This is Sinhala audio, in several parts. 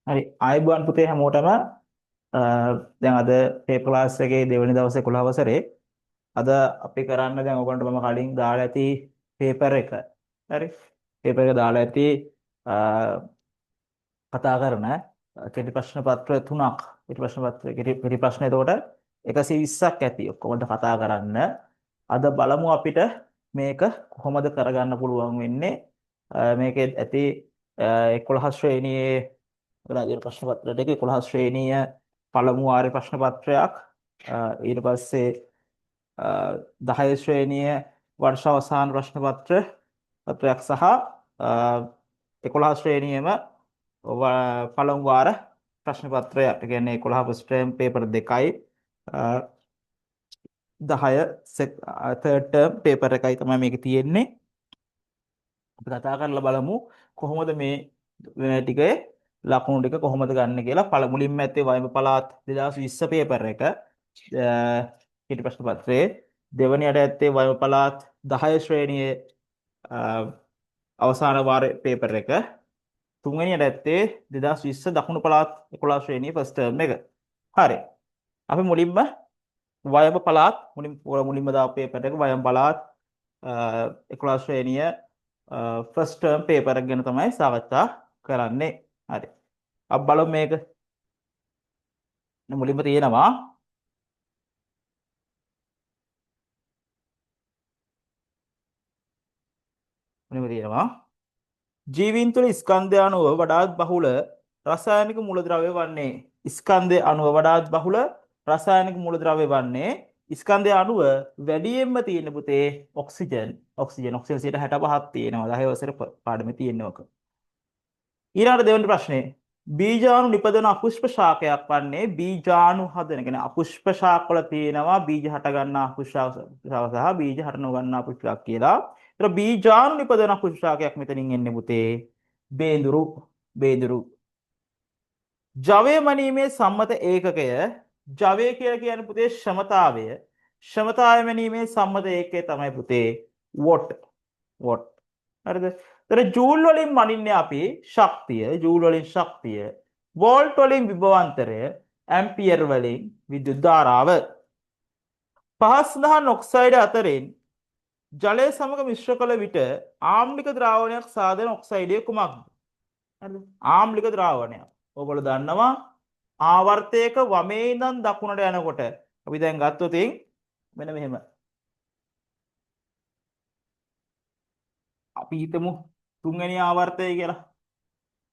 හරි ආයුබෝවන් පුතේ හැමෝටම දැන් අද පේපර් ක්ලාස් එකේ දෙවෙනි දවසේ 11 වසරේ අද අපි කරන්න දැන් ඔයගොල්ලන්ට මම කලින් දාලා ඇති පේපර් එක. හරි. පේපර් එක දාලා ඇති අ, කතා කරන කෙටි ප්‍රශ්න පත්‍ර තුනක්. කෙටි ප්‍රශ්න පත්‍ර කෙටි ප්‍රශ්න එතකොට 120ක් ඇති. ඔක්කොමද කතා කරන්න. අද බලමු අපිට මේක කොහොමද කරගන්න පුළුවන් වෙන්නේ. මේකේ ඇති 11 ශ්‍රේණියේ රාජ්‍ය ප්‍රශ්න පත්‍ර දෙකේ 11 ශ්‍රේණිය පළමු වාරේ ප්‍රශ්න පත්‍රයක් ඊට පස්සේ 10 ශ්‍රේණිය වර්ෂ අවසාන ප්‍රශ්න පත්‍රයක් සහ 11 ශ්‍රේණියේම පළමු වාර ප්‍රශ්න පත්‍රයක්. ඒ කියන්නේ 11 ෆස්ට් ටර්ම් පේපර් දෙකයි 10 තර්ඩ් ටර්ම් පේපර් එකයි තමයි මේක තියෙන්නේ. අපි කතා කරලා බලමු කොහොමද මේ ටිකේ ලකුණු ටික කොහොමද ගන්න කියලා. මුලින්ම ඇත්තේ වයඹ පළාත් 2020 පේපර් එක ඊට ප්‍රශ්න පත්‍රයේ දෙවැනියට ඇත්තේ වයඹ පළාත් 10 ශ්‍රේණියේ අවසාන වාරයේ පේපර් එක. තුන්වෙනියට ඇත්තේ 2020 දකුණු පළාත් 11 ශ්‍රේණියේ ෆස්ට් ටර්ම් එක. හරි. අපි මුලින්ම වයඹ පළාත් මුලින්ම දාපු පේපර් එක වයඹ පළාත් 11 ශ්‍රේණිය ෆස්ට් ටර්ම් පේපර් එක ගැන තමයි සාකච්ඡා කරන්නේ. හරි. අපි බලමු මේක. මුලින්ම තියෙනවා ජීවීන් තුළ ස්කන්ධය අණුව වඩාත් බහුල රසායනික මූලද්‍රව්‍ය වන්නේ. ස්කන්ධය අණුව වඩාත් බහුල රසායනික මූලද්‍රව්‍ය වන්නේ ස්කන්ධය අණුව වැඩියෙන්ම තියෙන පුතේ ඔක්සිජන් 65ක් තියෙනවා. 10 වසර පාඩමේ තියෙනවක. ඊළඟට දෙවෙනි ප්‍රශ්නේ බීජාණු නිපදවන අපුෂ්ප ශාකයක් වන්නේ බීජාණු හදන. කියන්නේ අපුෂ්ප ශාක වල තියෙනවා බීජ හට ගන්නා අපුෂ්ප ශාක සහ බීජ හට නොගන්නා අපුෂ්ප ශාක කියලා. ඒතර බීජාණු නිපදවන අපුෂ්ප ශාකයක් මෙතනින් එන්නේ පුතේ බේඳුරු. ජවය මැනීමේ සම්මත ඒකකය ජවය කියලා කියන්නේ පුතේ ක්ෂමතාවය. ක්ෂමතාවය මැනීමේ සම්මත ඒකකය තමයි පුතේ වොට්. හරිද? ඒතර ජූල් වලින් මනින්නේ අපි ජූල් වලින් ශක්තිය, වෝල්ට් වලින් විභවාන්තරය, ඇම්පියර් වලින් විද්‍යුත් ධාරාව. පහස් දහන් ඔක්සයිඩ් අතරින් ජලය සමග මිශ්‍ර කළ විට ආම්ලික ද්‍රාවණයක් සාදන ඔක්සයිඩය කුමක්ද? හරිද? ආම්ලික ද්‍රාවණයක්. ඔයගොල්ලෝ දන්නවා ආවර්තයක වමේ ඉඳන් දකුණට යනකොට අපි දැන් ගත්තොත් මෙන්න මෙහෙම. අපි හිතමු තුන්වෙනි ආවර්තය කියලා.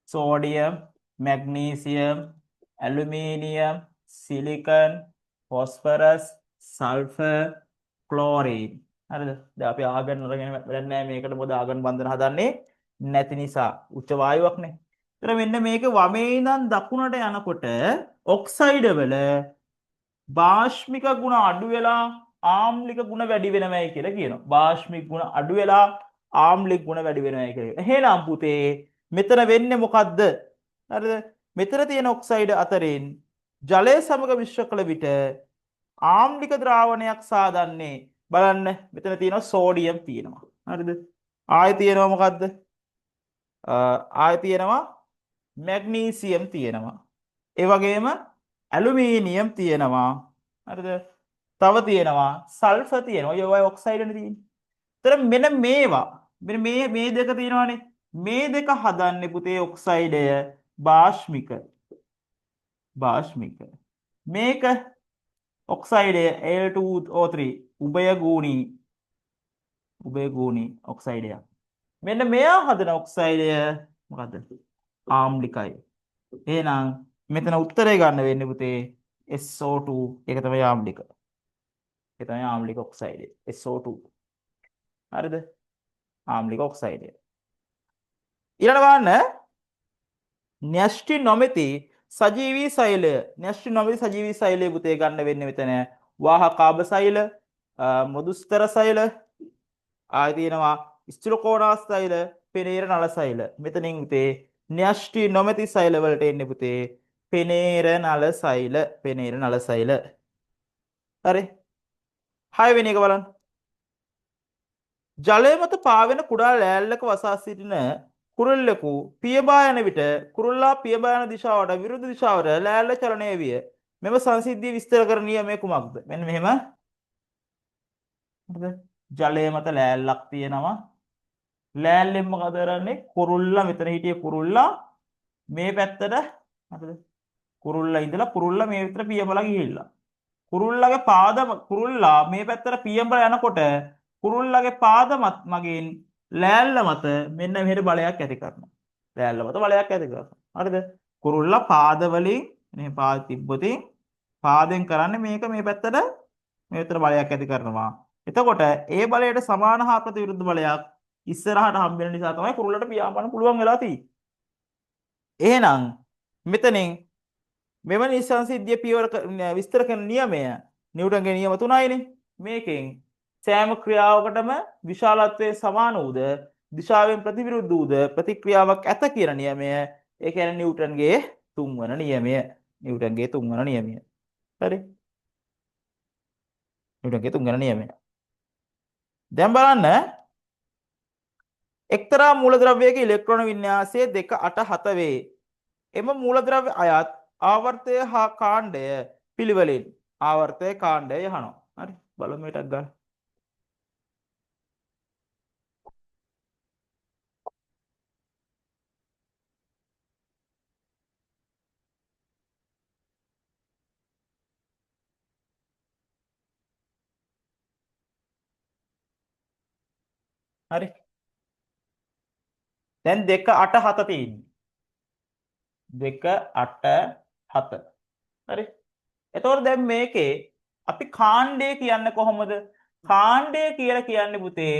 Sodium, magnesium, aluminium, silicon, phosphorus, sulphur, chlorine. හරිද? දැන් අපි ආගන් අරගෙන වැඩක් නැහැ මේකට. මොකද ආගන් බන්ධන හදන්නේ නැති නිසා. උච්ච වායුවක්නේ. ඒතර මෙන්න මේක වමේ ඉඳන් දකුණට යනකොට ඔක්සයිඩ වල භාෂ්මික ගුණ අඩු වෙලා ආම්ලික ගුණ වැඩි වෙනවයි කියලා කියනවා. භාෂ්මික ගුණ අඩු වෙලා ආම්ලික ගුණ වැඩි වෙනවයි කියලා. එහෙනම් පුතේ මෙතන වෙන්නේ මොකද්ද? හරිද? මෙතන තියෙන ඔක්සයිඩ් අතරින් ජලය සමග මිශ්‍ර කළ විට ආම්ලික ද්‍රාවණයක් සාදන්නේ. බලන්න මෙතන තියෙනවා සෝඩියම් තියෙනවා. හරිද? ආයෙ තියෙනවා මොකද්ද? ආයෙ තියෙනවා මැග්නීසියම් තියෙනවා. ඒ වගේම ඇලුමිනියම් තියෙනවා. හරිද? තව තියෙනවා සල්ෆර් තියෙනවා. ඔය ඔක්සයිඩ්නේ තියෙන්නේ. ඒතර මෙන්න මේවා මේ දෙක තියෙනවානේ. මේ දෙක හදන්නේ පුතේ ඔක්සයිඩය භාෂ්මික. මේක ඔක්සයිඩය Al2O3 උභයගූණී ඔක්සයිඩයක්. මෙන්න මෙයා හදන ඔක්සයිඩය මොකද්ද? ආම්ලිකයි. එහෙනම් මෙතන උත්තරේ ගන්න වෙන්නේ පුතේ SO2. ඒක තමයි ආම්ලික. ඒක තමයි ආම්ලික ඔක්සයිඩය. SO2. හරිද? ආම්ලික ඔක්සයිඩය. ඊළඟ බලන්න න්‍යෂ්ටි නොමැති සජීවී සෛලය පුතේ ගන්න වෙන්නේ මෙතන වාහකාභ සෛල, මෘදුස්තර සෛල, ආයෙ තියෙනවා ස්ථිරකෝණාස් සෛල, පෙනේර නල සෛල. මෙතනින් පුතේ න්‍යෂ්ටි නොමැති සෛල වලට එන්නේ පුතේ පෙනේර නල සෛල. හරි. 6 වෙනි එක බලන්න. ජලය මත පාවෙන කුඩා ලෑල්ලක වසා සිටින කුරුල්ලෙකු පියබා යන විට කුරුල්ලා පියබා යන දිශාවට විරුද්ධ දිශාවට ලෑල්ල චලනය විය. මෙම සංසිද්ධිය විස්තර කරන නියමය කුමක්ද? මෙන්න මෙහෙම. හරිද? ජලයේ මත ලෑල්ලක් තියෙනවා. ලෑල්ලෙන් මොකද කරන්නේ? කුරුල්ලා මෙතන හිටියේ කුරුල්ලා මේ පැත්තට හරිද? කුරුල්ලා ඉඳලා කුරුල්ලා මේ විතර පියඹලා ගිහිල්ලා. කුරුල්ලාගේ පාද කුරුල්ලා මේ පැත්තට පියඹලා යනකොට කුරුල්ලාගේ පාද මගින් ලෑල්ල මත මෙන්න මෙහෙට බලයක් ඇති කරනවා. ලෑල්ල මත බලයක් ඇති කරනවා. හරිද? කුරුල්ලා පාද වලින් මේ පාද තිබ්බොතින් පාදෙන් කරන්නේ මේක මේ පැත්තට මේ විතර බලයක් ඇති කරනවා. එතකොට ඒ බලයට සමාන හා ප්‍රතිවිරුද්ධ බලයක් ඉස්සරහට හම්බ වෙන නිසා තමයි කුරුල්ලට පියාඹන්න පුළුවන් වෙලා තියෙන්නේ. එහෙනම් මෙතනින් මෙවැනි සංසිද්ධිය පියවර විස්තර කරන නියමය නිව්ටන්ගේ නියම 3යිනේ. මේකෙන් සෑම ක්‍රියාවකටම විශාලත්වයේ සමාන වූද දිශාවෙන් ප්‍රතිවිරුද්ධ වූද ප්‍රතික්‍රියාවක් ඇත කියන නියමය. ඒ කියන්නේ නිව්ටන්ගේ 3 වන නියමය. නිව්ටන්ගේ 3 වන නියමය. හරි. නිව්ටන්ගේ 3 වන නියමය. දැන් බලන්න එක්තරා මූලද්‍රව්‍යයක ඉලෙක්ට්‍රෝන වින්‍යාසය 2 8 7 වේ. එම මූලද්‍රව්‍ය අයත් ආවර්තය හා කාණ්ඩය පිළිවෙලින් ආවර්තය කාණ්ඩය යහනවා. හරි බලමු මේකක් ගන්න. හරි. දැන් 2 8 7 තියෙන්නේ. 2 8 7. හරි. එතකොට දැන් මේකේ අපි කාණ්ඩය කියන්නේ කොහොමද? කාණ්ඩය කියලා කියන්නේ පුතේ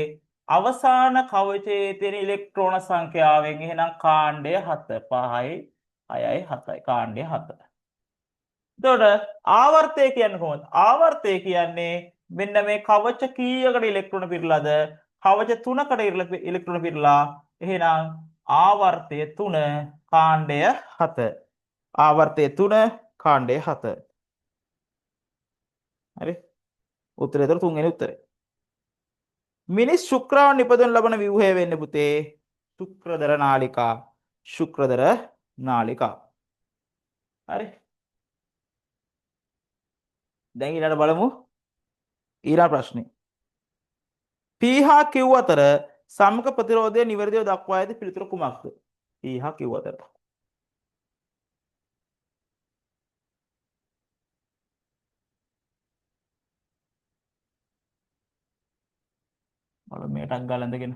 අවසාන කවචයේ තියෙන ඉලෙක්ට්‍රෝන සංඛ්‍යාවෙන්. එහෙනම් කාණ්ඩය 7 5යි 6යි 7යි කාණ්ඩය 7. එතකොට ආවර්තය කියන්නේ කොහොමද? ආවර්තය කියන්නේ මෙන්න මේ කවච කීයකට ඉලෙක්ට්‍රෝන පිරලාද? කවච 3කට ඉලෙක්ට්‍රෝන පිරලා. එහෙනම් ආවර්තය 3 කාණ්ඩය 7. ආවර්තය 3 කාණ්ඩය 7. හරි. උත්තරය ඒතර තුන්වෙනි උත්තරය. මිනිස් ශුක්‍රාණු නිපදවන ලබන ව්‍යුහය වෙන්නේ පුතේ ශුක්‍රදර නාලිකා. ශුක්‍රදර නාලිකා. හරි. දැන් ඊළඟට බලමු ඊළඟ ප්‍රශ්නේ. P හා Q අතර සමක ප්‍රතිරෝධය නිවැරදිව දක්වා ඇති පිළිතුර කුමක්ද? P හා Q අතර. බලමු මේකක් ගාලා ඉඳගෙන.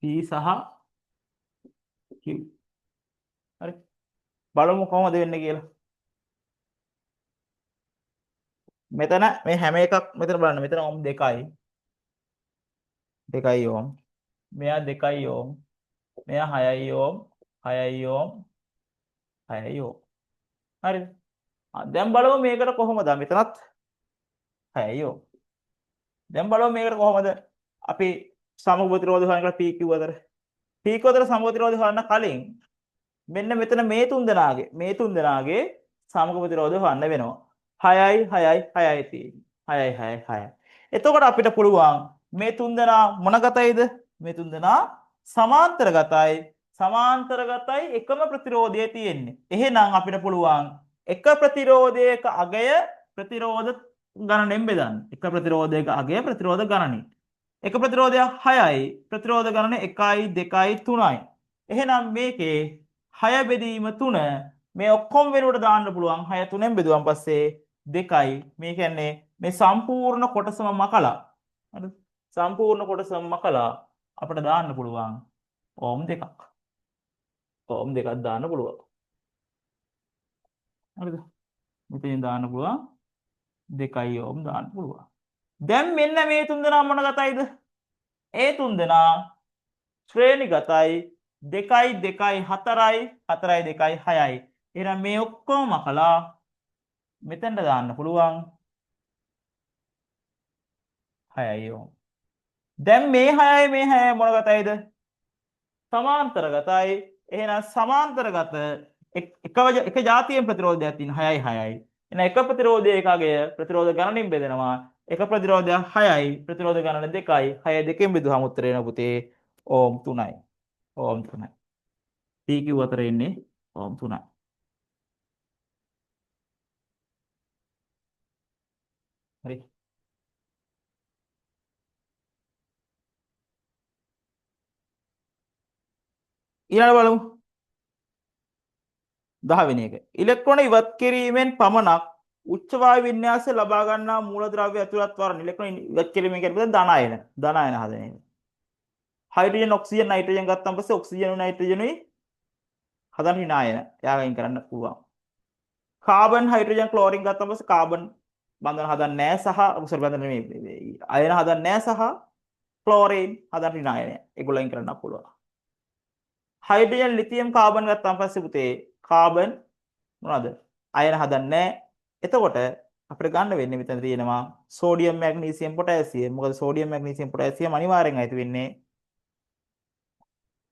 P සහ Q. හරි. බලමු කොහොමද වෙන්නේ කියලා. මෙතන මේ හැම එකක් මෙතන බලන්න. මෙතන ඔම් 2යි. 2යි ඕම්. මෙයා 2යි ඕම්. මෙයා 6යි ඕම්. 6යි ඕම්. 6යි ඕම්. හරිද? දැන් බලමු මේකට කොහොමද? මෙතනත් 6යි ඕම්. දැන් බලමු මේකට කොහොමද අපි සමග ප්‍රතිරෝධ හොයන්න PQ අතර. PQ අතර සමග ප්‍රතිරෝධ හොයන්න කලින් මෙන්න මෙතන මේ තුන් දෙනාගේ සමග ප්‍රතිරෝධ හොයන්න වෙනවා. 6යි 6යි 6යි තියෙන්නේ. 6යි 6යි 6යි. එතකොට අපිට පුළුවන් මේ තුන් දෙනා මොන ගතයිද? මේ තුන් දෙනා සමාන්තරගතයි. සමාන්තරගතයි එකම ප්‍රතිරෝධය තියෙන්නේ. එහෙනම් අපිට පුළුවන් එක ප්‍රතිරෝධයක අගය ප්‍රතිරෝධ ගණනෙන් බෙදන්න. එක ප්‍රතිරෝධයක අගය ප්‍රතිරෝධ ගණනෙන්. එක ප්‍රතිරෝධයක් 6යි ප්‍රතිරෝධ ගණන 1යි 2යි 3යි. එහෙනම් මේකේ 6 බෙදීම 3 මේ ඔක්කොම වෙනුවට දාන්න පුළුවන්. 6 3ෙන් බෙදුවන් පස්සේ 2යි. මේ කියන්නේ මේ සම්පූර්ණ කොටසම මකලා. හරිද? සම්පූර්ණ කොටසම මකලා අපිට දාන්න පුළුවන් ඕම් 2ක්. ඕම් 2ක් දාන්න පුළුවන්. හරිද? මෙතෙන් දාන්න පුළුවන් 2යි ඕම් දාන්න පුළුවන්. දැන් මෙන්න මේ තුන්දෙනා මොන ගතයිද? ඒ තුන්දෙනා ශ්‍රේණිගතයි 2යි 2යි 4යි 4යි 2යි 6යි. එහෙනම් මේ ඔක්කොම මකලා මෙතෙන්ට දාන්න පුළුවන් 6යි ඕම්. දැන් මේ 6යි මේ 6යි මොන ගතයිද? සමාන්තරගතයි. එහෙනම් සමාන්තරගත එක જાතියෙන් ප්‍රතිරෝධයක් තියෙන 6යි 6යි. එහෙනම් එක ප්‍රතිරෝධයකගේ ප්‍රතිරෝධ ගණනින් බෙදෙනවා. එක ප්‍රතිරෝධයක් 6යි ප්‍රතිරෝධ ගණන 2යි. 6 දෙකෙන් බෙදුවම උත්තරේ එන පුතේ ඕම් 3යි. ඕම් 3යි. PQ අතර ඉන්නේ ඕම් 3යි. හරි. ඊළඟ බලමු 10 වෙනි එක. ඉලෙක්ට්‍රෝන ඉවත් කිරීමෙන් පමණක් උච්ච වායු වින්‍යාසය ලබා ගන්නා මූලද්‍රව්‍ය ඇතුළත් වරණ ඉලෙක්ට්‍රෝන ඉවත් කිරීම කියන්නේ ධන අයන. ධන අයන හදන එක. හයිඩ්‍රජන් ඔක්සිජන් නයිට්‍රජන් ගත්තාම පස්සේ ඔක්සිජන් නයිට්‍රජනුයි හදන විනායන. එයාගෙන් කරන්න පුළුවන්. කාබන් හයිඩ්‍රජන් ක්ලෝරින් ගත්තාම පස්සේ කාබන් බන්ධන හදන්නේ නැහැ සහ සෝරි බන්ධන නෙමෙයි අයන හදන්නේ නැහැ සහ ක්ලෝරින් හදන විනායනය. ඒගොල්ලෙන් කරන්න පුළුවන්. හයිඩ්‍රජන් ලිතියම් කාබන් ගත්තාම පස්සේ පුතේ කාබන් මොනවද? අයන හදන්නේ නැහැ. එතකොට අපිට ගන්න වෙන්නේ මෙතන තියෙනවා සෝඩියම් මැග්නීසියම් පොටෑසියම්. මොකද සෝඩියම් මැග්නීසියම් පොටෑසියම් අනිවාර්යෙන් අයිති වෙන්නේ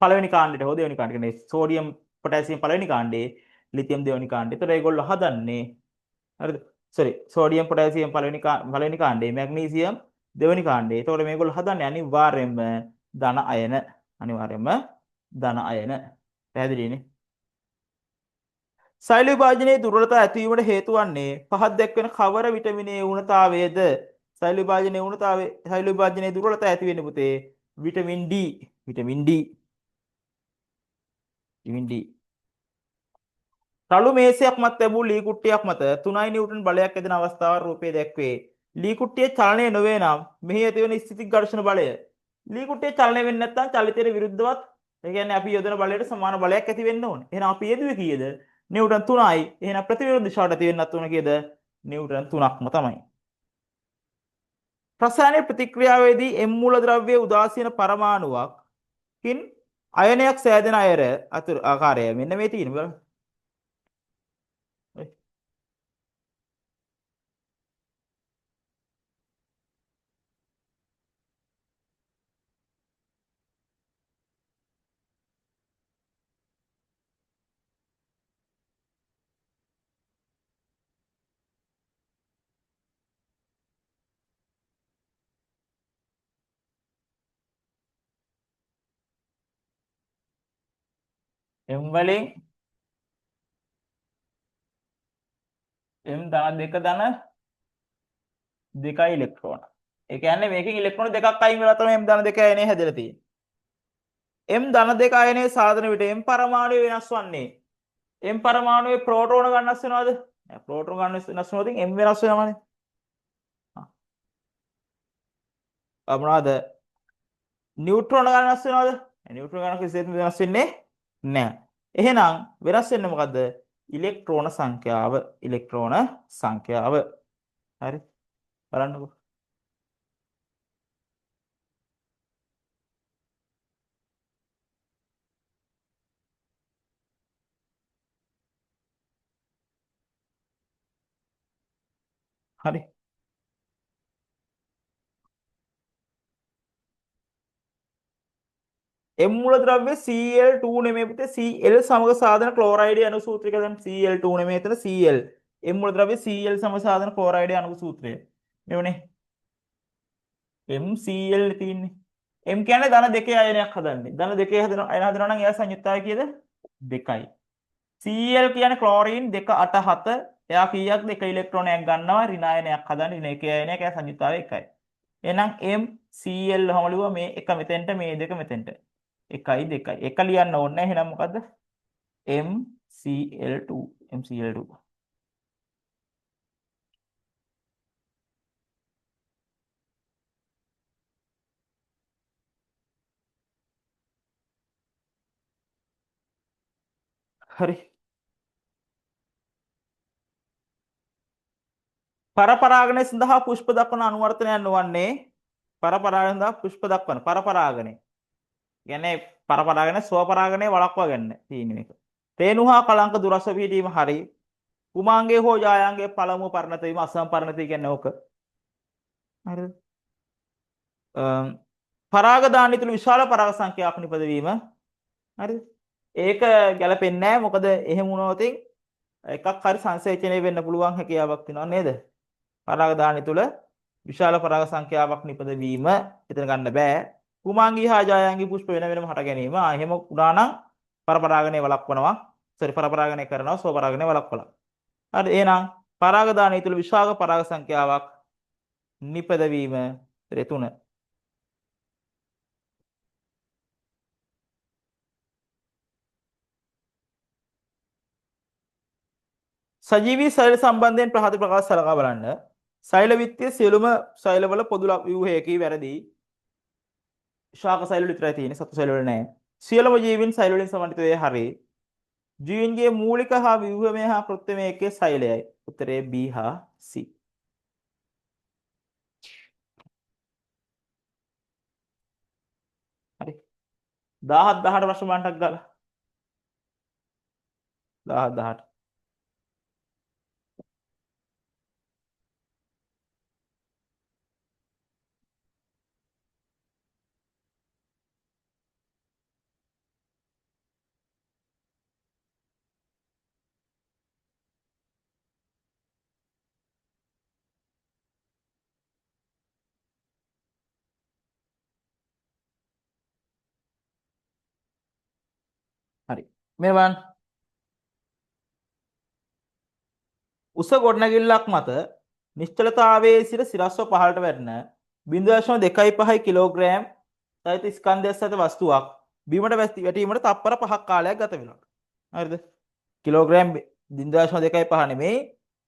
පළවෙනි කාණ්ඩයට හෝ දෙවෙනි කාණ්ඩයට. කියන්නේ සෝඩියම් පොටෑසියම් පළවෙනි කාණ්ඩේ ලිතියම් දෙවෙනි කාණ්ඩේ. ඒතර ඒගොල්ලෝ හදන්නේ හරිද? සෝරි සෝඩියම් පොටෑසියම් පළවෙනි කාණ්ඩේ මැග්නීසියම් දෙවෙනි කාණ්ඩේ. ඒතකොට මේගොල්ලෝ හදන්නේ අනිවාර්යෙන්ම ධන අයන. අනිවාර්යෙන්ම ධන අයන. පැහැදිලිනේ? සෛල විභාජනයේ දුර්වලතා ඇතිවීමට හේතු වන්නේ පහත් දැක්වෙන කවර විටමිනයේ ඌනතාවයේද? සෛල විභාජනයේ ඌනතාවයේ සෛල විභාජනයේ දුර්වලතා ඇති වෙන්නේ පුතේ vitamin D. Vitamin D. Vitamin D. රළු මේසයක් මත ලැබූ ලී කුට්ටියක් මත 3 නිව්ටන් බලයක් ඇදෙන අවස්ථාව රූපයේ දැක්වේ. ලී කුට්ටියේ චලනය නොවේ නම් මෙහි ඇතිවන ස්ථිතික ඝර්ෂණ බලය. ලී කුට්ටියේ චලනය වෙන්නේ නැත්නම් චලිතයට විරුද්ධවත් ඒ කියන්නේ අපි යොදන බලයට සමාන බලයක් ඇති වෙන්න ඕනේ. එහෙනම් අපි යෙදුවේ කීයද? නිව්ටන් 3යි. එහෙනම් ප්‍රතිවිරුද්ධ දිශාවට ඇති වෙන්නත් ඕන කීයද? නිව්ටන් 3ක්ම තමයි. රසායනික ප්‍රතික්‍රියාවේදී එම් මූලද්‍රව්‍යයේ උදාසීන පරමාණුවකින් අයනයක් සෑදෙන අයර අතුරු ආකාරය මෙන්න මේ තියෙන බලන්න. එම් වලින් එම් ධන දෙක ධන දෙකයි ඉලෙක්ට්‍රෝන. ඒ කියන්නේ මේකෙන් ඉලෙක්ට්‍රෝන දෙකක් අයින් වෙලා තමයි එම් ධන දෙක අයනය හැදලා තියෙන්නේ. එම් ධන දෙක අයනයේ සාධන විට එම් පරමාණු වෙනස් වන්නේ. එම් පරමාණුවේ ප්‍රෝටෝන ගන්නස් වෙනවද? නෑ ප්‍රෝටෝන ගන්න වෙනස් වෙනවද? එම් වෙනස් වෙනවනේ. මොනවද? නියුට්‍රෝන ගන්නස් වෙනවද? නියුට්‍රෝන ගන්න කිසිසේත්ම වෙනස් වෙන්නේ නෑ. එහෙනම් වෙනස් වෙන්නේ මොකද්ද? ඉලෙක්ට්‍රෝන සංඛ්‍යාව. ඉලෙක්ට්‍රෝන සංඛ්‍යාව. හරි. බලන්නකෝ. හරි. එම් මූලද්‍රව්‍ය Cl2 නෙමෙයි පුතේ Cl සමග සාධන ක්ලෝරයිඩ් අණු සූත්‍රය දැන් Cl2 නෙමෙයි එතන Cl. එම් මූලද්‍රව්‍ය Cl සමග සාධන ක්ලෝරයිඩ් අණු සූත්‍රය. මෙවනේ MCl තියෙන්නේ. M කියන්නේ ධන දෙකේ අයනයක් හදන්නේ. ධන දෙකේ හදන අයන හදනවා නම් එයා සංයුක්තය කීයද? 2යි. Cl කියන්නේ ක්ලෝරින් 2 8 7. එයා කීයක්ද? 1 ඉලෙක්ට්‍රෝනයක් ගන්නවා ඍණායනයක් හදන්න. ඍණ එකේ අයනයක් එයා සංයුක්තය 1යි. එහෙනම් MCl වහම ලියුවා මේ එක මෙතෙන්ට මේ දෙක මෙතෙන්ට. 1යි 2යි. එක ලියන්න ඕනේ නැහැ. එහෙනම් මොකද්ද? MCl2. MCl2. හරි. පරපරාගණය සඳහා පුෂ්ප දක්වන අනුවර්තනයන් නොවන්නේ පරපරාගණය සඳහා පුෂ්ප දක්වන පරපරාගණය. කියන්නේ පරපරාගණය ස්වපරාගණය වළක්වා ගන්න තියෙන එක. රේණු හා කලංක දුරස්ව පිහිටීම හරි. කුමාංගයේ හෝ ජායාංගයේ පළමුව පරිණත වීම අසම්පරිණත කියන්නේ ඕක. හරිද? පරාග දාණය තුළ විශාල පරාග සංඛ්‍යාවක් නිපද වීම. හරිද? ඒක ගැලපෙන්නේ නැහැ. මොකද එහෙම වුණොත් එකක් හරි සංසේචනය වෙන්න පුළුවන් හැකියාවක් තියෙනවා නේද? පරාග දාණය තුළ විශාල පරාග සංඛ්‍යාවක් නිපද වීම එතන ගන්න බෑ. කුමාංගී හා ජායාංගී පුෂ්ප වෙන වෙනම හට ගැනීම. එහෙම වුණා නම් පරපරාගණය වළක්වනවා. පරපරාගණය කරනවා ස්වපරාගණය වළක්වලා. හරි එහෙනම් පරාග දාණය තුළ විශාල පරාග සංඛ්‍යාවක් නිපද වීම 3. සජීවී සෛල සම්බන්ධයෙන් පහත ප්‍රකාශ සලකා බලන්න. සෛල විත්තිය සියලුම සෛලවල පොදු ව්‍යුහයකී වැරදි. ශාක සෛල වල විතරයි තියෙන්නේ, සතු සෛල වල නැහැ. සියලුම ජීවීන් සෛල වලින් සමන්විත වේ හරි. ජීවීන්ගේ මූලික හා ව්‍යුහමය හා කෘත්‍යමය එකේ සෛලයයි. උත්තරේ B හා C. හරි. 17 18 ප්‍රශ්න මාටක් දාලා 17 18 හරි. මේ බලන්න. උස ගොඩනැගිල්ලක් මත නිශ්චලතාවයේ සිට සිරස්ව පහළට වැටෙන 0.25 කිලෝග්‍රෑම් සහිත ස්කන්ධයක් සහිත වස්තුවක් බිමට වැටීමට තත්පර 5ක් කාලයක් ගත වෙනවා. හරිද? කිලෝග්‍රෑම් 0.25 නෙමෙයි.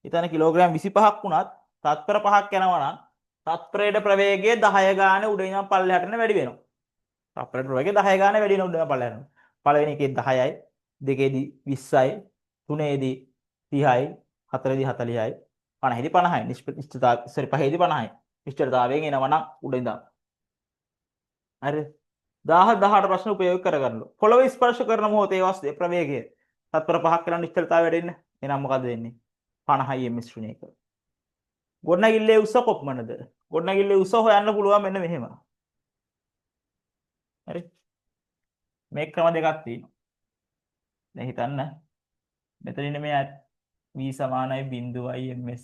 ඊතන කිලෝග්‍රෑම් 25ක් වුණත් තත්පර 5ක් යනවා නම් තත්පරයේ ප්‍රවේගය 10 ගානේ උඩ ඉඳන් පල්ලෙහාට වැඩි වෙනවා. තත්පරයේ ප්‍රවේගය 10 ගානේ වැඩි වෙන උඩ ඉඳන් පල්ලෙහාට. පළවෙනි එකේ 10යි, දෙකේදී 20යි, තුනේදී 30යි, හතරේදී 40යි, 50ේදී 50යි. නිශ්චිතතාව පහේදී 50යි. නිශ්චිතතාවයෙන් එනවා නම් උඩ ඉඳන්. හරිද? 10 18 ප්‍රශ්න උපයෝග කරගන්න. පොළොව ස්පර්ශ කරන මොහොතේ වස්තුවේ ප්‍රවේගය තත්පර 5ක් කරන නිශ්චලතාවය වැඩි වෙන්න. එහෙනම් මොකද වෙන්නේ? 50යි ms ශ්‍රේණියක. ගොඩනැගිල්ලේ උස කොපමණද? ගොඩනැගිල්ලේ උස හොයන්න පුළුවන් මෙන්න මෙහෙම. හරි? මේ ක්‍රම දෙකක් තියෙනවා. දැන් හිතන්න. මෙතන ඉන්නේ මේ v සමානයි 0යි ms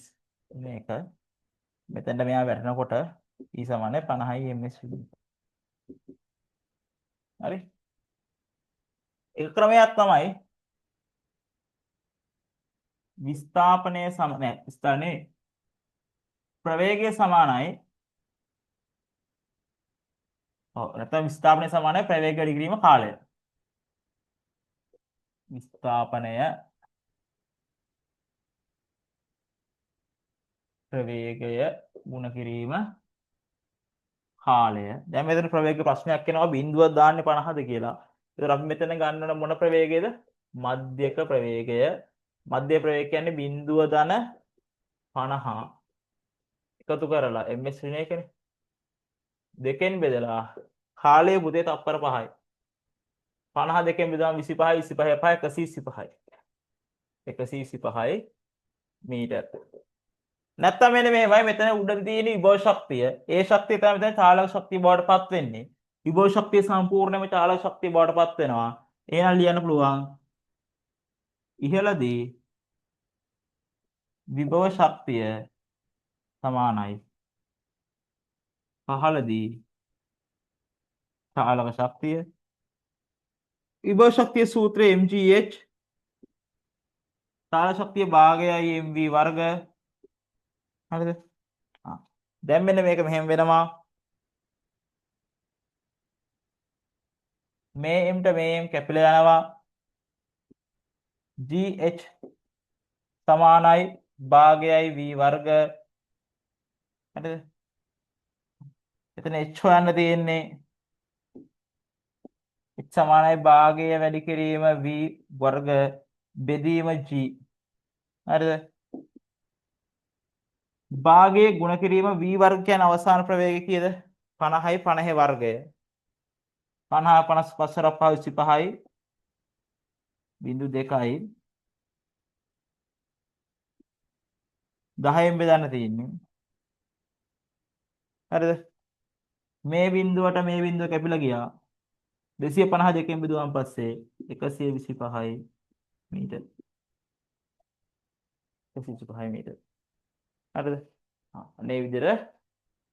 මේක. මෙතෙන්ට මෙයා වැටෙනකොට e සමානයි 50යි ms විදිහට. හරි? එක ක්‍රමයක් තමයි විස්ථාපනය ස්ථානේ ප්‍රවේගය සමානයි. නැත්නම් විස්ථාපනය සමානයි ප්‍රවේගය වැඩි කිරීම කාලය. විස්ථාපනය ප්‍රවේගය ගුණ කිරීම කාලය. දැන් මෙතන ප්‍රවේග ප්‍රශ්නයක් එනවා බිඳුවක් දාන්නේ 50ද කියලා. ඒතර අපි මෙතන ගන්නන මොන ප්‍රවේගයද? මධ්‍යක ප්‍රවේගය. මධ්‍ය ප්‍රවේගය කියන්නේ බිඳුව ධන 50 එකතු කරලා ms ශ්‍රේණියකනේ. දෙකෙන් බෙදලා කාලය පුතේ තත්පර 5යි. 50 දෙකෙන් බෙදාම 25යි 25 125යි. 125යි මීටර. නැත්තම් මෙන්න මේවයි මෙතන උඩ තියෙන විභව ශක්තිය. ඒ ශක්තිය තමයි මෙතන චාලක ශක්තිය බවට පත් වෙන්නේ. විභව ශක්තිය සම්පූර්ණයෙන්ම චාලක ශක්තිය බවට පත් වෙනවා. එහෙනම් ලියන්න පුළුවන්. ඉහළදී විභව ශක්තිය සමානයි. පහළදී චාලක ශක්තිය. විභව ශක්තිය සූත්‍රය mgh චාලක ශක්තිය භාගයයි mv වර්ග. හරිද? දැන් මෙන්න මේක මෙහෙම වෙනවා. මේ m ට මේ m කැපිලා යනවා. gh සමානයි භාගයයි v වර්ග. හරිද? එතන h හොයන්න තියෙන්නේ h සමානයි භාගය වැඩි කිරීම v වර්ග බෙදීම g. හරිද? භාගයේ ගුණ කිරීම v වර්ග කියන අවසාන ප්‍රවේගය කීයද? 50යි 50 වර්ගය. 50 55 25යි 0.2යි 10න් බෙදන්න තියෙන්නේ. හරිද? මේ බිඳුවට මේ බිඳුව කැපිලා ගියා. 252න් බෙදුවාන් පස්සේ 125යි මීටර. 125යි මීටර. හරිද? අනේ විදිහට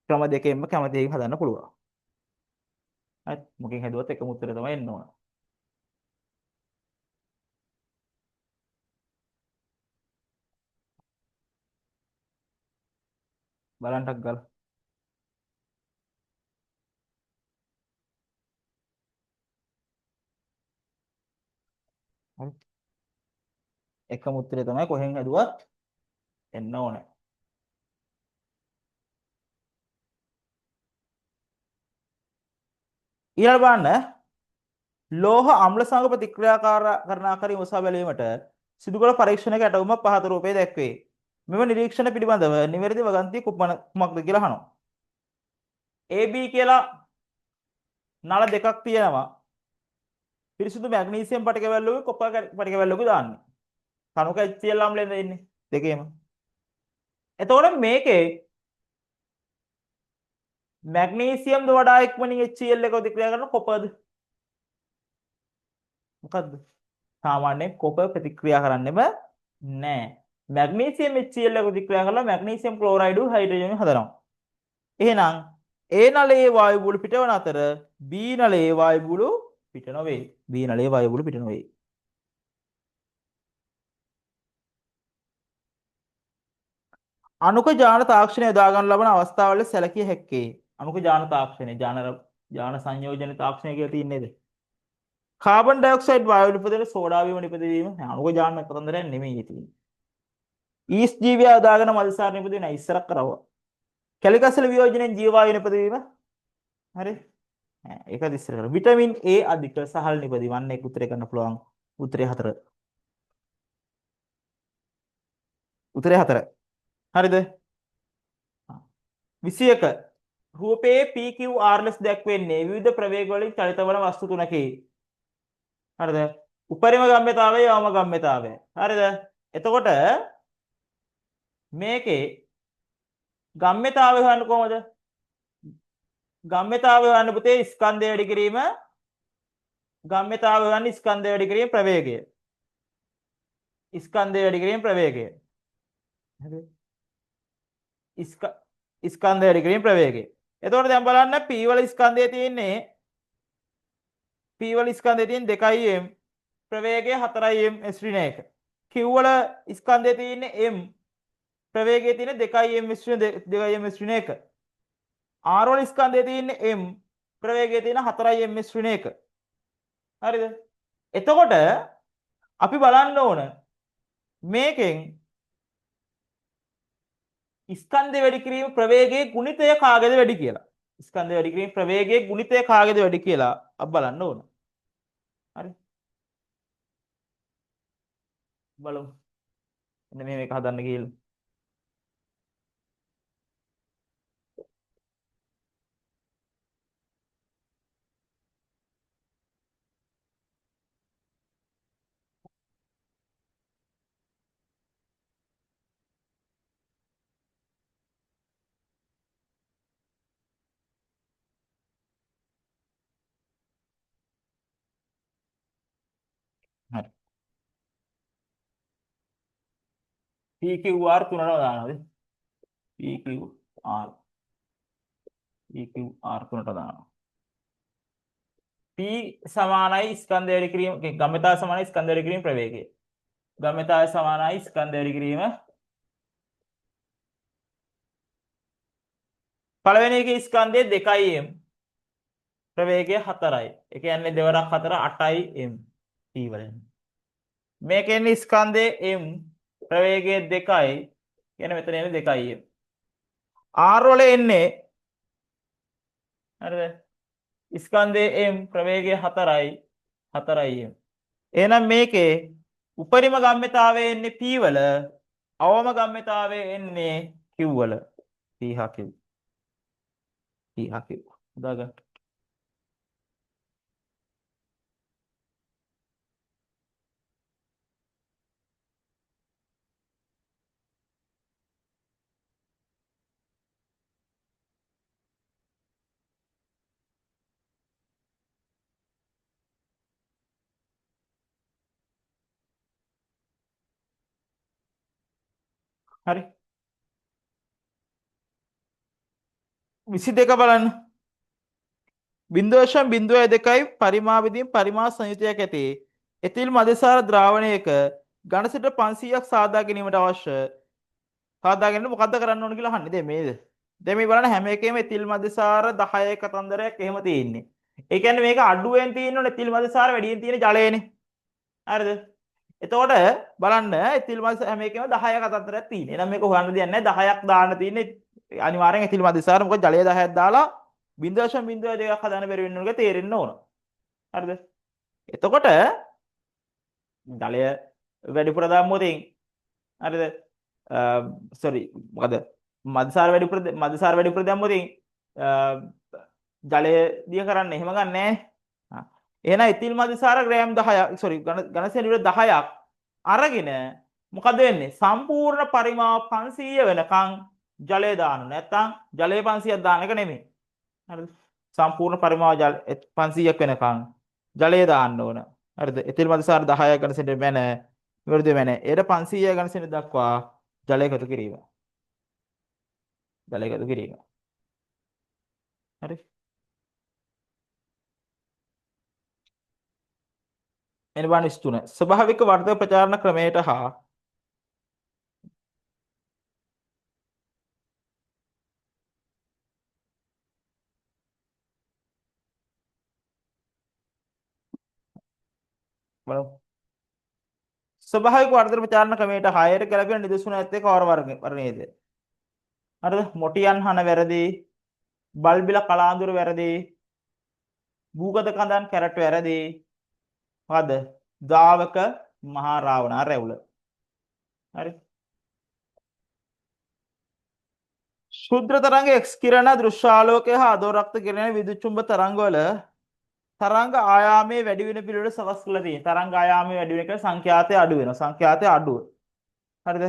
ක්‍රම දෙකෙන්ම කැමති එක හදන්න පුළුවන්. හරි. මොකෙන් හැදුවත් එකම උත්තරය තමයි එන්න ඕන. බලන්නක් ගාලා. හරි. එකම උත්තරය තමයි කොහෙන් හැදුවත් එන්න ඕනේ. ඊළඟ බලන්න ලෝහ අම්ල සංඝ ප්‍රතික්‍රියාකාරණ ආකාරයෙන් උසා බැලීමට සිදු කළ පරීක්ෂණයක ඇටවුමක් පහත රූපයේ දැක්වේ. මෙම නිරීක්ෂණ පිළිබඳව නිවැරදි වගන්තිය කුමක්ද කියලා අහනවා. AB කියලා නල දෙකක් තියෙනවා. පිරිසුදු මැග්නීසියම් පටික වැල්ලුවේ කොපර් පටික වැල්ලුවේ දාන්නේ. කණුක HCl අම්ලයෙන් දෙන්නේ දෙකේම. එතකොට මේකේ මැග්නීසියම්ද වඩා ඉක්මනින් HCl එක ප්‍රතික්‍රියා කරන කොපර්ද? මොකද්ද? සාමාන්‍යයෙන් කොපර් ප්‍රතික්‍රියා කරන්නෙම නැහැ. මැග්නීසියම් HCl එක ප්‍රතික්‍රියා කරලා මැග්නීසියම් ක්ලෝරයිඩ් හයිඩ්‍රජන් හදනවා. එහෙනම් A නලයේ වායු බුළු පිටවන අතර B නලයේ වායු බුළු පිට නොවේ. B නලයේ වායු බුළු පිට නොවේ. අණුක ජාන තාක්ෂණය යොදා ගන්න ලබන අවස්ථාවල සැලකිය හැක්කේ. අණුක ජාන තාක්ෂණය ජාන සංයෝජන තාක්ෂණය කියලා තියන්නේද? කාබන් ඩයොක්සයිඩ් වායු නිපදවන සෝඩා නිපදවීම අණුක ජාන කතන්දරයක් නෙමෙයි තියෙන්නේ. ඊස් ජීවියා යොදාගෙන මල්සාර නිපදවන ඉස්සරක් කරවුවා. කැලිකසල වියෝජනයෙන් ජීව වායු නිපදවීම හරි ඒක ඉස්සර කරා. විටමින් A අධික සහල් නිපදවන්න ඒක උත්තරේ ගන්න පුළුවන්. උත්තරේ 4. උත්තරේ 4. හරිද? 21 රූපයේ PQR ලෙස දැක්වෙන්නේ විවිධ ප්‍රවේග වලින් චලිත වන වස්තු තුනකි. හරිද? උපරිම ගම්‍යතාවය යවම ගම්‍යතාවය. හරිද? එතකොට මේකේ ගම්‍යතාවය හොයන්න කොහමද? ගම්‍යතාවය හොයන්න පුතේ ස්කන්ධය වැඩි කිරීම ගම්‍යතාවය හොයන්න ස්කන්ධය වැඩි කිරීම ප්‍රවේගය. ස්කන්ධය වැඩි කිරීම ප්‍රවේගය. හරිද? ස්කන්ධය වැඩි කිරීම ප්‍රවේගය. එතකොට දැන් බලන්න P වල ස්කන්ධය තියෙන්නේ P වල ස්කන්ධය තියෙන 2m ප්‍රවේගය 4m ඍණ 1. Q වල ස්කන්ධය තියෙන්නේ m ප්‍රවේගය තියෙන 2m ඍණ 1. R වල ස්කන්ධය තියෙන්නේ m ප්‍රවේගය තියෙන 4m ඍණ 1. හරිද? එතකොට අපි බලන්න ඕන මේකෙන් ස්කන්ධය වැඩි කිරීම ප්‍රවේගයේ ගුණිතය කාගේද වැඩි කියලා. ස්කන්ධය වැඩි කිරීම ප්‍රවේගයේ ගුණිතය කාගේද වැඩි කියලා අපි බලන්න ඕන. හරි. බලමු. එන්න මෙහෙම එක හදන්න කියලා. හරි. PQR තුනම දානවාද? PQR තුනට දානවා. P සමානයි ස්කන්ධය වැඩි කිරීම ගම්‍යතාවය සමානයි ස්කන්ධය වැඩි කිරීම ප්‍රවේගය. ගම්‍යතාවය සමානයි ස්කන්ධය වැඩි කිරීම පළවෙනි එකේ ස්කන්ධය 2m ප්‍රවේගය 4යි. ඒ කියන්නේ දෙවරක් 4 8යි m P වලින්. මේකෙන් ස්කන්ධය m ප්‍රවේගය 2යි. කියන්නේ මෙතන එන්නේ 2යි m. R වල එන්නේ හරිද? ස්කන්ධය m ප්‍රවේගය 4යි m. එහෙනම් මේකේ උපරිම ගම්‍යතාවය එන්නේ P වල අවම ගම්‍යතාවය එන්නේ Q වල P හා Q. P හා Q. දාගන්න. හරි. 22 බලන්න. 0.02යි පරිමා විදිහින් පරිමා සංයුතියක් ඇති එතිල් මදසාර ද්‍රාවණයක ඝන සිට 500ක් සාදා ගැනීමට අවශ්‍ය සාදා ගැනීම මොකද්ද කරන්න ඕන කියලා අහන්නේ. දැන් මේද? දැන් මේ බලන්න හැම එකෙම එතිල් මදසාර 10 කතන්දරයක් එහෙම තියෙන්නේ. ඒ කියන්නේ මේක අඩුවෙන් තියෙනවනේ එතිල් මදසාර වැඩියෙන් තියෙන ජලයනේ. හරිද? එතකොට බලන්න එතිල් මදසාර හැම එකෙම 10 කතන්දරයක් තියෙන්නේ. එහෙනම් මේක හොයන්න දෙයක් නැහැ. 10ක් දාන්න තියෙන්නේ අනිවාර්යෙන් එතිල් මදසාර මොකද ජලය 10ක් දාලා 0.02ක් හදාන්න බැරි වෙන්න ඕනක තේරෙන්න ඕන. හරිද? එතකොට ජලය වැඩිපුර දාමුවොත් හරිද? සෝරි මොකද මදසාර වැඩිපුර දැම්මොත් ජලය දිය කරන්න එහෙම ගන්න නැහැ. එහෙනම් ඉතිල් මදසාර ග්‍රෑම් 10ක් සෝරි ඝන සෙන්ටිමීටර් 10ක් අරගෙන මොකද වෙන්නේ? සම්පූර්ණ පරිමාව 500 වෙනකන් ජලය දාන්න. නැත්තම් ජලය 500ක් දාන එක නෙමෙයි. හරිද? සම්පූර්ණ පරිමාව 500ක් වෙනකන් ජලය දාන්න ඕන. හරිද? එතිල් මදසාර 10ක් ඝන සෙන්ටිමීටර් මැන විරුද්ධ මැන. ඒට 500 ඝන සෙන්ටිමීටර් දක්වා ජලය එකතු කිරීම. ජලය එකතු කිරීම. හරි. එන බලන්න 23. ස්වභාවික වර්ධක ප්‍රචාරණ ක්‍රමයට හා බලමු. ස්වභාවික වර්ධන ප්‍රචාරණ ක්‍රමයට 6ට ගැලපෙන නිදසුන ඇත්තේ කවර වර්ණයේද? හරිද? මොටියන් හන වැරදි, බල්බිල කලාඳුර වැරදි, භූගත කඳන් කැරට් වැරදි. මොකද? ද්‍රාවක මහා රාවණ රැවුල. හරි. ශුද්‍ර තරංග X කිරණ දෘශ්‍යාලෝකය හා අදෝරක්ත කිරණ විදුලි චුම්බ තරංග වල තරංග ආයාමයේ වැඩි වෙන පිළිවෙල සකස් කරලා තියෙනවා. තරංග ආයාමයේ වැඩි වෙන එක සංඛ්‍යාතය අඩු වෙනවා. සංඛ්‍යාතය අඩුව. හරිද?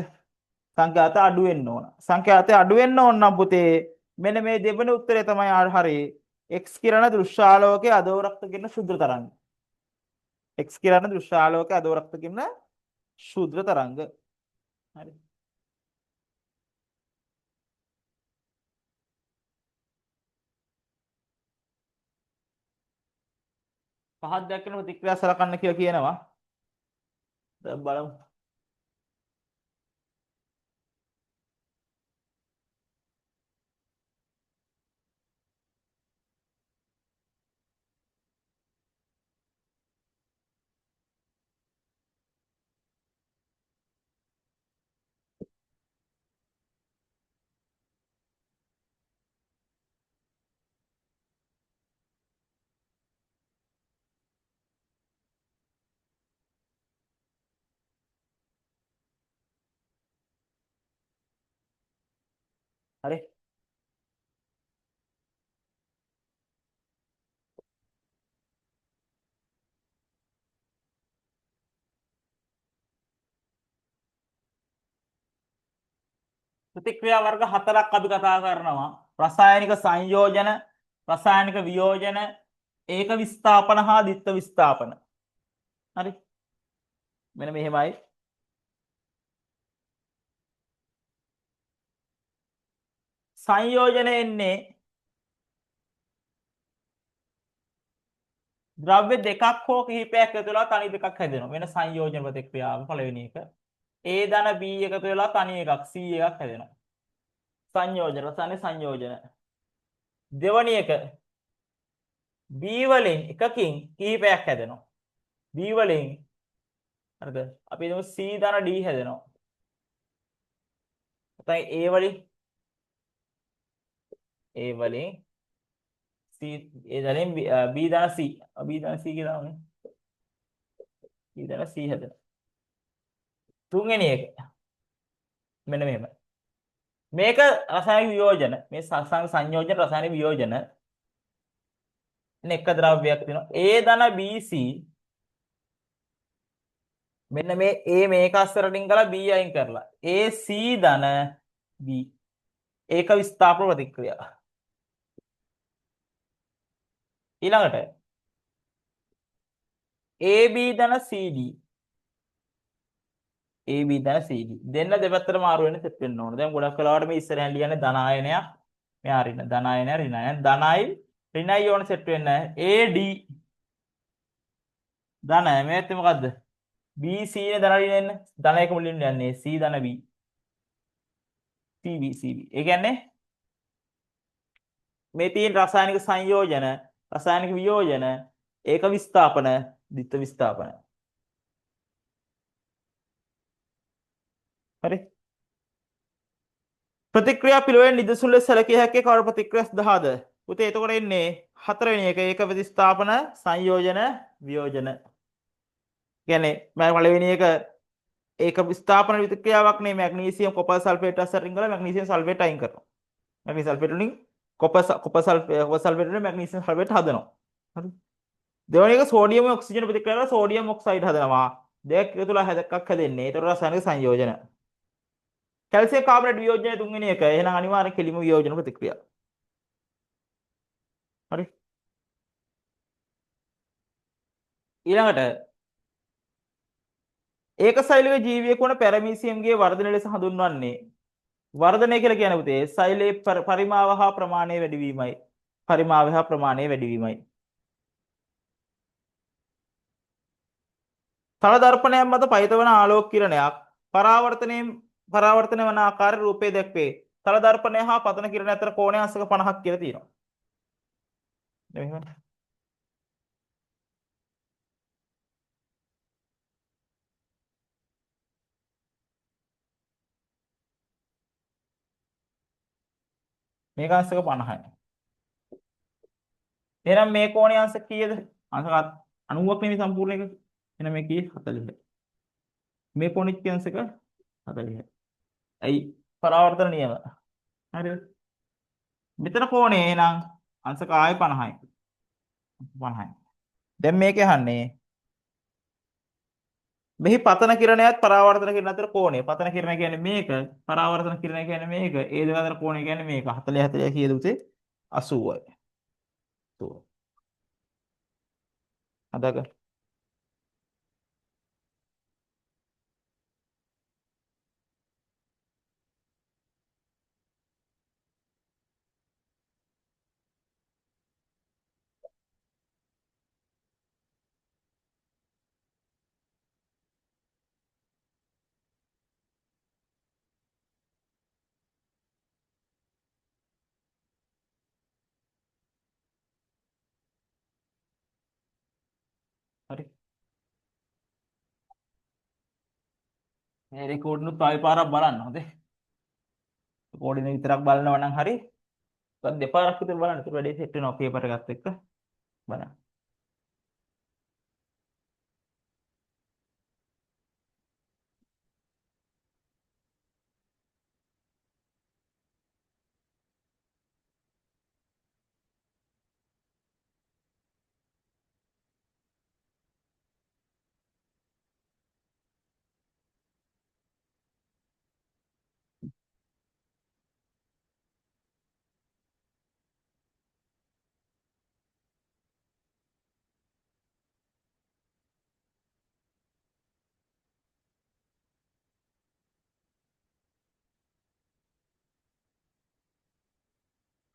සංඛ්‍යාතය අඩු වෙන්න ඕන. සංඛ්‍යාතය අඩු වෙන්න ඕන නම් පුතේ මෙන්න මේ දෙවෙනි උත්තරය තමයි හරි. X කිරණ දෘශ්‍යාලෝකයේ අදෝරක්ත කිරණ ශුද්‍ර තරංග. X කිරණ දෘශ්‍යාලෝකයේ අදෝරක්ත කිරණ ශුද්‍ර තරංග. හරි. පහක් දැක්කම ප්‍රතික්‍රියා සලකන්න කියලා කියනවා. දැන් බලමු. හරි. ප්‍රතික්‍රියා වර්ග හතරක් අපි කතා කරනවා. රසායනික සංයෝජන, රසායනික වියෝජන, ඒක විස්ථාපන හා ද්විත්ව විස්ථාපන. හරි. මෙන්න මෙහෙමයි. සංයෝජන එන්නේ ද්‍රව්‍ය දෙකක් හෝ කිහිපයක් එකතු වෙලා තනි දෙකක් හැදෙනවා. වෙන සංයෝජන ප්‍රතික්‍රියාව පළවෙනි එක. A ධන B එකතු වෙලා තනි එකක් C එකක් හැදෙනවා. සංයෝජන රසායනික සංයෝජන. දෙවැනි එක B වලින් එකකින් කිහිපයක් හැදෙනවා. B වලින් හරිද? අපි හිතමු C ධන D හැදෙනවා. නැත්නම් A වලින් C A ධනෙන් B ධන C B ධන C කියලානේ. B ධන C හැදෙනවා. තුන්වෙනි එක මෙන්න මෙහෙම. මේක රසායනික වියෝජන. මේ සාසංග සංයෝජන රසායනික වියෝජන. එක ද්‍රව්‍යයක් තියෙනවා. A ධන BC. මෙන්න මේ A මේක අස්සරටින් කළා B අයින් කරලා. AC ධන B. ඒක විස්ථාපන ප්‍රතික්‍රියා. ඊළඟට AB ධන CD. AB ධන CD. දෙන්න දෙපැත්තට මාරු වෙන්න සෙට් වෙන්න ඕන. දැන් ගොඩක් වෙලාවට මේ ඉස්සරහින් ලියන්නේ ධන ආයනයක්. මෙහා ඍණ ධන ආයනය ඍණ ආයන. ධනයි ඍණයි ඕන සෙට් වෙන්න. AD ධන මේත් මොකද්ද? BC නේ ධන ඍණ එන්න. ධන එක මුලින් යන්නේ C ධන B. CB. ඒ කියන්නේ මේ තියෙන රසායනික සංයෝජන, රසායනික වියෝජන, ඒක විස්ථාපන, ද්විත්ව විස්ථාපන. හරි. ප්‍රතික්‍රියා පිළිවෙල නිදසුන් ලෙස සැලකිය හැකි කවර ප්‍රතික්‍රියාස් 10ද? පුතේ එතකොට එන්නේ හතරවෙනි එක ඒක ප්‍රතිස්ථාපන සංයෝජන වියෝජන. කියන්නේ මම පළවෙනි එක ඒක විස්ථාපන ප්‍රතික්‍රියාවක් නේ මැග්නීසියම් කොපර් සල්ෆේට් අස්සරින් ගලා මැග්නීසියම් සල්ෆේට් අයින් කරනවා. මැග්නීසියම් සල්ෆේට් වලින් කොපර් සල්ෆේට් වලින් මැග්නීසියම් සල්ෆේට් හදනවා. හරි. දෙවෙනි එක සෝඩියම් ඔක්සිජන් ප්‍රතික්‍රියාවල සෝඩියම් ඔක්සයිඩ් හදනවා. දෙක එකතු වෙලා එකක් හැදෙන්නේ. ඒතර රසායනික සංයෝජන. කැල්සියම් කාබනේට් වියෝජනය තුන්වෙනි එක. එහෙනම් අනිවාර්යෙන් කෙලිම වියෝජන ප්‍රතික්‍රියා. හරි. ඊළඟට ඒකසෛලික ජීවියෙකු වන පැරමීසියම්ගේ වර්ධනය ලෙස හඳුන්වන්නේ. වර්ධනය කියලා කියන්නේ පුතේ සෛලයේ පරිමාව හා ප්‍රමාණය වැඩිවීමයි. පරිමාව හා ප්‍රමාණය වැඩිවීමයි. තල දර්පණයක් මත පයිත වන ආලෝක කිරණයක් පරාවර්තනය වන ආකාරයේ රූපේ දැක්වේ. තල දර්පණය හා පතන කිරණ අතර කෝණය අංශක 50ක් කියලා තියෙනවා. මෙහෙම. මේක අංශක 50යි. එහෙනම් මේ කෝණය අංශක කීයද? අංශක 90ක් නෙමෙයි සම්පූර්ණ එක. එහෙනම් මේ කීයේ 40යි. මේ කෝණික අංශක 40යි. ඇයි පරාවර්තන නියම. හරිද? මෙතන කෝණය එහෙනම් අංශක ආයේ 50යි. 50යි. දැන් මේක අහන්නේ මෙහි පතන කිරණයත් පරාවර්තන කිරණ අතර කෝණය. පතන කිරණ කියන්නේ මේක, පරාවර්තන කිරණ කියන්නේ මේක. ඒ දෙක අතර කෝණය කියන්නේ මේක. 40 40 කීයද උතේ? 80යි. 80. අදක හරි. මේ රෙකෝඩ් නුත් ආයෙ පාරක් බලන්න හොඳේ. රෙකෝඩ් එක විතරක් බලනවා නම් හරි. දෙපාරක් විතර බලන්න. ඒක වැඩි සෙට් වෙනවා පේපර් එකත් එක්ක. බලන්න.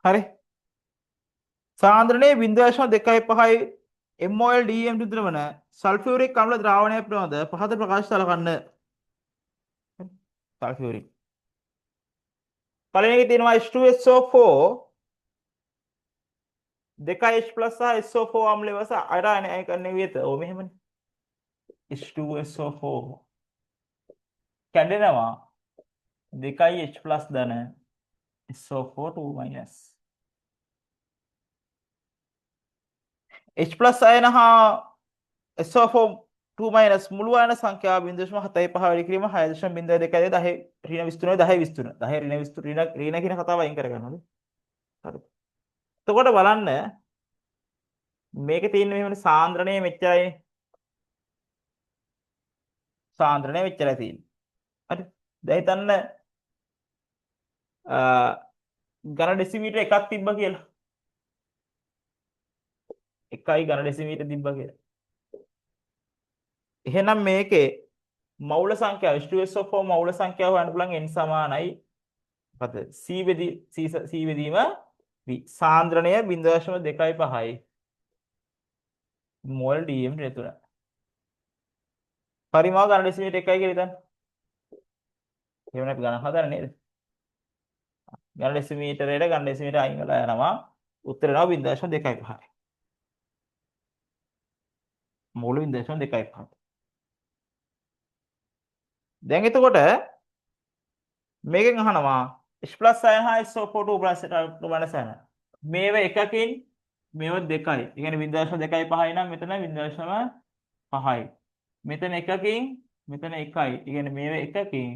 හරි. සාන්ද්‍රණයේ 0.2৫ MOL DM ද්‍රවණ සල්ෆියුරික් අම්ල ද්‍රාවණය පිළිබඳ පහත ප්‍රකාශ සලකන්න. සල්ෆියුරික්. පළවෙනි එකේ තියෙනවා H2SO4 2H+ සහ SO4 අම්ලයේ වස අයරායන අයකරණය වියත. ඔව් මෙහෙමනේ. H2SO4 කැඩෙනවා 2H+ ධන SO4 2-. H+ අයන හා SO4 2 මයිනස් මුළු වර්ණ සංඛ්‍යාව 0.75 වැඩි කිරීම 6.02 10 ඍණ 23 10 23 10 ඍණ 23 ඍණ කියන කතාව අයින් කරගන්නවද? හරි. එතකොට බලන්න මේකේ තියෙන මෙහෙමනේ සාන්ද්‍රණය මෙච්චරයි. සාන්ද්‍රණය මෙච්චරයි තියෙන්නේ. හරි. දැන් හිතන්න ඝන ඩෙසිමීටර එකක් තිබ්බා කියලා. එකයි ඝන ඩෙසිමීටර තිබ්බා කියලා. එහෙනම් මේකේ මවුල සංඛ්‍යාව H2SO4 මවුල සංඛ්‍යාව හොයන්න පුළුවන් n සමානයි මොකද C බෙදීම V සාන්ද්‍රණය 0.25යි මෝල් dm ඍතුන පරිමාව ඝන ඩෙසිමීටර 1යි කියලා හිතන්න. එහෙම නැත්නම් ගණන් හදන්න නේද? ඝන ඩෙසිමීටරයට ඝන ඩෙසිමීටර අයින් වෙලා යනවා. උත්තර එනවා 0.25. මෝල් 0.25. දැන් එතකොට මේකෙන් අහනවා H+ අයන හා SO4 2+ අයන මේව එකකින් මේව දෙකයි. ඒ කියන්නේ 0.25 නම් මෙතන 0.5යි. මෙතන එකකින් මෙතන එකයි. ඒ කියන්නේ මේව එකකින්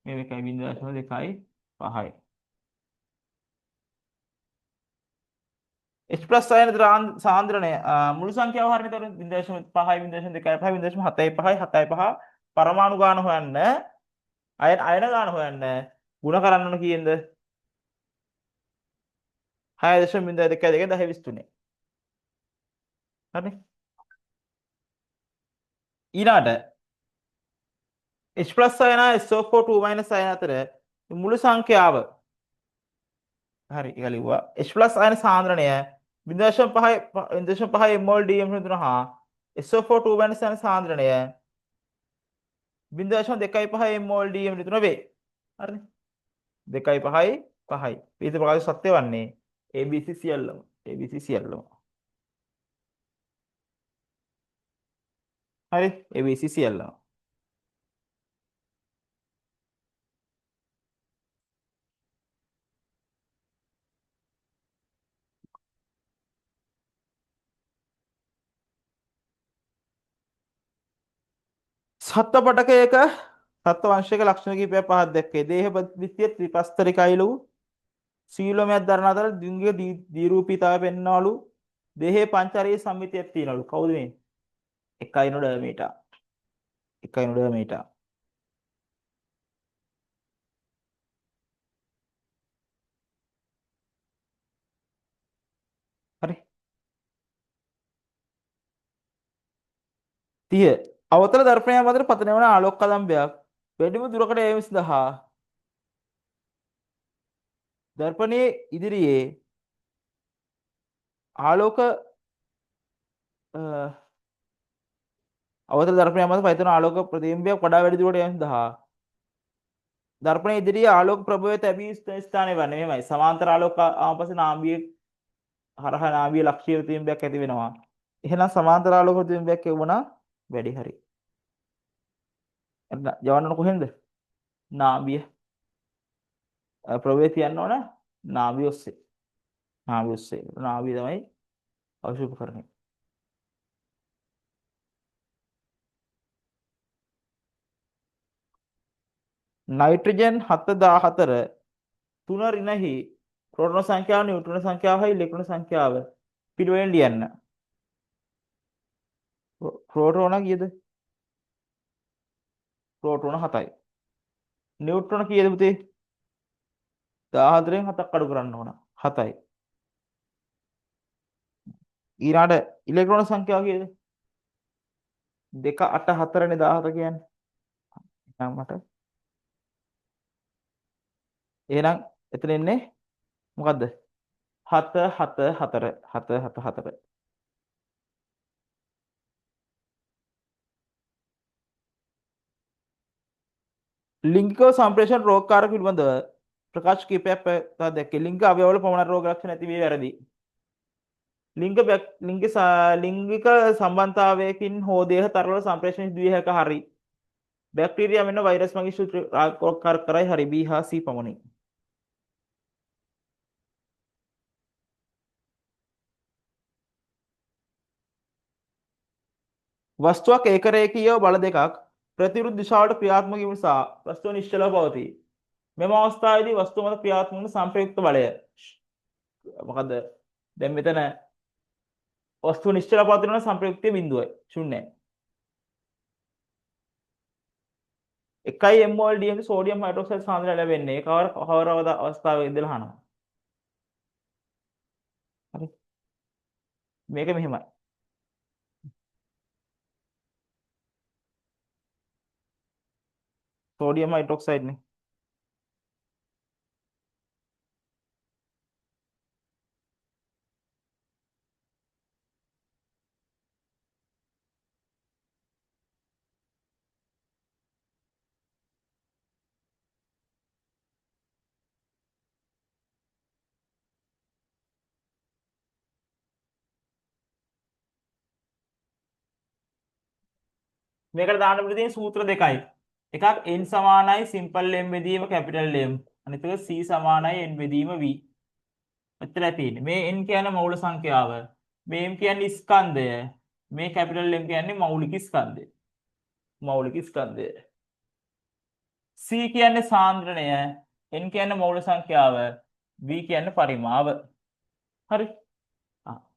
මේව එකයි 0.25යි. H+ අයන සාන්ද්‍රණය මුළු සංඛ්‍යාව හරියට 0.5යි 0.25යි 0.75යි 7.5 පරමාණු ගාන හොයන්න අයන ගාන හොයන්න ಗುಣ කරන්න ඕන කීයද 6.02 10 23 හරි ඊළාට H+ අයන SO4 2- අයන අතර මුළු සංඛ්‍යාව හරි ඒක ලිව්වා H+ අයන සාන්ද්‍රණය 0.5 mol dm හා SO4 2- අයන සාන්ද්‍රණය 0.25 mol dm වේ. හරිනේ 2.5යි 5යි. විවිධ ප්‍රකාශ සත්‍ය වන්නේ ABC සියල්ලම. ABC සියල්ලම. හරි ABC සියල්ලම. සත්ත්ව පටකයක සත්ත්ව වංශයක ලක්ෂණ කිහිපයක් පහක් දැක්කේ. දේහ විත්‍ය ත්‍රිපස්තරිකයිල වූ සීලෝමයක් දරන අතර ලිංගික දීරූපීතාවය පෙන්වනවලු. දේහයේ පංචාරීය සම්මිතියක් තියෙනවලු. කවුද මේ? එකයිනොඩර්මීටා. එකයිනොඩර්මීටා. හරි 30 අවතල දර්පණය මතට පතන වන ආලෝක කදම්බයක් වැඩිම දුරකට ඒම සඳහා දර්පණයේ ඉදිරියේ ආලෝක අවතල දර්පණය මත පතන ආලෝක ප්‍රතිබිම්බයක් වඩා වැඩි දුරට ඒම සඳහා දර්පණය ඉදිරියේ ආලෝක ප්‍රභවය තැබී ස්ථානය වන්නේ මෙහෙමයි. සමාන්තර ආලෝක ආපස්සේ නාභිය හරහා නාභිය ලක්ෂ්‍ය ප්‍රතිබිම්බයක් ඇති වෙනවා. එහෙනම් සමාන්තර ආලෝක ප්‍රතිබිම්බයක් එවුණා වැඩි හරි. යවන්න කොහෙන්ද? නාභිය ප්‍රභවය තියන්න ඕන නාභිය ඔස්සේ. නාභිය ඔස්සේ. නාභිය තමයි අවශ්‍ය උපකරණය. නයිට්‍රජන් 714 3 ඍණෙහි ප්‍රෝටෝන සංඛ්‍යාව නියුට්‍රෝන සංඛ්‍යාව හා ඉලෙක්ට්‍රෝන සංඛ්‍යාව පිළිවෙලින් ලියන්න. ප්‍රෝටෝන කීයද? ප්‍රෝටෝන 7යි. නියුට්‍රෝන කීයද පුතේ? 14න් 7ක් අඩු කරන්න ඕන. 7යි. ඊළාට ඉලෙක්ට්‍රෝන සංඛ්‍යාව කීයද? 2 8 4 නේ 17 කියන්නේ. එහෙනම් මට එහෙනම් එතන එන්නේ මොකද්ද? 7 7 4 7 7 4 ලිංගික සම්ප්‍රේෂණ රෝගකාරක පිළිබඳව ප්‍රකාශ කිහිපයක් දැක්කේ. ලිංග අවයවවල පමණ රෝග ලක්ෂණ ඇති වේ වැරදි. ලිංගික සම්බන්ධතාවයකින් හෝ දේහ තරවල සම්ප්‍රේෂණ සිදු විය හැක හරි. බැක්ටීරියා මෙන්න වෛරස් මගින් රෝගකාරක කරයි හරි B හා C පමණි. වස්තුවක් ඒකරේඛීයව බල දෙකක් ප්‍රතිවිරුද්ධ දිශාවට ක්‍රියාත්මක වීම නිසා වස්තුව නිශ්චලව පවතී. මෙම අවස්ථාවේදී වස්තුව මත ක්‍රියාත්මක වන සංප්‍රයුක්ත බලය මොකද? දැන් මෙතන වස්තුව නිශ්චලව පවතින සංප්‍රයුක්තිය බිඳුවයි ශුන්‍යයි. 1 mol DMT සෝඩියම් හයිඩ්‍රොක්සයිඩ් සාන්ද්‍රණය ලැබෙන්නේ කවර අවස්ථාවේදීද අහනවා. හරි. මේක මෙහෙමයි. සෝඩියම් හයිඩ්‍රොක්සයිඩ් නේ. මේකට දාන්න අපිට තියෙන සූත්‍ර දෙකයි. එකක් n සමානයි සිම්පල් m බෙදීම කැපිටල් M. අනිත් එක c සමානයි n බෙදීම v. මෙච්චරයි තියෙන්නේ. මේ n කියන්නේ මූල සංඛ්‍යාව. මේ m කියන්නේ ස්කන්ධය. මේ කැපිටල් M කියන්නේ මෞලික ස්කන්ධය. මෞලික ස්කන්ධය. c කියන්නේ සාන්ද්‍රණය. n කියන්නේ මූල සංඛ්‍යාව. v කියන්නේ පරිමාව. හරි.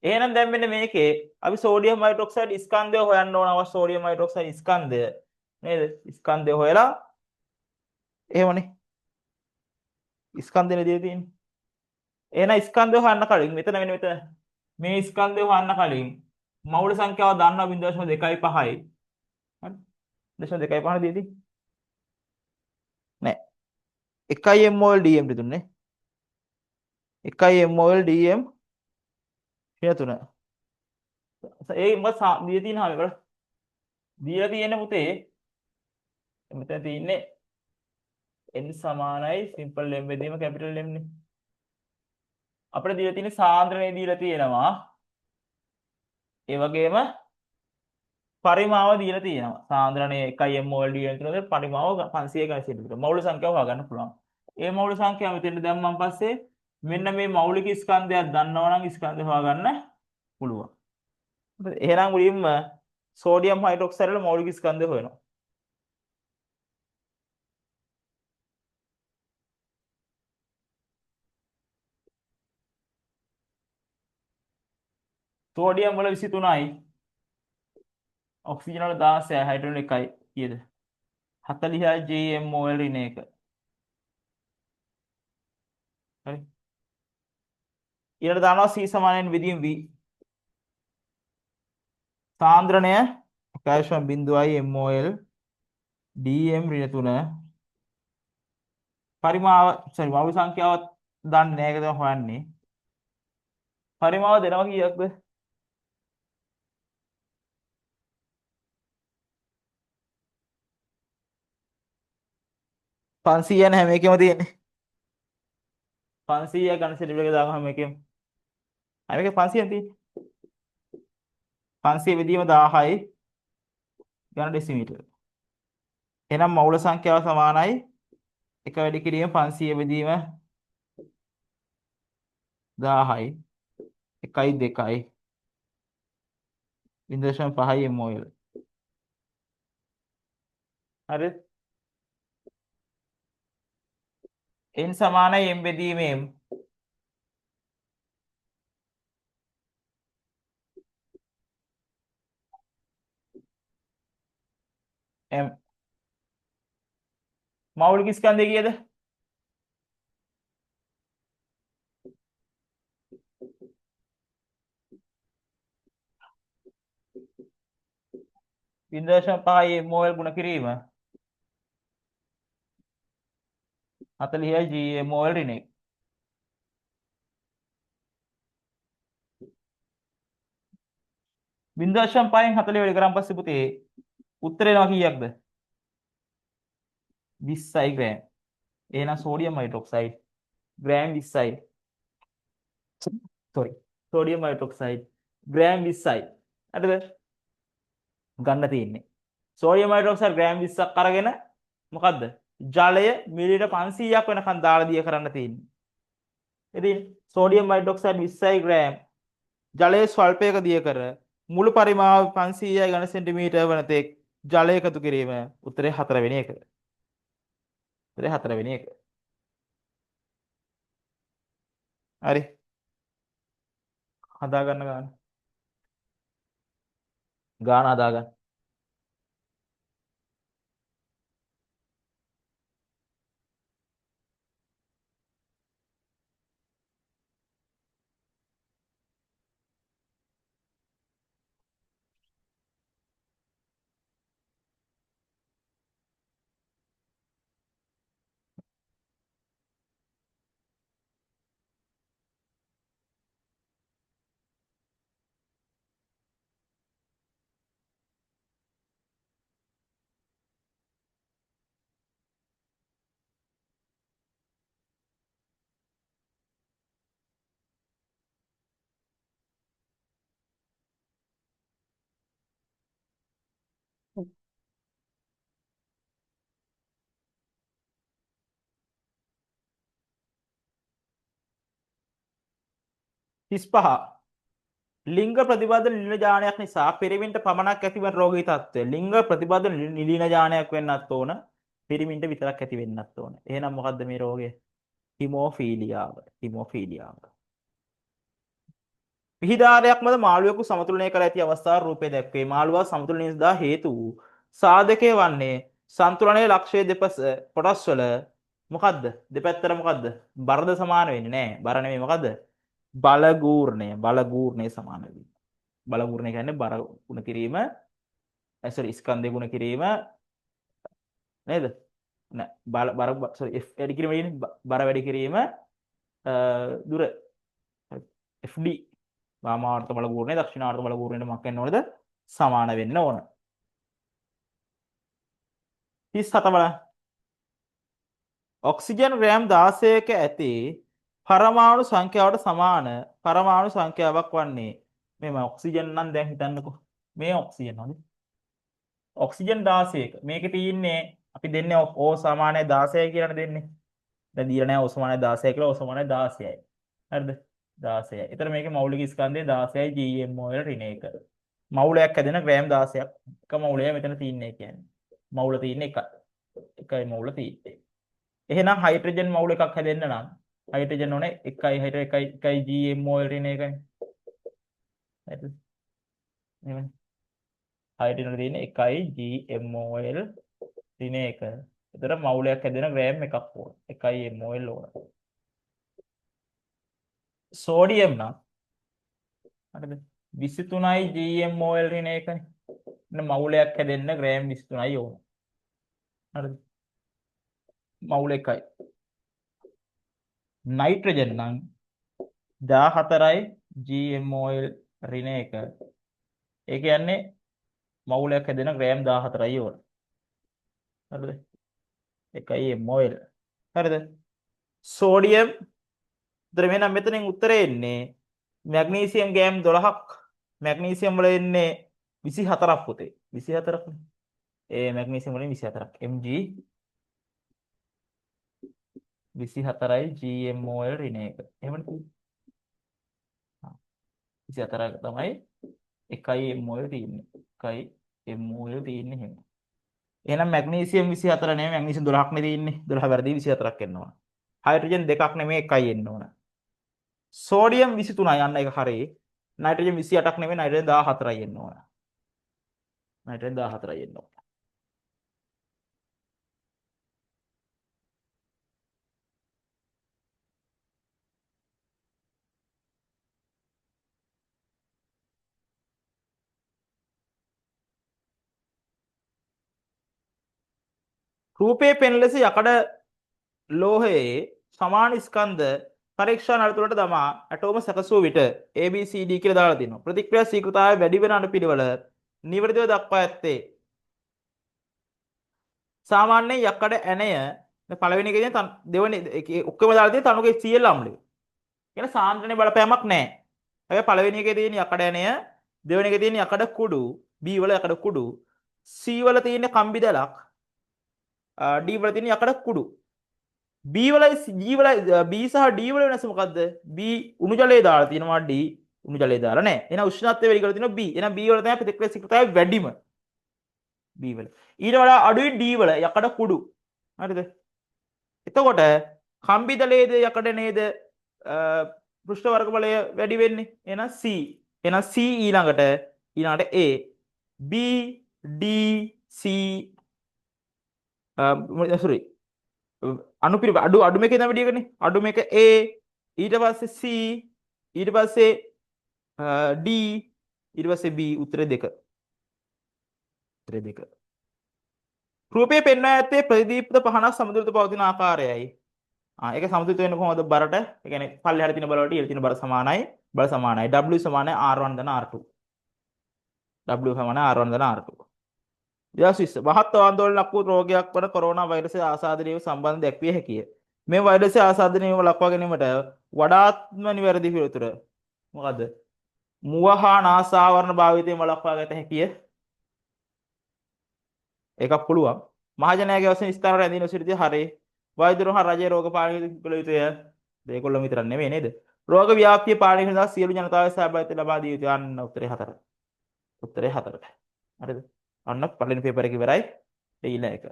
එහෙනම් දැන් මෙන්න මේකේ අපි සෝඩියම් හයිඩ්‍රොක්සයිඩ් ස්කන්ධය හොයන්න ඕන අවශ්‍ය සෝඩියම් හයිඩ්‍රොක්සයිඩ් ස්කන්ධය නේද? ස්කන්ධය හොයලා එහෙමනේ. ස්කන්ධය නේද තියෙන්නේ. එහෙනම් ස්කන්ධය හොයන්න කලින් මෙතන මේ ස්කන්ධය හොයන්න කලින් මෞල සංඛ්‍යාව දන්නවා 0.25. හරි. 0.25 දීදී. නෑ. 1 mol DMT දුන්නේ. 1 mol DM තුන. ඒ මොකද දීලා තියෙනවා මේකට. දීලා තියෙන පුතේ මෙතන තියෙන්නේ n සමානයි සිම්පල් m බෙදීම කැපිටල් M නේ. අපිට දීලා තියෙන සාන්ද්‍රණය දීලා තියෙනවා. ඒ වගේම පරිමාව දීලා තියෙනවා. සාන්ද්‍රණය 1 mol DMT තුනද පරිමාව 500 ගණන් විතර. මෞල සංඛ්‍යාව හොයාගන්න පුළුවන්. ඒ මෞල සංඛ්‍යාව මෙතෙන්ට දැම්මන් පස්සේ මෙන්න මේ මෞලික ස්කන්ධයක් දන්නවා නම් ස්කන්ධය හොයාගන්න පුළුවන්. එහෙනම් මුලින්ම සෝඩියම් හයිඩ්‍රොක්සයිඩ් වල මෞලික ස්කන්ධය හොයනවා. සෝඩියම් වල 23යි. ඔක්සිජන් වල 16යි. හයිඩ්‍රජන් 1යි. කීයද? 40යි JmOl රින එක. හරි. ඊළඟට දානවා C සමානයෙන් විදිහින් V. සාන්ද්‍රණය 1.0 mol dm ඍණ 3 පරිමාව මෞල සංඛ්‍යාව දන්නේ නැහැ. ඒක තමයි හොයන්නේ. පරිමාව දෙනවා කීයක්ද? 500 යන හැම එකෙම තියෙන්නේ. 500 ගණන් සෙන්ටිමීටර දාගම හැම එකෙම. හැම එකේ 500ක් තියෙන්නේ. 500 බෙදීම 1000යි ගණන් ඩෙසිමීටර. එහෙනම් මෞල සංඛ්‍යාව සමානයි 1 වැඩි කිරීම 500 බෙදීම 1000යි 1යි 2යි 0.5 mol. හරි. n සමානයි m බෙදීම m. m මෞලික ස්කන්ධය කීයද? .5 mol ගුණ කිරීම 40යි GmOl රින එක. .5න් 40 වැඩි කරන් පස්සේ පුතේ උත්තරේ එනවා කීයක්ද? 20යි ග්‍රෑම්. එහෙනම් සෝඩියම් හයිඩ්‍රොක්සයිඩ් ග්‍රෑම් 20යි. සෝඩියම් හයිඩ්‍රොක්සයිඩ් ග්‍රෑම් 20යි. හරිද? ගන්න තියෙන්නේ. සෝඩියම් හයිඩ්‍රොක්සයිඩ් ග්‍රෑම් 20ක් අරගෙන මොකද්ද? ජලය මිලිලීටර් 500ක් වෙනකන් දාලා දිය කරන්න තියෙන්නේ. ඉතින් සෝඩියම් හයිඩ්‍රොක්සයිඩ් 20යි ග්‍රෑම් ජලයේ ස්වල්පයක දිය කර මුළු පරිමාව 500යි ඝන සෙන්ටිමීටර වන තෙක් ජලය එකතු කිරීම. උත්තරේ 4 වෙනි එක. උත්තරේ 4 වෙනි එක. හරි. හදා ගන්න ගන්න. ගාන හදා ගන්න. තිස් පහ ලිංග ප්‍රතිබද්ධ නිලජානයක් නිසා පිරිමින්ට පමණක් ඇතිවන රෝගී තත්ත්වය. ලිංග ප්‍රතිබද්ධ නිලජානයක් වෙන්නත් ඕන. පිරිමින්ට විතරක් ඇති වෙන්නත් ඕන. එහෙනම් මොකද්ද මේ රෝගය? හිමෝෆීලියාව. හිමෝෆීලියාව. පිහිදාරයක් මත මාළුවෙකු සමතුලනය කර ඇති අවස්ථාව රූපේ දැක්වේ. මාළුවා සමතුලනය සඳහා හේතු වූ සාධකය වන්නේ සන්තුලනයේ ලක්ෂ්‍ය දෙපස කොටස් වල මොකද්ද? දෙපැත්තට මොකද්ද? බරද සමාන වෙන්නේ නැහැ. බර නෙමෙයි මොකද්ද? බලගූර්ණය. බලගූර්ණය සමාන වෙන්නේ. බලගූර්ණය කියන්නේ බර ගුණ කිරීම, sorry ස්කන්ධය ගුණ කිරීම නේද? නෑ බර sorry F වැඩි කිරීම වෙන්නේ බර වැඩි කිරීම දුර FD වාමාවර්ත බලගූර්ණය දක්ෂිණාවර්ත බලගූර්ණයට මොකක් වෙන්න ඕනද? සමාන වෙන්න ඕන. 37 බලන්න. ඔක්සිජන් ග්‍රෑම් 16ක ඇති පරමාණු සංඛ්‍යාවට සමාන පරමාණු සංඛ්‍යාවක් වන්නේ මේ ඔක්සිජන් නම් දැන් හිතන්නකෝ. මේ ඔක්සිජන් හොඳයි. ඔක්සිජන් 16ක. මේකේ තියෙන්නේ අපි දෙන්නේ O සමානයි 16යි කියලානේ දෙන්නේ. දැන් දීලා නැහැ O සමානයි 16 කියලා. O සමානයි 16යි. හරිද? 16යි. ඒතර මේකේ මෞලික ස්කන්ධය 16යි GMOL ඍණ 1. මවුලයක් හැදෙන ග්‍රෑම් 16ක් එක මවුලය මෙතන තියෙන්නේ කියන්නේ. මවුල තියෙන්නේ එකයි. එකයි මවුල තියෙන්නේ. එහෙනම් හයිඩ්‍රජන් මවුල එකක් හැදෙන්න නම් හයිඩ්‍රජන් ඕනේ 1 GMOL ඍණ 1යි. හරිද? එහෙනම් හයිඩ්‍රජන් වල තියෙන්නේ 1 GMOL ඍණ 1. ඒතර මවුලයක් හැදෙන ග්‍රෑම් එකක් ඕන. 1 MOL ඕන. සෝඩියම් නම් හරිද? 23යි GMOL ඍණ 1යි. එන්න මවුලයක් හැදෙන්න ග්‍රෑම් 23යි ඕන. හරිද? මවුල එකයි. නයිට්‍රජන් නම් 14යි GMOL ඍණ 1. ඒ කියන්නේ මවුලයක් හැදෙන ග්‍රෑම් 14යි ඕන. හරිද? 1 MOL. හරිද? සෝඩියම් මෙතන මෙතනින් උත්තරේ එන්නේ මැග්නීසියම් ගෑම් 12ක්. මැග්නීසියම් වල එන්නේ 24ක් පුතේ. 24ක්. ඒ මැග්නීසියම් වලින් 24ක්. Mg 24යි GMOL ඍණ 1. එහෙමද? 24ක් තමයි 1 MOL තියෙන්නේ. 1 MOL තියෙන්නේ එහෙම. එහෙනම් මැග්නීසියම් 24 නෙමෙයි මැග්නීසියම් 12ක් නේ තියෙන්නේ. 12 වැරදි 24ක් එන්න ඕන. හයිඩ්‍රජන් දෙකක් නෙමෙයි එකයි එන්න ඕන. සෝඩියම් 23යි යන්න එක හරියි. නයිට්‍රජන් 28ක් නෙමෙයි නයිට්‍රජන් 14යි එන්න ඕන. නයිට්‍රජන් 14යි එන්න ඕන. රූපයේ පෙනෙන ලෙස යකඩ ලෝහයේ සමාන ස්කන්ධ පරීක්ෂා නළතුරට දමා ඇටෝම සැකසූ විට ABCD කියලා දාලා තියෙනවා. ප්‍රතික්‍රියා ශීඝ්‍රතාවය වැඩි වෙන අනුපිළිවෙල නිවැරදිව දක්වා ඇත්තේ. සාමාන්‍යයෙන් යකඩ ඇණය පළවෙනි එකේදී දෙවෙනි ඔක්කොම දාලා තියෙන තනුගේ CL අම්ලය. කියන සාන්ද්‍රණයේ බලපෑමක් නැහැ. හැබැයි පළවෙනි එකේ තියෙන යකඩ ඇණය, දෙවෙනි එකේ තියෙන යකඩ කුඩු, B වල යකඩ කුඩු, C වල තියෙන කම්බි දැලක්, D වල තියෙන යකඩ කුඩු. B වල G වල B සහ D වල වෙනස මොකද්ද? B උණු ජලයේ දාලා තියෙනවා D. උණු ජලය දාලා නැහැ. එහෙනම් උෂ්ණත්වය වැඩි කරලා තියෙනවා B. එහෙනම් B වල තමයි ප්‍රතික්‍රියාශීලතාවය වැඩිම. B වල. ඊට වඩා අඩුයි D වල යකඩ කුඩු. හරිද? එතකොට කම්බිදලයේද යකඩ නේද පෘෂ්ඨ වර්ග බලය වැඩි වෙන්නේ. එහෙනම් C. එහෙනම් C ඊළඟට A B D C sorry අනුපිරි අඩු මේකේ තමයි වැඩි එකනේ. අඩු මේක A ඊට පස්සේ C ඊට පස්සේ D ඊට පස්සේ B උත්තරේ 2. උත්තරේ 2. රූපයේ පෙන්වා ඇත්තේ ප්‍රතිදීප්ත පහනක් සමතුලිතව පවතින ආකාරයයි. ඒක සමතුලිත වෙන්නේ කොහොමද බරට? ඒ කියන්නේ පල්ලෙහාට තියෙන බර වලට ඉහළ තියෙන බර සමානයි. බර සමානයි. W සමානයි R1 ධන R2. W සමානයි R1 ධන R2. 2020 මහත් ආందోලනයක් වූ රෝගයක් වන කොරෝනා වෛරසය ආසාදනීය සම්බන්ධ දැක්විය හැකිය. මේ වෛරසය ආසාදනීයව ලක්වා ගැනීමට වඩාත්ම නිවැරදි පිළිතුර මොකද්ද? මුව හා නාස ආවරණ භාවිතයෙන් වළක්වා ගත හැකිය. ඒක පුළුවන්. මහජනයාගේ වශයෙන් ස්ථාන රැඳී නොසිටිය හරි. වෛද්‍යවරු හා රජයේ රෝග පාලනය කළ යුතුය. ඒගොල්ලෝ විතරක් නෙමෙයි නේද? රෝග ව්‍යාප්තිය පාලනය සඳහා සියලු ජනතාවගේ සහභාගීත්වය ලබා දිය යුතුය. අන්න උත්තරේ 4. උත්තරේ 4. හරිද? අන්න පළවෙනි පේපර් එක ඉවරයි. ඊළඟ එක.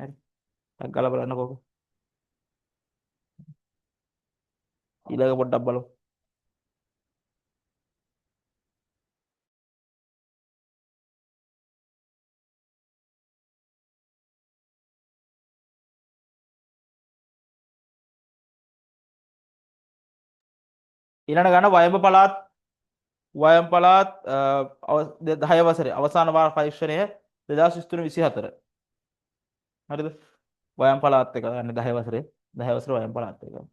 හරි. ටක් ගාලා බලන්නකෝ. ඊළඟ පොඩ්ඩක් බලමු. ඊළඟ ගන්න වයඹ පළාත් 10 වසරේ අවසාන වාර පරීක්ෂණය 2023-24. හරිද? වයම් පළාත් එක ගන්න 10 වසරේ 10 වසර වයම් පළාත් එක.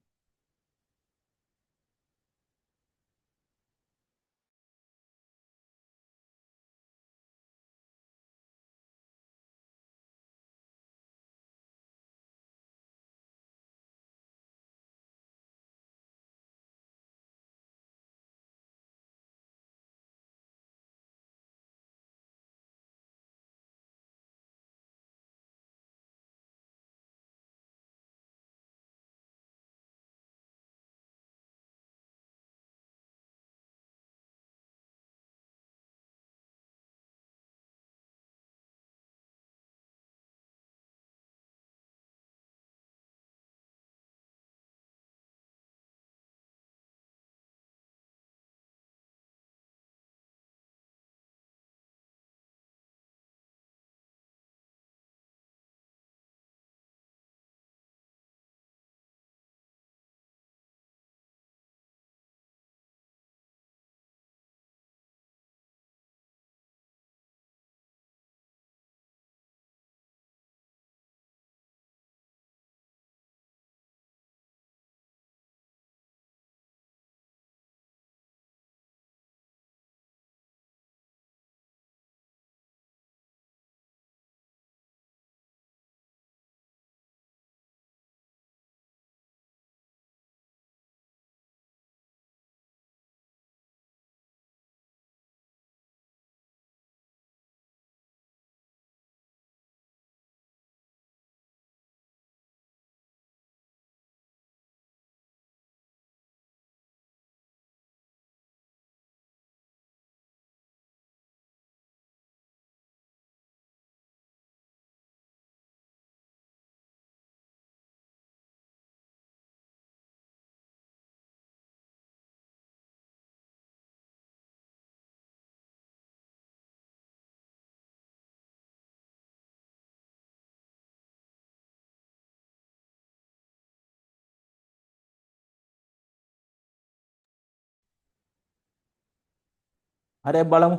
හරි බලමු.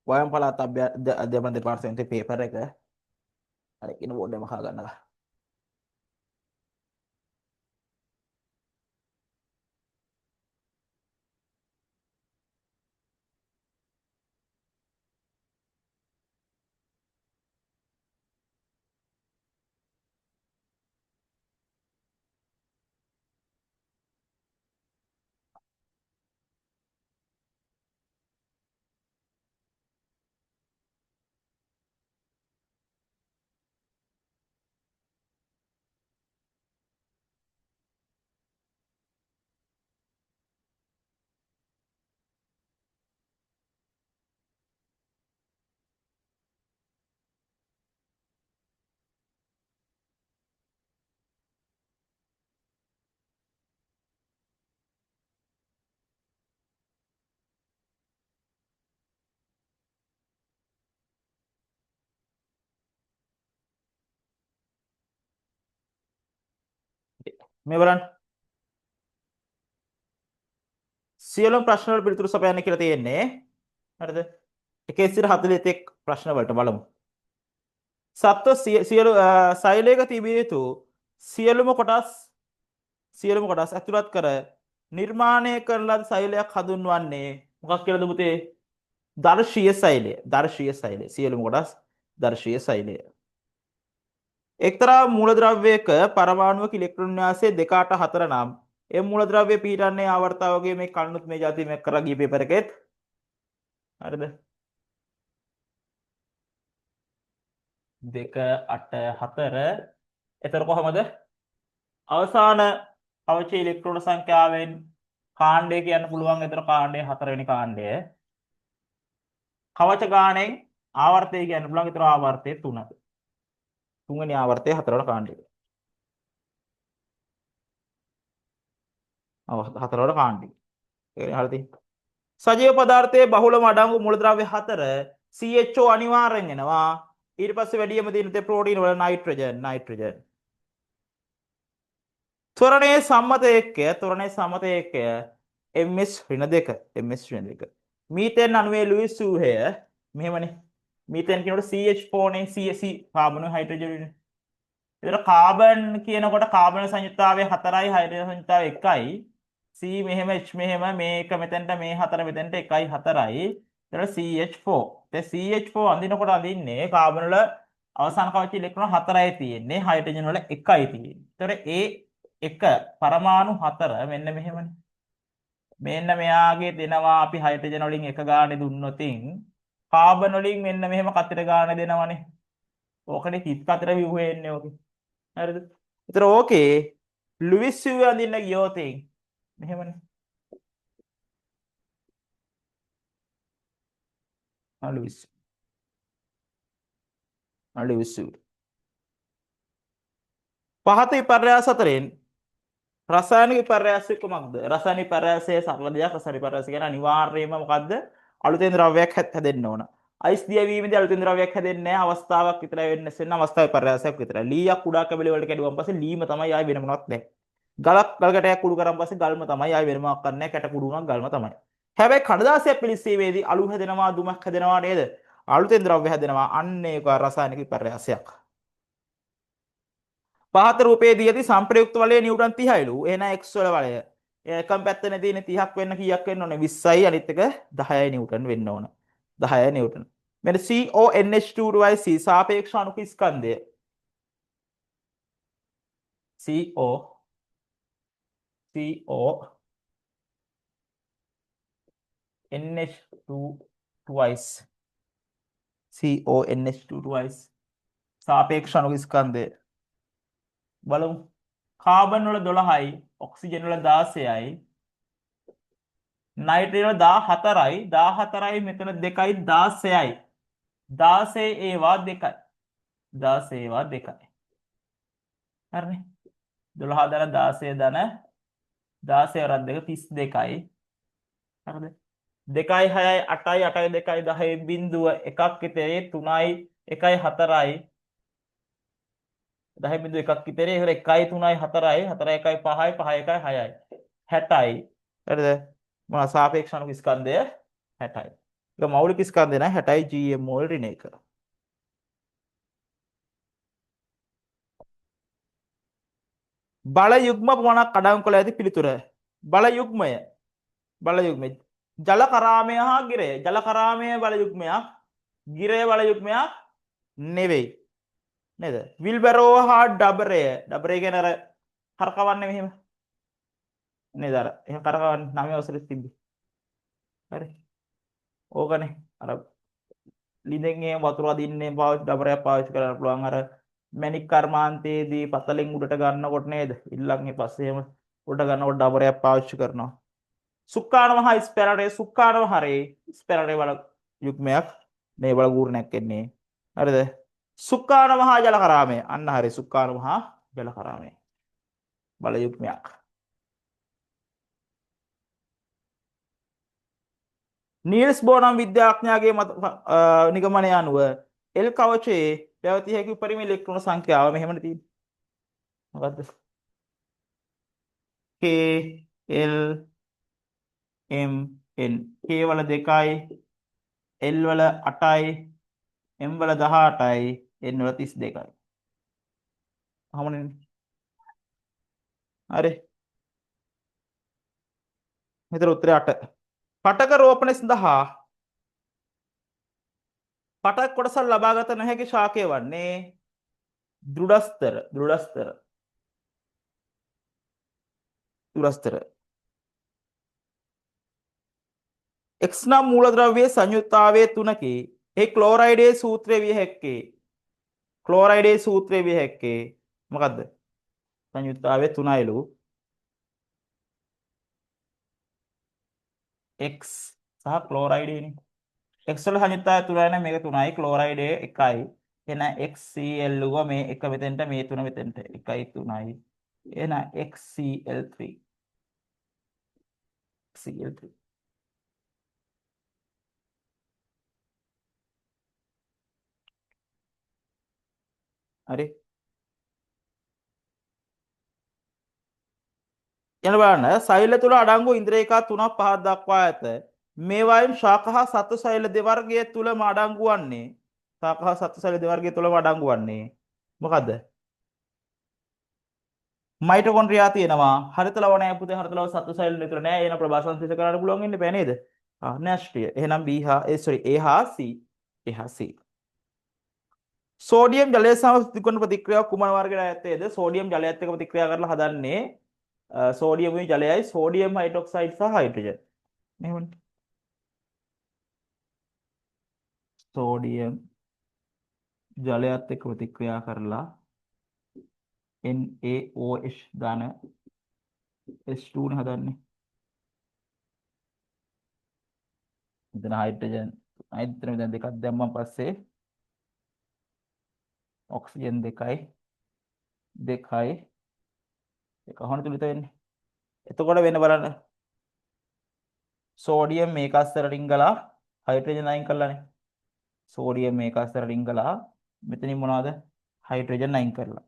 වයම් පළාත් අධ්‍යාපන දෙපාර්තමේන්තුවේ පේපර් එක. හරි කින බෝඩ් එකම කහ ගන්නවා. මේ බලන්න. සියලුම ප්‍රශ්න වල පිළිතුරු සපයන්න කියලා තියෙන්නේ. හරිද? 141 ප්‍රශ්න වලට බලමු. සත්ව සියලු සෛලයක තිබිය යුතු සියලුම කොටස් ඇතුළත් කර නිර්මාණය කරන ලද සෛලයක් හඳුන්වන්නේ මොකක් කියලාද පුතේ? දර්ශීය සෛලය. දර්ශීය සෛලය. සියලුම කොටස් දර්ශීය සෛලය. එක්තරා මූලද්‍රව්‍යයක පරමාණුවක ඉලෙක්ට්‍රෝන වින්‍යාසය 2.4 නම් ඒ මූලද්‍රව්‍ය පිහිටන්නේ ආවර්තාවකයේ මේ කලනුත් මේ જાතිය මේක කරලා ගිය පේපර් එකෙත්. හරිද? 2.8.4. එතකොට කොහමද? අවසාන කවච ඉලෙක්ට්‍රෝන සංඛ්‍යාවෙන් කාණ්ඩය කියන්න පුළුවන්. එතකොට කාණ්ඩය 4 වෙනි කාණ්ඩය. කවච ගාණයෙන් ආවර්තය කියන්න පුළුවන්. එතකොට ආවර්තය 3. 3 වෙනි ආවර්තය 4 වල කාණ්ඩය. 4 වල කාණ්ඩය. ඒක හරියට තියෙනවා. සජීව පදාර්ථයේ බහුලම අඩංගු මූලද්‍රව්‍ය 4 CHO අනිවාර්යෙන් එනවා. ඊට පස්සේ වැඩියම තියෙන තේ ප්‍රෝටීන වල නයිට්‍රජන්. ත්වරණයේ සම්මත ඒකය MS ඍණ 2. Methane අණුවේ Lewis වූහය මෙහෙමනේ. මීතේන් කියනකොට CH4 නේ CC කාබන් හයිඩ්‍රජන් වෙන්නේ. ඒතර කාබන් කියනකොට කාබන සංයුක්තාවය 4යි හයිඩ්‍රජන් සංයුක්තාවය 1යි. C මෙහෙම H මෙහෙම මේක මෙතෙන්ට මේ 4 මෙතෙන්ට 1යි 4යි. ඒතර CH4. CH4 අඳිනකොට අඳින්නේ කාබන වල අවසාන කවච ඉලෙක්ට්‍රෝන 4යි තියෙන්නේ. හයිඩ්‍රජන් වල 1යි තියෙන්නේ. ඒතර ඒ එක පරමාණු 4 මෙන්න මෙහෙමනේ. මෙන්න මෙයාගේ දෙනවා අපි හයිඩ්‍රජන් වලින් එක ගානේ දුන්නොතින් කාබන් වලින් මෙන්න මෙහෙම කතර ගානේ දෙනවනේ. ඕකනේ කිත් කතර ව්‍යුහ එන්නේ ඕකේ. හරිද? ඒතර ඕකේ ලුයිස් ව්‍යුහ අඳින්න ගියොතින් මෙහෙමනේ. ලුයිස් පහත විපර්යාස අතරින් රසායනික විපර්යාසය කොමක්ද? රසායනික විපර්යාසය සරල දෙයක්. රසායනික විපර්යාසය කියන්නේ අනිවාර්යයෙන්ම මොකද්ද? අලුතෙන් ද්‍රව්‍යයක් හැදෙන්න ඕන. අයිස් දියවීමේදී අලුතෙන් ද්‍රව්‍යයක් හැදෙන්නේ නැහැ. අවස්ථාවක් විතරයි වෙන්නේ. නැසෙන්න අවස්ථාව විපර්යාසයක් විතරයි. ලීයක් කුඩා කැබලි වලට කැඩුවාන් පස්සේ ලීම තමයි ආයි වෙන මොනවත් නැහැ. ගලක් ගල් කැටයක් කුඩු කරන් පස්සේ ගල්ම තමයි ආයි වෙන මොනවක් නැහැ. කැට කුඩු වුණා ගල්ම තමයි. හැබැයි කඩදාසියක් පිළිස්සීමේදී අලු හැදෙනවා, දුමක් හැදෙනවා නේද? අලුතෙන් ද්‍රව්‍ය හැදෙනවා. අන්න ඒක රසායනික විපර්යාසයක්. පහත රූපයේ දී ඇති සංප්‍රයුක්ත වලය නිව්ටන් 30යිලු. එහෙනම් x වල වලය. එකම පැත්තනේ තියෙන 30ක් වෙන්න කීයක් වෙන්න ඕනේ? 20යි. අනිත් එක 10යි නිව්ටන් වෙන්න ඕන. 10යි නිව්ටන්. මෙන්න CONH2 C සාපේක්ෂ අණුක ස්කන්ධය. CONH2 සාපේක්ෂ අණුක ස්කන්ධය. බලමු. කාබන් වල 12යි, ඔක්සිජන් වල 16යි, නයිට්‍රජන් වල 14යි, 14යි මෙතන 2යි 16යි. 16 ඒවා 2යි. 16 ඒවා 2යි. හරිනේ. 12 ධන 16 ධන 16 වරක් 2 32යි. හරිද? 2යි 6යි 8යි 8යි 2යි 10යි බිඳුව එකක් විතරේ 3යි 1යි 4යි 10 බිඳුව එකක් විතරේ ඒකර 1යි 3යි 4යි 4යි 1යි 5යි 5යි 1යි 6යි 60යි. හරිද? මොනවා සාපේක්ෂ අණුක ස්කන්ධය 60යි. ඒක මෞලික ස්කන්ධය නෑ 60යි GM මෝල් ඍණ 1. බල යුග්ම පමණක් අඩංගු කළ ඇති පිළිතුර. බල යුග්මය ජල කරාමය හා ගිරය. ජල කරාමය බල යුග්මයක්, ගිරය බල යුග්මයක් නෙවෙයි. නේද? විල්බරෝ හා ඩබරය. ඩබරය කියන්නේ අර කරකවන්නේ මෙහෙම. නේද? අර එහෙම කරකවන්නේ 9 අවසරෙත් තිබ්බේ. හරි. ඕකනේ. අර ලිඳෙන් එහෙම වතුර අදින්නේ ඩබරයක් පාවිච්චි කරන්න පුළුවන්. අර මැණික් කර්මාන්තයේදී පතලෙන් උඩට ගන්නකොට නේද? ඉල්ලන් පස්සේ එහෙම උඩට ගන්නකොට ඩබරයක් පාවිච්චි කරනවා. සුක්කානම හා ස්පෙරරේ සුක්කානම හරේ ස්පෙරරේ වල යුග්මයක් මේ වල ගූර්ණයක් එන්නේ. හරිද? සුක්කානම හා ජල කරාමය. අන්න හරි. සුක්කානම හා ජල කරාමය. බල යුග්මයක්. නීල්ස් බෝර් නම් විද්‍යාඥයාගේ නිගමනය අනුව එල් කවචයේ පැවතිය හැකි උපරිම ඉලෙක්ට්‍රෝන සංඛ්‍යාව මෙහෙමනේ තියෙන්නේ. මොකද්ද? K L M N K වල 2යි L වල 8යි M වල 18යි N වල 32යි. අහමුනේ. හරි. මෙතන උත්තරය 8. පටක රෝපණය සඳහා පටක කොටසක් ලබාගත නොහැකි ශාකය වන්නේ දෘಢස්තර. X නම් මූලද්‍රව්‍යයේ සංයුක්තාවයේ 3කි. ඒ ක්ලෝරයිඩයේ සූත්‍රය විය හැක්කේ. මොකද්ද? සංයුක්තාවයේ 3යිලු. X සහ ක්ලෝරයිඩයනේ. X වල සංයුක්තාවය 3යි නම් මේක 3යි, ක්ලෝරයිඩය 1යි. එහෙනම් XCl ගුව මේ 1 මෙතෙන්ට මේ 3 මෙතෙන්ට 1යි 3යි. එහෙනම් XCl3. හරි. යන බලන්න සෛල තුල අඩංගු ඉන්ද්‍රියකා 3ක් 5ක් දක්වා ඇත. මේවායින් ශාක හා සත්ව සෛල දෙවර්ගය තුලම අඩංගු වන්නේ මොකද්ද? මයිටොකොන්ඩ්‍රියා තියෙනවා. හරිත ලවණය පුතේ හරිත ලවණ සත්ව සෛල විතර නෑ. එන ප්‍රභාෂණ සිත කරන්න පුළුවන් ඉන්නේ බෑ නේද? න්‍යෂ්ටිය. එහෙනම් B හා A හා C. සෝඩියම් ජලය සහ ප්‍රතිකරණ ප්‍රතික්‍රියාව කුමන වර්ගයට අයත්ද? සෝඩියම් ජලයත් එක්ක ප්‍රතික්‍රියා කරලා හදන්නේ සෝඩියම් ජලයයි සෝඩියම් හයිඩ්‍රොක්සයිඩ් සහ හයිඩ්‍රජන්. එහෙමනේ. සෝඩියම් ජලයත් එක්ක ප්‍රතික්‍රියා කරලා NaOH ඝන H2 නේ හදන්නේ. මෙතන හයිඩ්‍රජන් දැන් දෙකක් දැම්මන් පස්සේ ඔක්සිජන් 2යි එක හොන තුලිත වෙන්නේ. එතකොට වෙන බලන්න සෝඩියම් මේක අස්සරට රිංගලා හයිඩ්‍රජන් අයින් කරලානේ. සෝඩියම් මේක අස්සරට රිංගලා මෙතනින් මොනවද? හයිඩ්‍රජන් අයින් කරලා.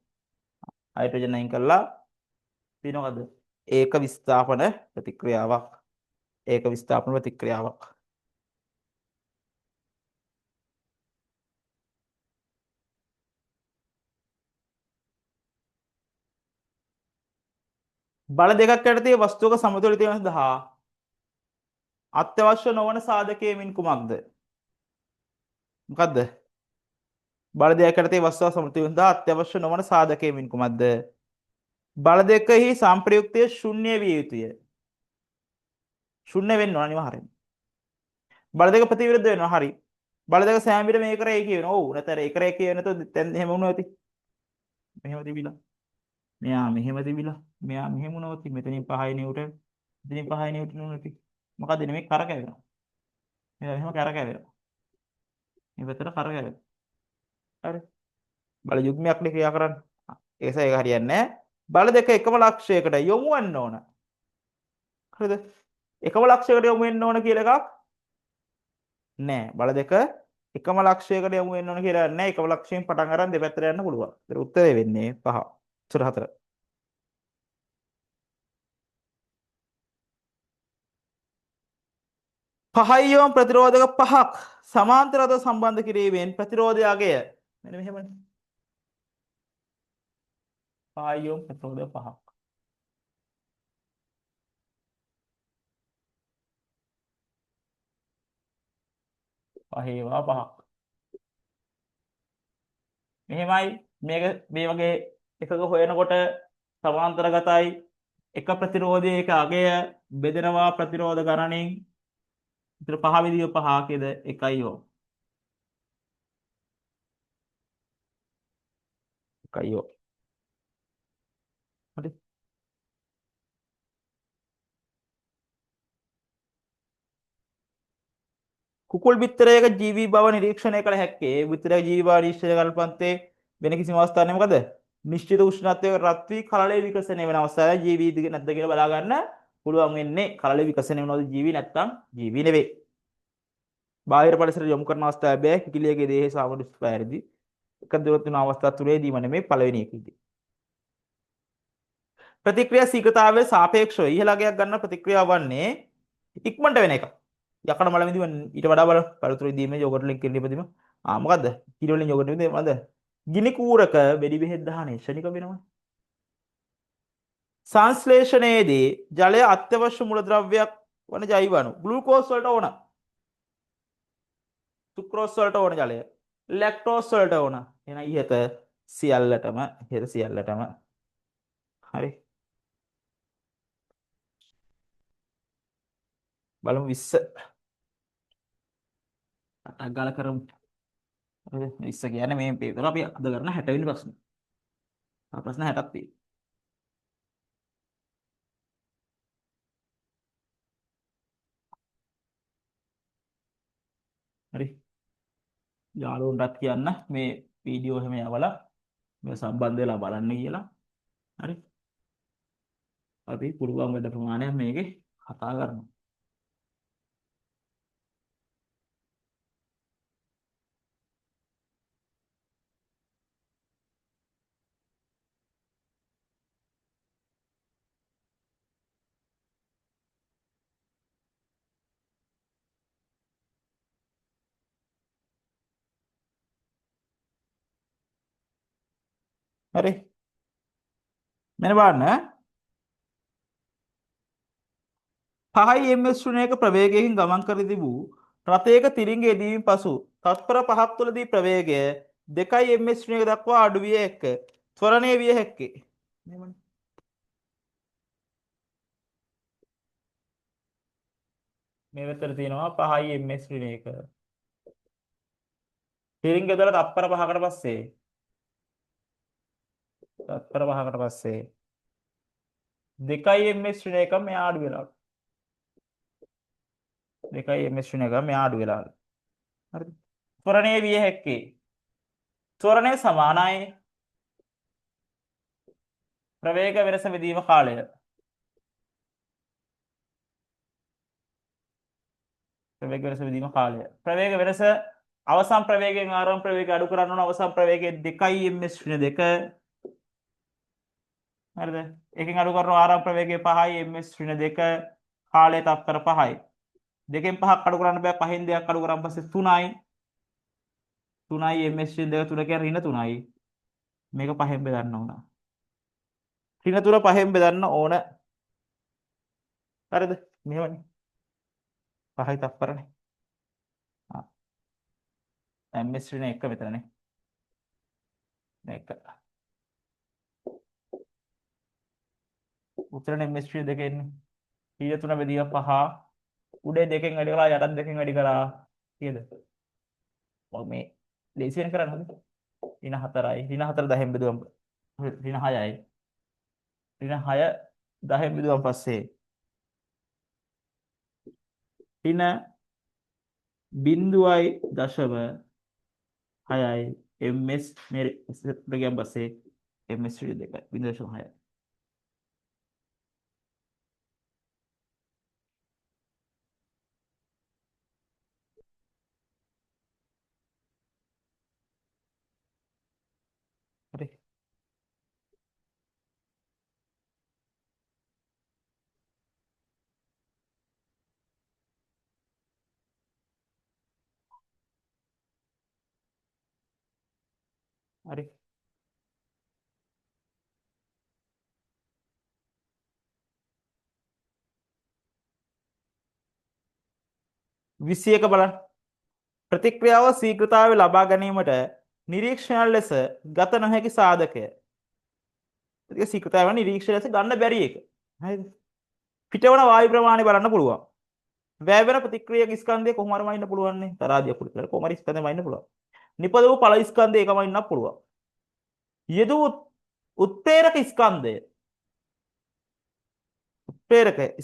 තියෙනවද? ඒක විස්ථාපන ප්‍රතික්‍රියාවක්. බල දෙකක් යටතේ වස්තුවක සමතුලිතය සඳහා අත්‍යවශ්‍ය නොවන සාධකයේ මින් කුමක්ද? මොකද්ද? බල දෙකක් යටතේ වස්තුවක සමතුලිතය සඳහා අත්‍යවශ්‍ය නොවන සාධකයේ මින් කුමක්ද? බල දෙකෙහි සම්ප්‍රයුක්තය ශුන්‍ය විය යුතුය. ශුන්‍ය වෙන්න ඕන අනිවාර්යෙන්. බල දෙක ප්‍රතිවිරුද්ධ වෙනවා. හරි. බල දෙක සෑම විට මේ කරේ කියනවා. ඔව්. නැතර ඒ කරේ කියනතොත් දැන් එහෙම වුණා ඇති. මෙහෙම තිබිලා. මෙයා මෙහෙම තිබිලා. මෙයා මෙහෙම වුණා ඇති. මෙතනින් 5 නිව්ටන්. මෙතනින් 5 නිව්ටන් වුණා ඇති. මොකද මේ කරකැවෙනවා. මෙයා මෙහෙම කරකැවෙනවා. මේ පැත්තට කරකැවෙනවා. හරි. බල යුග්මයක් නේ ක්‍රියා කරන්නේ. ඒක හරියන්නේ නැහැ. බල දෙක එකම ලක්ෂයකට යොමු වෙන්න ඕන. හරිද? එකම ලක්ෂයකට යොමු වෙන්න ඕන කියලා එකක් නෑ. බල දෙක එකම ලක්ෂයකට යොමු වෙන්න ඕන කියලා නෑ. එකම ලක්ෂයෙන් පටන් අරන් දෙපැත්තට යන්න පුළුවන්. ඒතර උත්තරේ වෙන්නේ 5. උත්තර 4. පහයියෝම් ප්‍රතිරෝධක 5ක් සමාන්තරව සම්බන්ධ කිරීමෙන් ප්‍රතිරෝධය අගය. මෙන්න මෙහෙමනේ. පහයියෝම් ප්‍රතිරෝධක 5ක්. පහේවා 5ක්. මෙහෙමයි මේක මේ වගේ එකක හොයනකොට සමාන්තරගතයි එක ප්‍රතිරෝධයේ එක අගය බෙදෙනවා ප්‍රතිරෝධ ගණනින්. ඉතින් 5 විදිය 5කේද 1යි ඕ. 1යි ඕ. හරි. කුකුල් බිත්තරයක ජීවී බව නිරීක්ෂණය කළ හැක්කේ බිත්තරයක ජීවී බව නිරීක්ෂණය කරන පන්තේ වෙන කිසිම අවස්ථාවක් නැහැ. මොකද? නිශ්චිත උෂ්ණත්වයක රත් වී කලලයේ විකසනය වෙන අවස්ථාවේ ජීවීද නැද්ද කියලා බලා ගන්න පුළුවන් වෙන්නේ. කලලයේ විකසනය වෙනවද ජීවී නැත්නම් ජීවී නෙවෙයි. බාහිර පරිසරයට යොමු කරන අවස්ථාවේ බෑ කිකිලියගේ දේහයේ සාමාන්‍ය ස්වභාවයේදී එක දොරතුන අවස්ථා තුනේදීම නෙමෙයි පළවෙනි එකේදී. ප්‍රතික්‍රියා ශීඝ්‍රතාවයේ සාපේක්ෂව ඉහළ අගයක් ගන්න ප්‍රතික්‍රියාව වන්නේ ඉක්මනට වෙන එක. යකඩ මල විදිම ඊට වඩා බලන්න පළතුරු ඉදීමේ යෝගට් වලින් කෙරෙන ඉපදීම. මොකද්ද? කිරි වලින් යෝගට් විදිම මොකද්ද? ගිනි කූරක වෙඩි බෙහෙත් දහනේ ක්ෂණික වෙනවා. සංශ්ලේෂණයේදී ජලය අත්‍යවශ්‍ය මූලද්‍රව්‍යයක් වන ජෛව අණු. ග්ලූකෝස් වලට ඕන. සුක්‍රෝස් වලට ඕන ජලය. ලැක්ටෝස් වලට ඕන. එහෙනම් ඉහත සියල්ලටම හරි. බලමු 20. අටක් ගාලා කරමු. හරිද? 20 කියන්නේ මේ පේපර් අපි අද කරන 60 වෙනි ප්‍රශ්න. ප්‍රශ්න 60ක් තියෙනවා. හරි. යාළුවන්ටත් කියන්න මේ වීඩියෝ හැම යවලා මේ සම්බන්ධ වෙලා බලන්න කියලා. හරි. අපි පුළුවන් වැඩ ප්‍රමාණයක් මේකේ කතා කරනවා. හරි. මෙන්න බලන්න. 5 ms ශ්‍රේණියක ප්‍රවේගයකින් ගමන් කර තිබූ රථයක තිරිංග යෙදීමෙන් පසු තත්පර 5ක් තුළදී ප්‍රවේගය 2 ms ශ්‍රේණියක දක්වා අඩු විය හැක. ත්වරණය විය හැක්කේ. මේ වෙතර තියෙනවා 5 ms ශ්‍රේණියක. තිරිංග යොදලා තත්පර 5කට පස්සේ 2 ms ශ්‍රේණියක මෙයා අඩු වෙලා. 2 ms ශ්‍රේණියක මෙයා අඩු වෙලා. හරිද? ත්වරණය විය හැක්කේ. ත්වරණය සමානයි ප්‍රවේග වෙනස විදීම කාලය. ප්‍රවේග වෙනස විදීම කාලය. ප්‍රවේග වෙනස අවසන් ප්‍රවේගයෙන් ආරම්භ ප්‍රවේගය අඩු කරන්න ඕන. අවසන් ප්‍රවේගයේ 2 ms ශ්‍රේණිය 2. හරිද? එකෙන් අඩු කරනවා ආරම්භ ප්‍රවේගයේ 5 ms ශ්‍රේණිය 2. කාලය තත්පර 5යි. දෙකෙන් 5ක් අඩු කරන්න බෑ. 5න් 2ක් අඩු කරාන් පස්සේ 3යි. 3යි ms ශ්‍රේණිය 2 3 කියන්නේ ඍණ 3යි. මේක 5න් බෙදන්න ඕන. ඍණ 3 5න් බෙදන්න ඕන. හරිද? මෙහෙමනේ. 5යි තත්පරනේ. ms ශ්‍රේණිය 1 මෙතනනේ. 1. උත්තරනේ ms ශ්‍රේණිය 2 එන්නේ. ඊට 3 බෙදියා 5. උඩේ 2කින් වැඩි කරලා යටත් 2කින් වැඩි කරා. කීයද? මම මේ ලේසියෙන් කරන්න හොඳ. ඍණ 4යි. ඍණ 4 10න් බෙදුවම ඍණ 6යි. ඍණ 6 10න් බෙදුවම පස්සේ ඍණ 0.6යි ms මේ ගියන් පස්සේ ms ශ්‍රේණිය 2යි 0.6යි. හරි. හරි. විසියක බලන්න. ප්‍රතික්‍රියාව ශීඝ්‍රතාවය ලබා ගැනීමට නිරීක්ෂණ ලෙස ගත නොහැකි සාධකය. ඒක ශීඝ්‍රතාවය නිරීක්ෂණ ලෙස ගන්න බැරි එක. හරිද? පිටවන වායු ප්‍රමාණය බලන්න පුළුවන්. වැය වෙන ප්‍රතික්‍රියක ස්කන්ධය කොහොම හරි මයින්න පුළුවන් නේ. තරාදිය පුරුදු කරලා කොහොම හරි ස්කන්ධය මයින්න පුළුවන්. නිපද වූ ඵල ස්කන්ධය එකම ඉන්නත් පුළුවන්. යෙදූ උත්ප්‍රේරක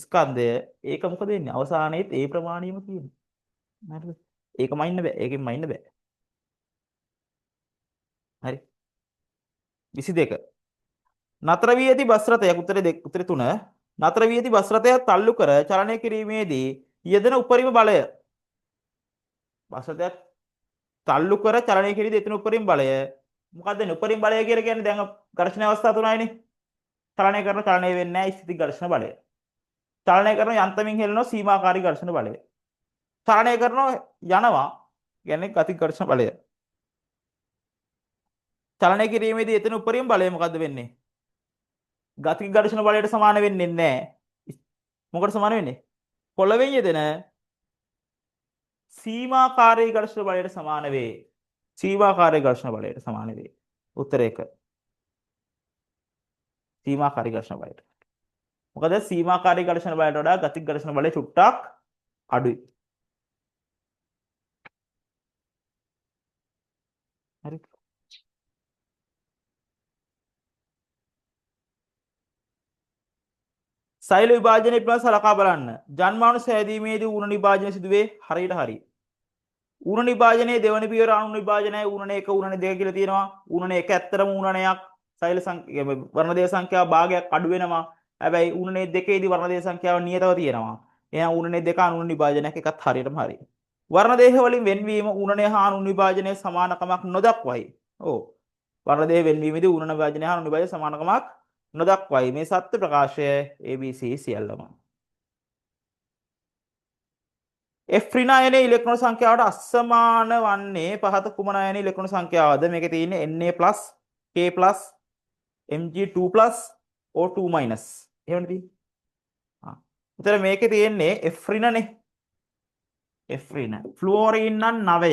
ස්කන්ධය ඒක මොකද වෙන්නේ? අවසානයේත් ඒ ප්‍රමාණයම කියනවා. හරිද? ඒක මයින්න බෑ. ඒකෙන් මයින්න බෑ. හරි. 22. නතර වී ඇති බස් රථයක් උත්තර 3. නතර වී ඇති බස් රථයක් තල්ලු කර චලනය කිරීමේදී යෙදෙන උපරිම බලය. බස් රථයක් තල්ලු කර චලනය කිරීමේදී යෙදෙන උපරිම බලය මොකක්ද? උපරිම බලය කියලා කියන්නේ දැන් ඝර්ෂණ අවස්ථා තුනයිනේ. චලනය වෙන්නේ නැහැ ස්ථිති ඝර්ෂණ බලය. චලනය කරන යන්තමින් හෙලනවා සීමාකාරී ඝර්ෂණ බලය. චලනය කරනවා යනවා කියන්නේ ගති ඝර්ෂණ බලය. චලනය කිරීමේදී එතන උපරිම බලය මොකද්ද වෙන්නේ? ගති ඝර්ෂණ බලයට සමාන වෙන්නේ නැහැ. මොකට සමාන වෙන්නේ? පොළවෙන් යෙදෙන සීමාකාරී ඝර්ෂණ බලයට සමාන වේ. සීමාකාරී ඝර්ෂණ බලයට සමාන වේ. උත්තරය 1. සීමාකාරී ඝර්ෂණ බලයට. මොකද සීමාකාරී ඝර්ෂණ බලයට වඩා ගති ඝර්ෂණ බලය චුට්ටක් අඩුයි. හරි. සෛල විභාජනය පිළිබඳව සලකා බලන්න. ජන්මානුස හැදීමේදී ඌණ විභාජනය සිදුවේ හරියට හරි. ඌණ විභාජනයේ දෙවන පියවර අණු විභාජනයයි ඌණ 1 ඌණ 2 කියලා තියෙනවා. ඌණ 1 ඇත්තටම ඌණයක් සෛල වර්ණදේශ සංඛ්‍යාව භාගයක් අඩු වෙනවා. හැබැයි ඌණ 2ේදී වර්ණදේශ සංඛ්‍යාව නියතව තියෙනවා. එහෙනම් ඌණ 2 අණු විභාජනයක් එකත් හරියටම හරි. වර්ණදේහ වලින් වෙන්වීම ඌණය හා අණු විභාජනයේ සමානකමක් නොදක්වයි. ඔව්. වර්ණදේහ වෙන්වීමේදී ඌණ විභාජනය හා අණු විභාජනයේ සමානකමක් නොදක්වයි. මේ සත්‍ය ප්‍රකාශය ABC සියල්ලම. F ඍණායනයේ ඉලෙක්ට්‍රෝන සංඛ්‍යාවට අසමාන වන්නේ පහත කුමන අයනයේ ඉලෙක්ට්‍රෝන සංඛ්‍යාවද? මේකේ තියෙන්නේ Na+, K+, Mg2+, O2-. එහෙමනේ තියෙන්නේ. එතන මේකේ තියෙන්නේ F ඍණනේ. F ඍණ. ෆ්ලුෝරීන් නම් 9.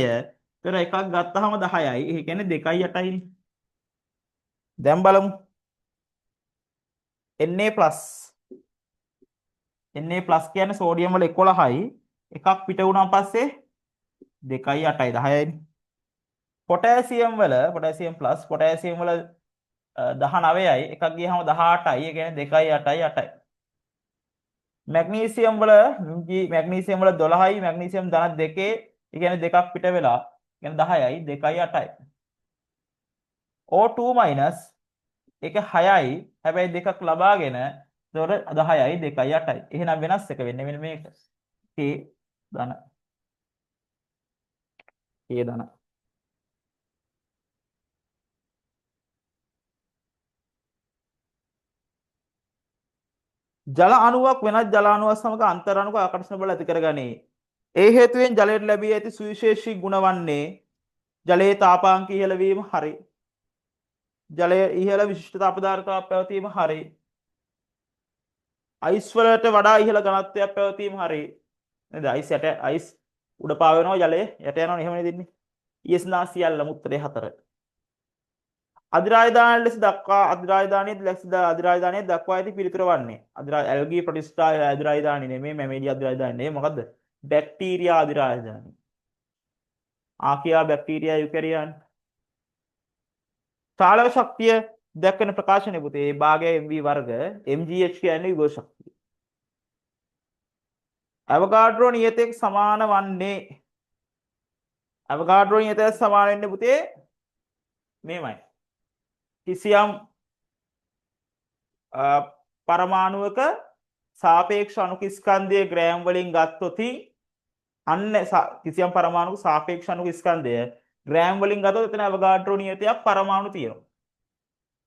ඒතර එකක් ගත්තාම 10යි. ඒ කියන්නේ 2.8යි. දැන් බලමු. Na+ කියන්නේ සෝඩියම් වල 11යි. එකක් පිට වුණාන් පස්සේ 2.8යි 10යිනේ. පොටෑසියම් වල පොටෑසියම් වල 19යි. එකක් ගියහම 18යි. ඒ කියන්නේ 2.8යි 8යි. මැග්නීසියම් වල 12යි. මැග්නීසියම් ධන 2. ඒ කියන්නේ දෙකක් පිට වෙලා. ඒ කියන්නේ 10යි 2.8යි. O2- ඒක 6යි. හැබැයි දෙකක් ලබාගෙන ඒතකොට 10යි 2.8යි. එහෙනම් වෙනස් එක වෙන්නේ මෙන්න මේක. K ධන. K ධන. ජල අණුවක් වෙනත් ජල අණුවක් සමග අන්තර් අණුක ආකර්ෂණ බල ඇති කරගනී. ඒ හේතුවෙන් ජලයට ලැබී ඇති සුවිශේෂී ගුණ වන්නේ ජලයේ තාපාංක ඉහළ වීම හරි. ජලයේ ඉහළ විශිෂ්ට තාප ධාරිතාවක් පැවතීම හරි. අයිස් වලට වඩා ඉහළ ඝනත්වයක් පැවතීම හරි. නේද? අයිස් උඩ පාවෙනවා ජලය යට යනවනේ එහෙමනේ දෙන්නේ. ඊස් නා සියල්ලම උත්තරේ 4. අධිරාජධානී ලෙස දක්වා අධිරාජධානිය දක්වා ඇති පිළිතුර වන්නේ ඇල්ගී ප්‍රතිස්ථා අධිරාජධානී නෙමෙයි මැමේලියා අධිරාජධානී නෙමෙයි මොකද්ද බැක්ටීරියා අධිරාජධානී ආකියා බැක්ටීරියා යුකැරියන් චාලක ශක්තිය දක්වන ප්‍රකාශනය පුතේ භාගය MV වර්ග mgh කියන්නේ විභව ශක්තිය අවගාඩ්‍රෝ නියතයට සමාන වන්නේ අවගාඩ්‍රෝ නියතයට සමාන වෙන්නේ පුතේ මේමයි කිසියම් පරමාණුවක සාපේක්ෂ අණුක ස්කන්ධය ග්‍රෑම් වලින් ගත්තොත් අන්න කිසියම් පරමාණුක සාපේක්ෂ අණුක ස්කන්ධය ග්‍රෑම් වලින් ගත්තොත් එතන අවගාඩ්‍රෝ නියතයක් පරමාණු තියෙනවා.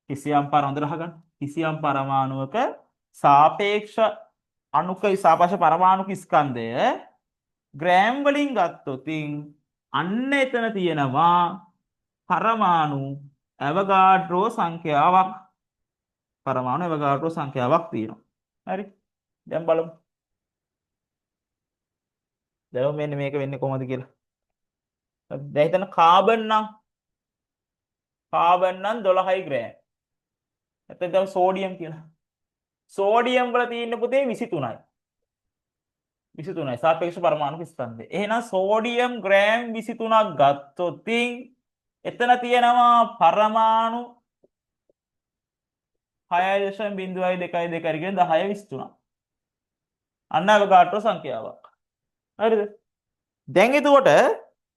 කිසියම් පරමාණුවක සාපේක්ෂ අණුක සාපේක්ෂ පරමාණුක ස්කන්ධය ග්‍රෑම් වලින් ගත්තොත් අන්න එතන තියෙනවා පරමාණු අවගාඩ්‍රෝ සංඛ්‍යාවක් තියෙනවා. හරි. දැන් බලමු. දැන් මෙන්න මේක වෙන්නේ කොහොමද කියලා. දැන් හිතන්න කාබන් නම් 12යි ග්‍රෑම්. එතෙන් දැන් සෝඩියම් කියලා. සෝඩියම් වල තියෙන පුතේ 23යි. 23යි සාපේක්ෂ පරමාණු ස්කන්ධය. එහෙනම් සෝඩියම් ග්‍රෑම් 23ක් ගත්තොත් එතන තියෙනවා පරමාණු 6.222 කියන 10 23. අන්න අවගාඩ්‍රෝ සංඛ්‍යාවක්. හරිද? දැන් එතකොට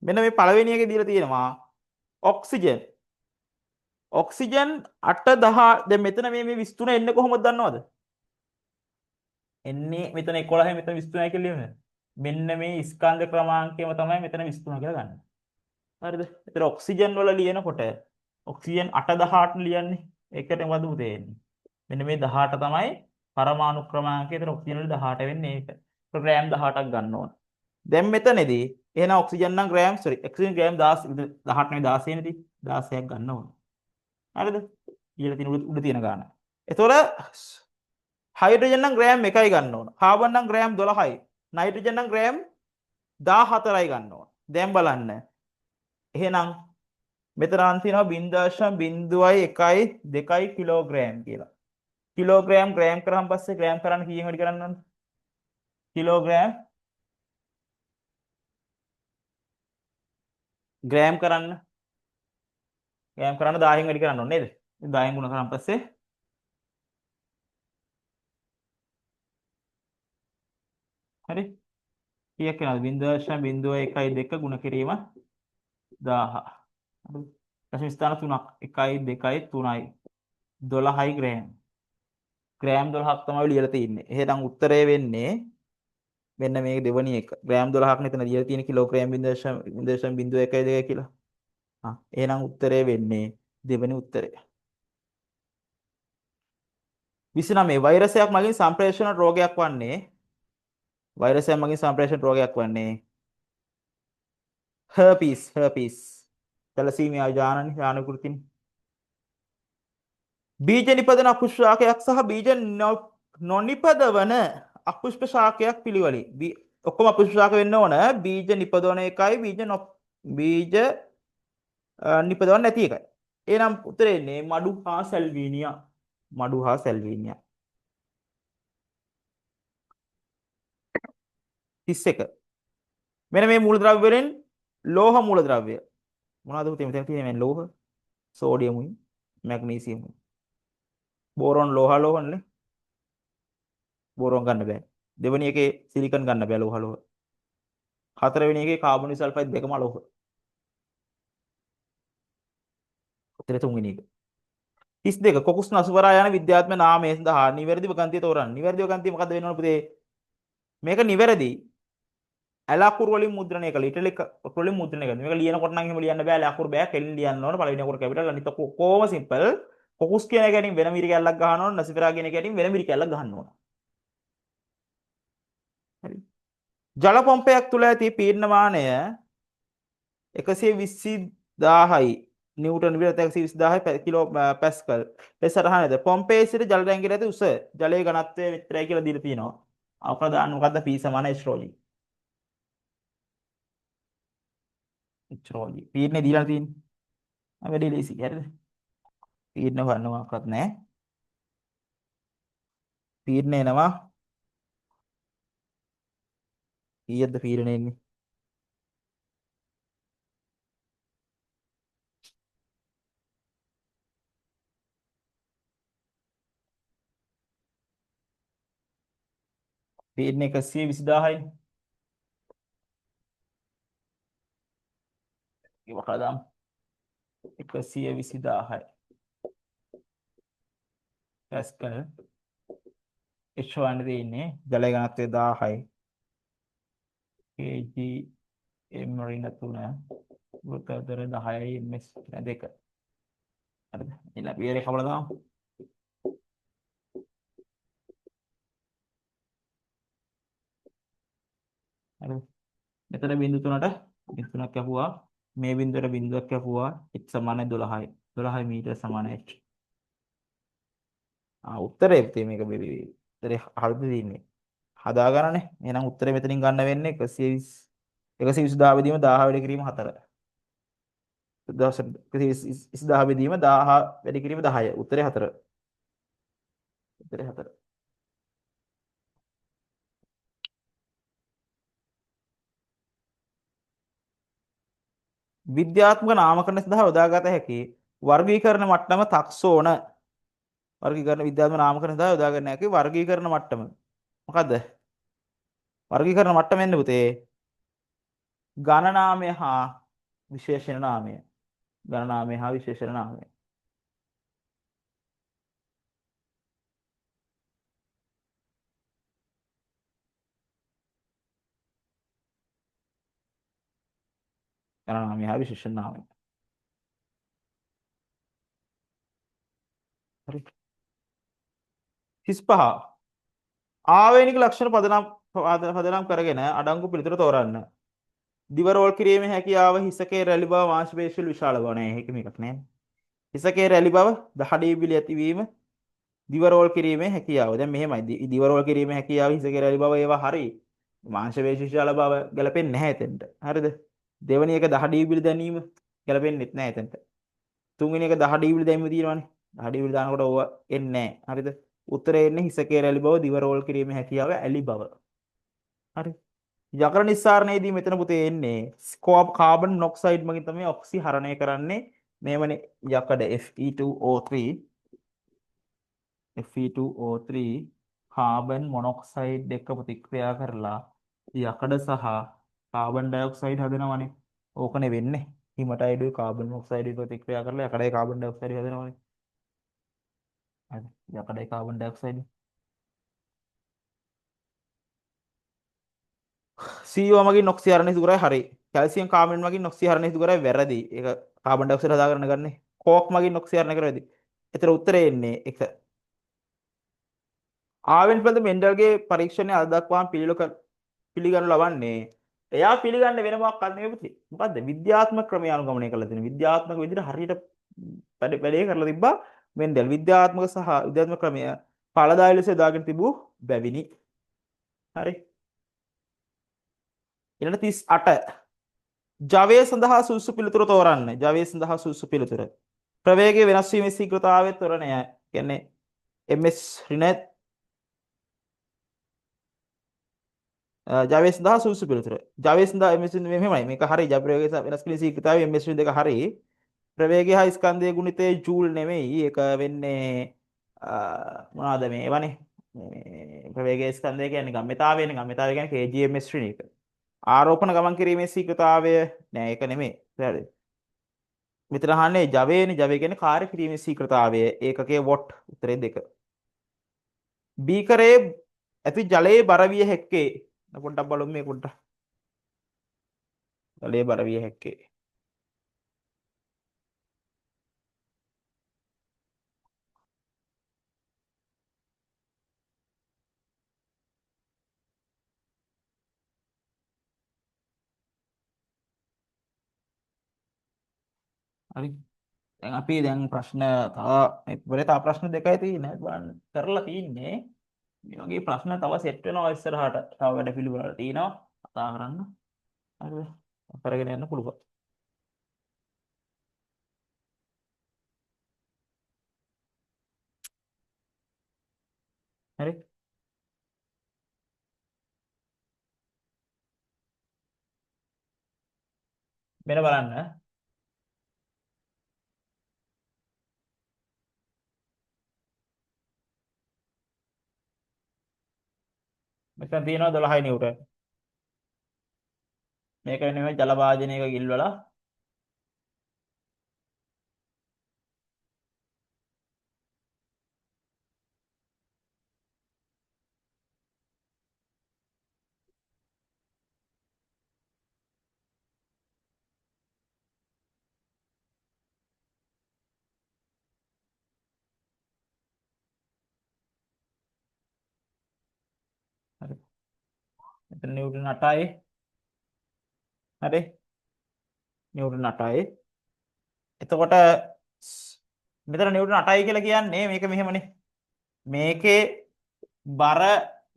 මෙන්න මේ පළවෙනි එකේ දීලා තියෙනවා ඔක්සිජන්. ඔක්සිජන් 8 10 දැන් මෙතන මේ 23 එන්නේ කොහොමද දන්නවද? එන්නේ මෙතන 11 මෙතන 23 කියලා ලියන්නේ. මෙන්න මේ ස්කන්ධ ක්‍රමාංකයම තමයි මෙතන 23 කියලා ගන්න. හරිද? ඒතර ඔක්සිජන් වල ලියනකොට ඔක්සිජන් 8 18 ලියන්නේ. ඒකට මොකද පුතේ එන්නේ? මෙන්න මේ 18 තමයි පරමාණු ක්‍රමාංකය. එතන ඔක්සිජන් වල 18 වෙන්නේ ඒක. ග්‍රෑම් 18ක් ගන්න ඕන. දැන් මෙතනදී එහෙනම් ඔක්සිජන් නම් ග්‍රෑම් ඔක්සිජන් ග්‍රෑම් 10 18 නේ 16 නේද? 16ක් ගන්න ඕන. හරිද? ඊළ තියෙන උඩ තියෙන ගාන. එතකොට හයිඩ්‍රජන් නම් ග්‍රෑම් 1යි ගන්න ඕන. කාබන් නම් ග්‍රෑම් 12යි. නයිට්‍රජන් නම් ග්‍රෑම් 14යි ගන්න ඕන. දැන් බලන්න. එහෙනම් මෙතන අන් තියෙනවා 0.01 කිලෝග්‍රෑම් කියලා. කිලෝග්‍රෑම් ග්‍රෑම් කරාන් පස්සේ ග්‍රෑම් කරන්න කීයෙන් වැඩි කරන්න ඕනද? කිලෝග්‍රෑම් ග්‍රෑම් කරන්න 1000න් වැඩි කරන්න ඕනේ නේද? 10න් ගුණ කරාන් පස්සේ හරි කීයක් වෙනවද? 0.02 ගුණ කිරීම 1000. හරි. දශම ස්ථාන 3ක් 1 2 3යි 12යි ග්‍රෑම්. ග්‍රෑම් 12ක් තමයි ලියලා තියෙන්නේ. එහෙනම් උත්තරය වෙන්නේ මෙන්න මේ දෙවනි එක. ග්‍රෑම් 12ක් නෙතන ලියලා තියෙන කිලෝග්‍රෑම් 0.01 කියලා. එහෙනම් උත්තරය වෙන්නේ දෙවනි උත්තරය. 29 වෛරසයක් මගින් සම්ප්‍රේෂණ රෝගයක් වන්නේ herpes තැලසීමියා යාන කෘතින් බීජ නිපදවන අපුෂ්ප ශාකයක් සහ බීජ නොනිපදවන අපුෂ්ප ශාකයක් පිළිවෙලින් ඔක්කොම අපුෂ්ප ශාක වෙන්න ඕන බීජ නිපදවන එකයි බීජ නිපදවන්න නැති එකයි. එහෙනම් උත්තරේ එන්නේ මඩු හා සැල්වීනියා. 31. මෙන්න මේ මූලද්‍රව්‍ය වලින් ලෝහ මූලද්‍රව්‍ය මොනවද පුතේ මෙතන තියෙන්නේ? ලෝහ සෝඩියමුයි මැග්නීසියමුයි බෝරෝන් ලෝහනේ. බෝරෝන් ගන්න බෑ. දෙවෙනි එකේ සිලිකන් ගන්න බෑ ලෝහ. හතරවෙනි එකේ කාබන් සල්ෆයිඩ් දෙකම ලෝහ. උත්තරේ තුන්වෙනි එක. 32 කොකුස් නසුවරා යන විද්‍යාත්මක නාමය සඳහා නිවැරදිව ගන්තිය තෝරන්න. නිවැරදිව ගන්තිය මොකද්ද වෙනවද පුතේ? මේක නිවැරදි. ඇලකුරු වලින් මුද්‍රණය කළ ඉටලික වලින් මුද්‍රණය කළ. මේක ලියනකොට නම් එහෙම ලියන්න බෑ. ඇලකුරු බෑ. කෙලින් ලියන්න ඕන. පළවෙනි අකුර කැපිටල් අනිත් කොහොම සිම්පල්. කොකුස් කියන එකෙන් වෙන මිරි කැල්ලක් ගහන්න ඕන. නසිෆරා කියන එකෙන් වෙන මිරි කැල්ලක් ගහන්න ඕන. හරි. ජල පොම්පයක් තුල ඇති පීඩනමානය 120,000යි නිව්ටන් විතර 120,000යි කිලෝ පැස්කල්. ඒ සටහනේද පොම්පේ සිට ජල ටැංකියට ඇති උස ජලයේ ඝනත්වය මෙච්චරයි කියලා දීලා තියෙනවා. අපර දාන්න මොකද්ද P සමාන ස්ට්‍රෝලි. ස්ට්‍රෝලි. පීඩනේ දීලා තියෙන්නේ. වැඩි ලේසි හරිද? පීඩන ගන්න මොකක්වත් නැහැ. පීඩන එනවා. කීයද පීඩන එන්නේ? පීඩන 120,000යි. ඒක කළාම 120,000යි. පැස්කල් H1 දෙන්නේ ජලයේ ඝනත්වය 1000යි. kg රිංග 3 වෘත්තතර 10යි ms 2. හරිද? ඊළඟ පියරේ කවල දාමු. හරිද? මෙතන බිංදු 3ට බිංදු 3ක් කැපුවා. මේ බිංදුවට බිංදුවක් කැපුවා. h සමානයි 12යි. 12 මීටර සමානයි h. උත්තරේ පුතේ මේක උත්තරේ හරිද තියෙන්නේ. හදාගන්නනේ. එහෙනම් උත්තරේ මෙතනින් ගන්න වෙන්නේ 120,000 බෙදීම 1000 වැඩි කිරීම 4. 120,000 බෙදීම 1000 වැඩි කිරීම 10. උත්තරේ 4. උත්තරේ 4. විද්‍යාත්මක නාමකරණ සඳහා යොදාගත හැකි වර්ගීකරණ මට්ටම තාක්සෝන. වර්ගීකරණ විද්‍යාත්මක නාමකරණ සඳහා යොදාගන්න හැකි වර්ගීකරණ මට්ටම. මොකද්ද? වර්ගීකරණ මට්ටම එන්නේ පුතේ ගණනාමය හා විශේෂණ නාමය. ගණනාමය හා විශේෂණ නාමය. ගණනාමය හා විශේෂණ නාමය. හරි. 35 ආවේනික ලක්ෂණ පදනම් කරගෙන අඩංගු පිළිතුර තෝරන්න. දිව රෝල් කිරීමේ හැකියාව හිසකේ රැලි බව මාංශපේශීල විශාල බව නෑ. ඒක මේකක් නෑ. හිසකේ රැලි බව දහඩිය බිලි ඇතිවීම දිව රෝල් කිරීමේ හැකියාව. දැන් මෙහෙමයි. දිව රෝල් කිරීමේ හැකියාව හිසකේ රැලි බව ඒවා හරි. මාංශපේශී විශාල බව ගැලපෙන්නේ නැහැ එතෙන්ට. හරිද? දෙවෙනි එක දහඩිය බිලි දැනීම ගැලපෙන්නේත් නැහැ එතෙන්ට. තුන්වෙනි එක දහඩිය බිලි දැමීම තියෙනවානේ. දහඩිය බිලි දානකොට ඕව එන්නේ නැහැ. හරිද? උත්තරේ එන්නේ හිසකේ රැලි බව දිව රෝල් කිරීමේ හැකියාව ඇලි බව. හරි. යකඩ නිස්සාරණයේදී මෙතන පුතේ එන්නේ කාබන් මොනොක්සයිඩ් මගින් තමයි ඔක්සිහරණය කරන්නේ. මේවනේ යකඩ Fe2O3 කාබන් මොනොක්සයිඩ් එක්ක ප්‍රතික්‍රියා කරලා යකඩ සහ කාබන් ඩයොක්සයිඩ් හදනවනේ. ඕකනේ වෙන්නේ. හිමටයිඩුයි කාබන් මොනොක්සයිඩ් ප්‍රතික්‍රියා කරලා යකඩයි කාබන් ඩයොක්සයිඩ් හදනවනේ. හරි. යකඩයි කාබන් ඩයොක්සයිඩ් CO මගින් ඔක්සිහරණය සිදු කරයි හරි. කැල්සියම් කාබන් මගින් ඔක්සිහරණය සිදු කරයි වැරදි. ඒක කාබන් ඩයොක්සයිඩ් හදාගන්න ගන්නේ. කෝක් මගින් ඔක්සිහරණය කරවේදී. ඒතර උත්තරේ එන්නේ 1. ආවෙන් පිළිබඳ මෙන්ඩල්ගේ පරීක්ෂණය අද දක්වාම පිළිගනු ලබන්නේ. එයා පිළිගන්නේ වෙන මොකක්වත් නෙවෙයි පුතේ. මොකද්ද? විද්‍යාත්මක ක්‍රමය අනුගමනය කරලා තියෙන. විද්‍යාත්මක විදිහට හරියට වැඩේ කරලා තිබ්බා මෙන්ඩල්. විද්‍යාත්මක සහ විද්‍යාත්මක ක්‍රමය ඵලදායී ලෙස යොදාගෙන තිබූ බැවිනි. හරි. ඊළඟ 38 ජවය සඳහා සුදුසු පිළිතුර තෝරන්න. ජවය සඳහා සුදුසු පිළිතුර. ප්‍රවේගයේ වෙනස් වීමේ ශීඝ්‍රතාවය තොරණය. කියන්නේ ms ඍණ ජවය සඳහා සුදුසු පිළිතුර. ජවය සඳහා ms මෙහෙමයි. මේක හරි. ජව ප්‍රවේගය වෙනස් කිරීමේ ශීඝ්‍රතාවය ms දෙක හරි. ප්‍රවේගය හා ස්කන්ධයේ ගුණිතේ ජූල් නෙමෙයි. ඒක වෙන්නේ මොනවාද මේවනේ. මේ ප්‍රවේගය ස්කන්ධය කියන්නේ ගම්මිතාවයනේ. ගම්මිතාවය කියන්නේ kgms ශ්‍රේණික. ආරෝපණ ගමන් කිරීමේ ශීඝ්‍රතාවය නෑ ඒක නෙමෙයි. හරි. මෙතන අහන්නේ ජවයනේ. ජවය කියන්නේ කාර්ය කිරීමේ ශීඝ්‍රතාවය. ඒකකයේ වොට්. උත්තරේ 2. බීකරයේ ඇති ජලයේ බර විය හැක්කේ. පොඩ්ඩක් බලමු මේ පොඩ්ඩක්. ජලයේ බර විය හැක්කේ. හරි. දැන් අපි දැන් ප්‍රශ්න තව ප්‍රශ්න දෙකයි තියෙන්නේ. බලන්න කරලා තින්නේ. මේ වගේ ප්‍රශ්න තව සෙට් වෙනවා ඉස්සරහට. තව වැඩ පිළිවෙල තියෙනවා. කතා කරන්න. හරිද? කරගෙන යන්න පුළුවන්. හරි. මෙන්න බලන්න. මෙතන තියෙනවා 12 නිව්ටන්. මේක නෙමෙයි ජල වාජනයක ගිල්වලා හරි. මෙතන නිව්ටන් 8යි. හරි. නිව්ටන් 8යි. එතකොට මෙතන නිව්ටන් 8යි කියලා කියන්නේ මේක මෙහෙමනේ. මේකේ බර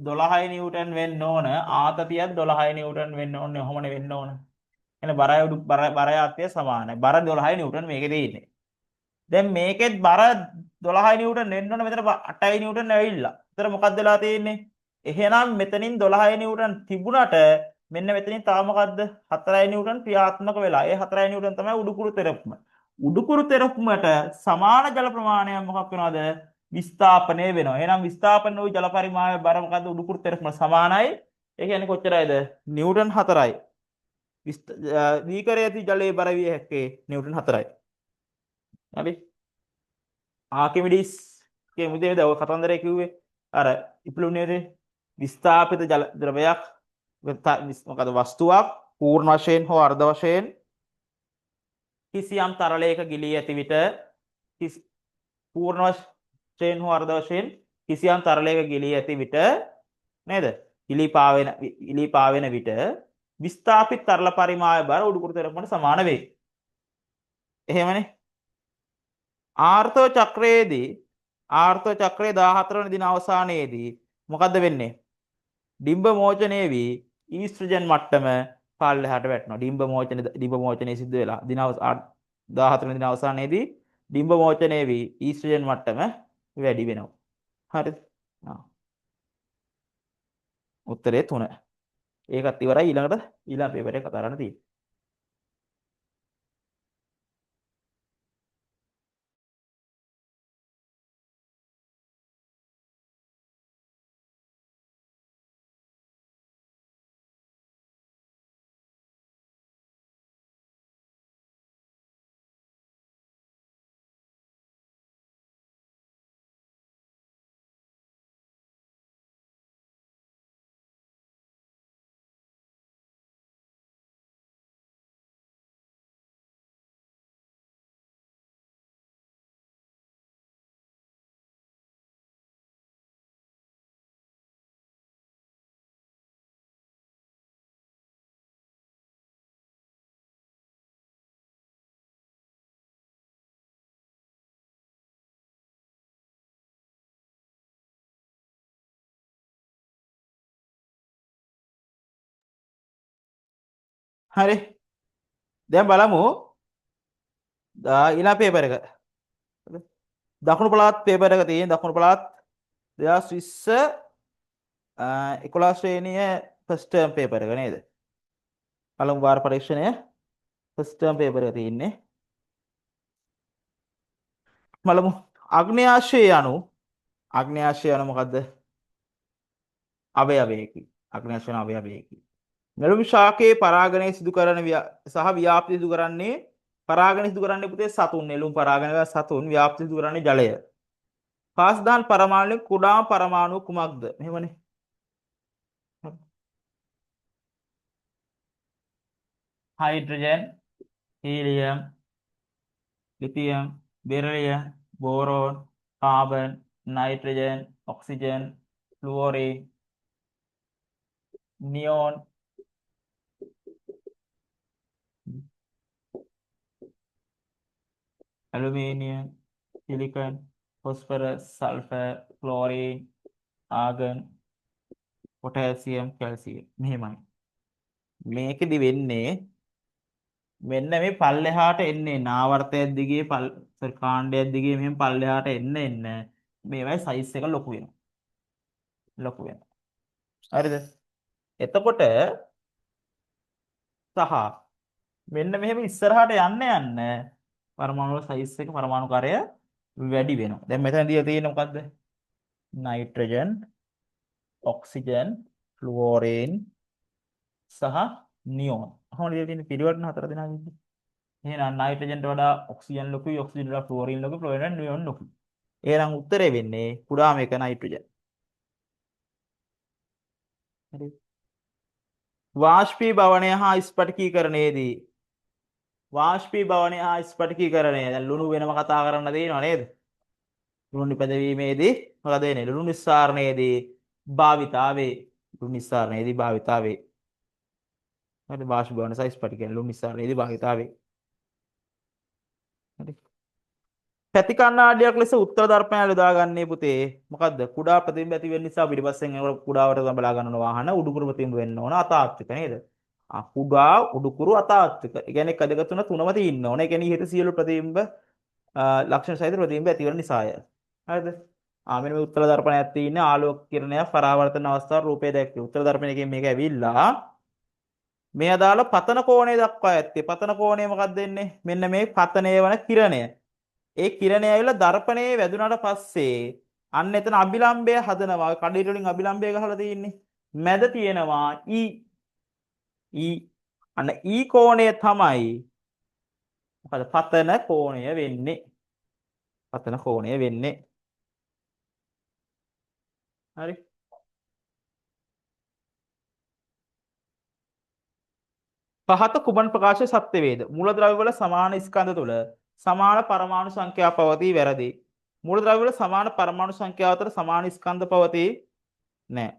12 නිව්ටන් වෙන්න ඕන. ආතතියත් 12 නිව්ටන් වෙන්න ඕනේ. ඔහොමනේ වෙන්න ඕන. එනේ බරය ආතතිය සමානයි. බර 12 නිව්ටන් මේකේ තියෙන්නේ. දැන් මේකෙත් බර 12 නිව්ටන් වෙන්න ඕන. මෙතන 8 නිව්ටන් ඇවිල්ලා. ඒතර මොකක්ද වෙලා තියෙන්නේ? එහෙනම් මෙතනින් 12 නිව්ටන් තිබුණට මෙන්න මෙතනින් තව මොකද්ද? 4 නිව්ටන් ක්‍රියාත්මක වෙලා. ඒ 4 නිව්ටන් තමයි උඩුකුරු තෙරපුම. උඩුකුරු තෙරපුමට සමාන ජල ප්‍රමාණයක් මොකක් වෙනවද? විස්ථාපනය වෙනවා. එහෙනම් විස්ථාපන වූ ජල පරිමාණය බර මොකද්ද? උඩුකුරු තෙරපුම සමානයි. ඒ කියන්නේ කොච්චරයිද? නිව්ටන් 4යි. දීකරයේ ඇති ජලයේ බර විය හැක්කේ නිව්ටන් 4යි. හරි. ආකිමිඩිස් ගේ මුදේද ඔය කතන්දරේ කිව්වේ අර ඉප්ලුනේරේ විස්ථාපිත ජල ද්‍රවයක් මොකද වස්තුවක් පූර්ණ වශයෙන් හෝ අර්ධ වශයෙන් කිසියම් තරලයක ගිලී ඇති විට පූර්ණ වශයෙන් හෝ අර්ධ වශයෙන් කිසියම් තරලයක ගිලී ඇති විට නේද? ඉලී පාවෙන විට විස්ථාපිත තරල පරිමාය බර උඩුකුරු තෙරපමට සමාන වේ. එහෙමනේ. ආර්තව චක්‍රයේදී 14 වෙනි දින අවසානයේදී මොකද්ද වෙන්නේ? ඩිම්බ මෝචනය වී ඊස්ට්‍රජන් මට්ටම පල්ලෙහාට වැටෙනවා. ඩිම්බ මෝචනය සිද්ධ වෙලා 14 වෙනි දින අවසානයේදී ඩිම්බ මෝචනය වී ඊස්ට්‍රජන් මට්ටම වැඩි වෙනවා. හරිද? උත්තරේ 3. ඒකත් ඉවරයි. ඊළඟ පේපර් එක කතා කරන්න තියෙන්නේ. හරි. දැන් බලමු ඊළඟ පේපර් එක. දකුණු පළාත් පේපර් එක තියෙන දකුණු පළාත් 2020 11 ශ්‍රේණිය ෆස්ට් ටර්ම් පේපර් එක නේද? පළමු වාර පරීක්ෂණය ෆස්ට් ටර්ම් පේපර් එක තියෙන්නේ. බලමු අග්න්‍යාශය යනු මොකද්ද? අවයවයකි. අග්න්‍යාශය යන අවයවයකි. නෙළුම් ශාකයේ පරාගණය සිදු කරන සහ ව්‍යාප්ති සිදු කරන්නේ පරාගණය සිදු කරන්නේ පුතේ සතුන්. නෙළුම් පරාගණය සතුන් ව්‍යාප්ති සිදු කරන්නේ ජලය. පාස්දාන් පරමාණු කුඩා පරමාණු කුමක්ද? මෙහෙමනේ. Hydrogen, helium, lithium, beryllium, boron, carbon, nitrogen, oxygen, fluorine, neon, aluminium, silicon, phosphorus, sulphur, chlorine, argon, potassium, calcium. මෙහෙමයි. මේකෙදි වෙන්නේ මෙන්න මේ පල්ලෙහාට එන්නේ නාවර්තයක් දිගේ කාණ්ඩයක් දිගේ මෙහෙම පල්ලෙහාට එන්න මේවයි සයිස් එක ලොකු වෙනවා. හරිද? එතකොට සහ මෙන්න මෙහෙම ඉස්සරහට යන්න පරමාණු වල සයිස් එක පරමාණු කාර්යය වැඩි වෙනවා. දැන් මෙතන දීලා තියෙන්නේ මොකද්ද? නයිට්‍රජන්, ඔක්සිජන්, ෆ්ලුෝරින් සහ නියෝන්. කොහොමද දීලා තියෙන්නේ? පිරිවර්තන 4 දෙනා විදිහට. එහෙනම් නයිට්‍රජන්ට වඩා ඔක්සිජන් ලොකුයි, ඔක්සිජන්ට වඩා ෆ්ලුෝරින් ලොකුයි, ෆ්ලුෝරින් වඩා නියෝන් ලොකුයි. එහෙනම් උත්තරේ වෙන්නේ කුඩාම එක නයිට්‍රජන්. හරි. වාෂ්පීභවනය හා ස්ෆටිකීකරණයේදී දැන් ලුණු වෙනම කතා කරන්න තියෙනවා නේද? ලුණු නිපදවීමේදී මොකද වෙන්නේ? ලුණු නිස්සාරණයේදී භාවිතාවේ. හරි. වාෂ්පීභවන සහ ස්ෆටිකීකරණ ලුණු නිස්සාරණයේදී භාවිතාවේ. හරි. පැති කණ්ණාඩියක් ලෙස උත්තර දර්පණය යොදාගන්නේ පුතේ මොකද්ද? කුඩා ප්‍රතිබිම්බ ඇති වෙන නිසා පිටිපස්සෙන් එනකොට කුඩාවට බලා ගන්න වාහන උඩුකුරු ප්‍රතිබිම්බ වෙන්න ඕන අතාත්වික නේද? කුඩා උඩුකුරු අතාත්වික. ඒ කියන්නේ 1 2 3 තුනම තියෙන්න ඕන. ඒ කියන්නේ ඉහත සියලු ප්‍රතිබිම්බ ලක්ෂණ සහිත ප්‍රතිබිම්බ ඇති වෙන නිසාය. හරිද? මෙන්න මේ උත්තර දර්පණයක් තියෙන්නේ ආලෝක කිරණයක් පරාවර්තන අවස්ථාව රූපය දැක්කේ. උත්තර දර්පණයකින් මේක ඇවිල්ලා මේ අදාළ පතන කෝණය දක්වා ඇත්තේ. පතන කෝණය මොකක්ද වෙන්නේ? මෙන්න මේ පතනය වන කිරණය. ඒ කිරණය ඇවිල්ලා දර්පණයේ වැදුනට පස්සේ අන්න එතන අභිලම්බය හදනවා. කඩේට වලින් අභිලම්බය ගහලා තියෙන්නේ. මැද තියෙනවා අන්න කෝණය තමයි මොකද පතන කෝණය වෙන්නේ. හරි. පහත කුමන ප්‍රකාශය සත්‍ය වේද? මූලද්‍රව්‍ය වල සමාන ස්කන්ධ තුල සමාන පරමාණු සංඛ්‍යා පවතී වැරදි. මූලද්‍රව්‍ය වල සමාන පරමාණු සංඛ්‍යාව අතර සමාන ස්කන්ධ පවතී නැහැ.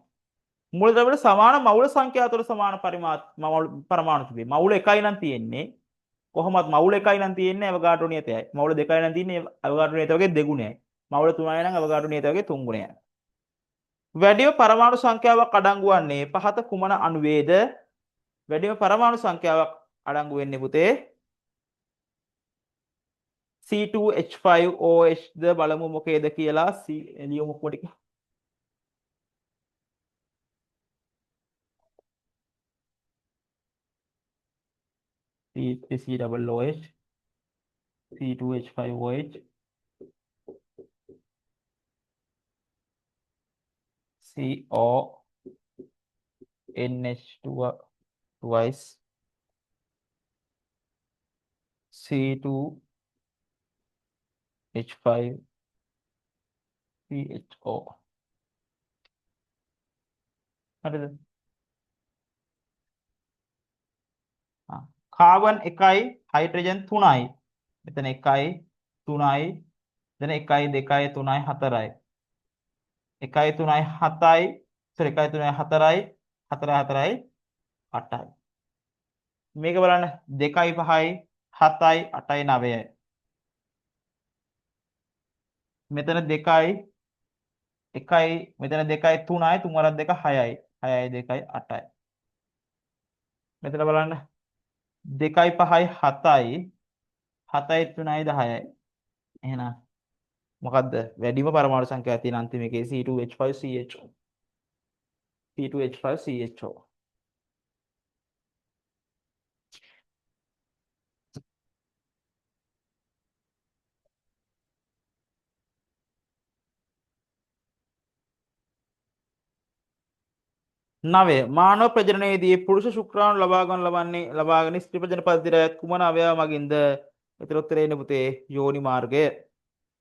මූලද්‍රව්‍ය වල සමාන මවුල සංඛ්‍යාව අතර සමාන පරමාණු තිබේ. මවුල එකයි නම් තියෙන්නේ. කොහොමත් මවුල එකයි නම් තියෙන්නේ අවගාඩ්‍රෝ නියතයයි. මවුල දෙකයි නම් තියෙන්නේ අවගාඩ්‍රෝ නියතය වගේ දෙගුණයයි. මවුල තුනයි නම් අවගාඩ්‍රෝ නියතය වගේ තුන් ගුණයයි. වැඩිම පරමාණු සංඛ්‍යාවක් අඩංගු වන්නේ පහත කුමන අණුවේද? වැඩිම පරමාණු සංඛ්‍යාවක් අඩංගු වෙන්නේ පුතේ C2H5OH ද බලමු මොකේද කියලා ලියමු පොඩි. C3COOH C2H5OH CONH2 twice C2H5CHO. හරිද? කාබන් 1යි හයිඩ්‍රජන් 3යි. මෙතන 1යි 3යි. මෙතන 1යි 2යි 3යි 4යි. 1යි 3යි 7යි. sorry 1යි 3යි 4යි 4යි 4යි 8යි. මේක බලන්න 2යි 5යි 7යි 8යි 9යි. මෙතන 2යි 1යි මෙතන 2යි 3යි 3 වරක් 2 6යි 6යි 2යි 8යි. මෙතන බලන්න 2යි 5යි 7යි 7යි 3යි 10යි. එහෙනම් මොකද්ද වැඩිම පරමාණු සංඛ්‍යාව තියෙන අන්තිම එකේ C2H5CHO. C2H5CHO. නවය මානව ප්‍රජනනයේදී පුරුෂ ශුක්‍රාණු ලබාගෙන ස්ත්‍රී ප්‍රජනන පද්ධතියට කුමන අවයව මගින්ද? ඒතර උත්තරේ එන්නේ පුතේ යෝනි මාර්ගය.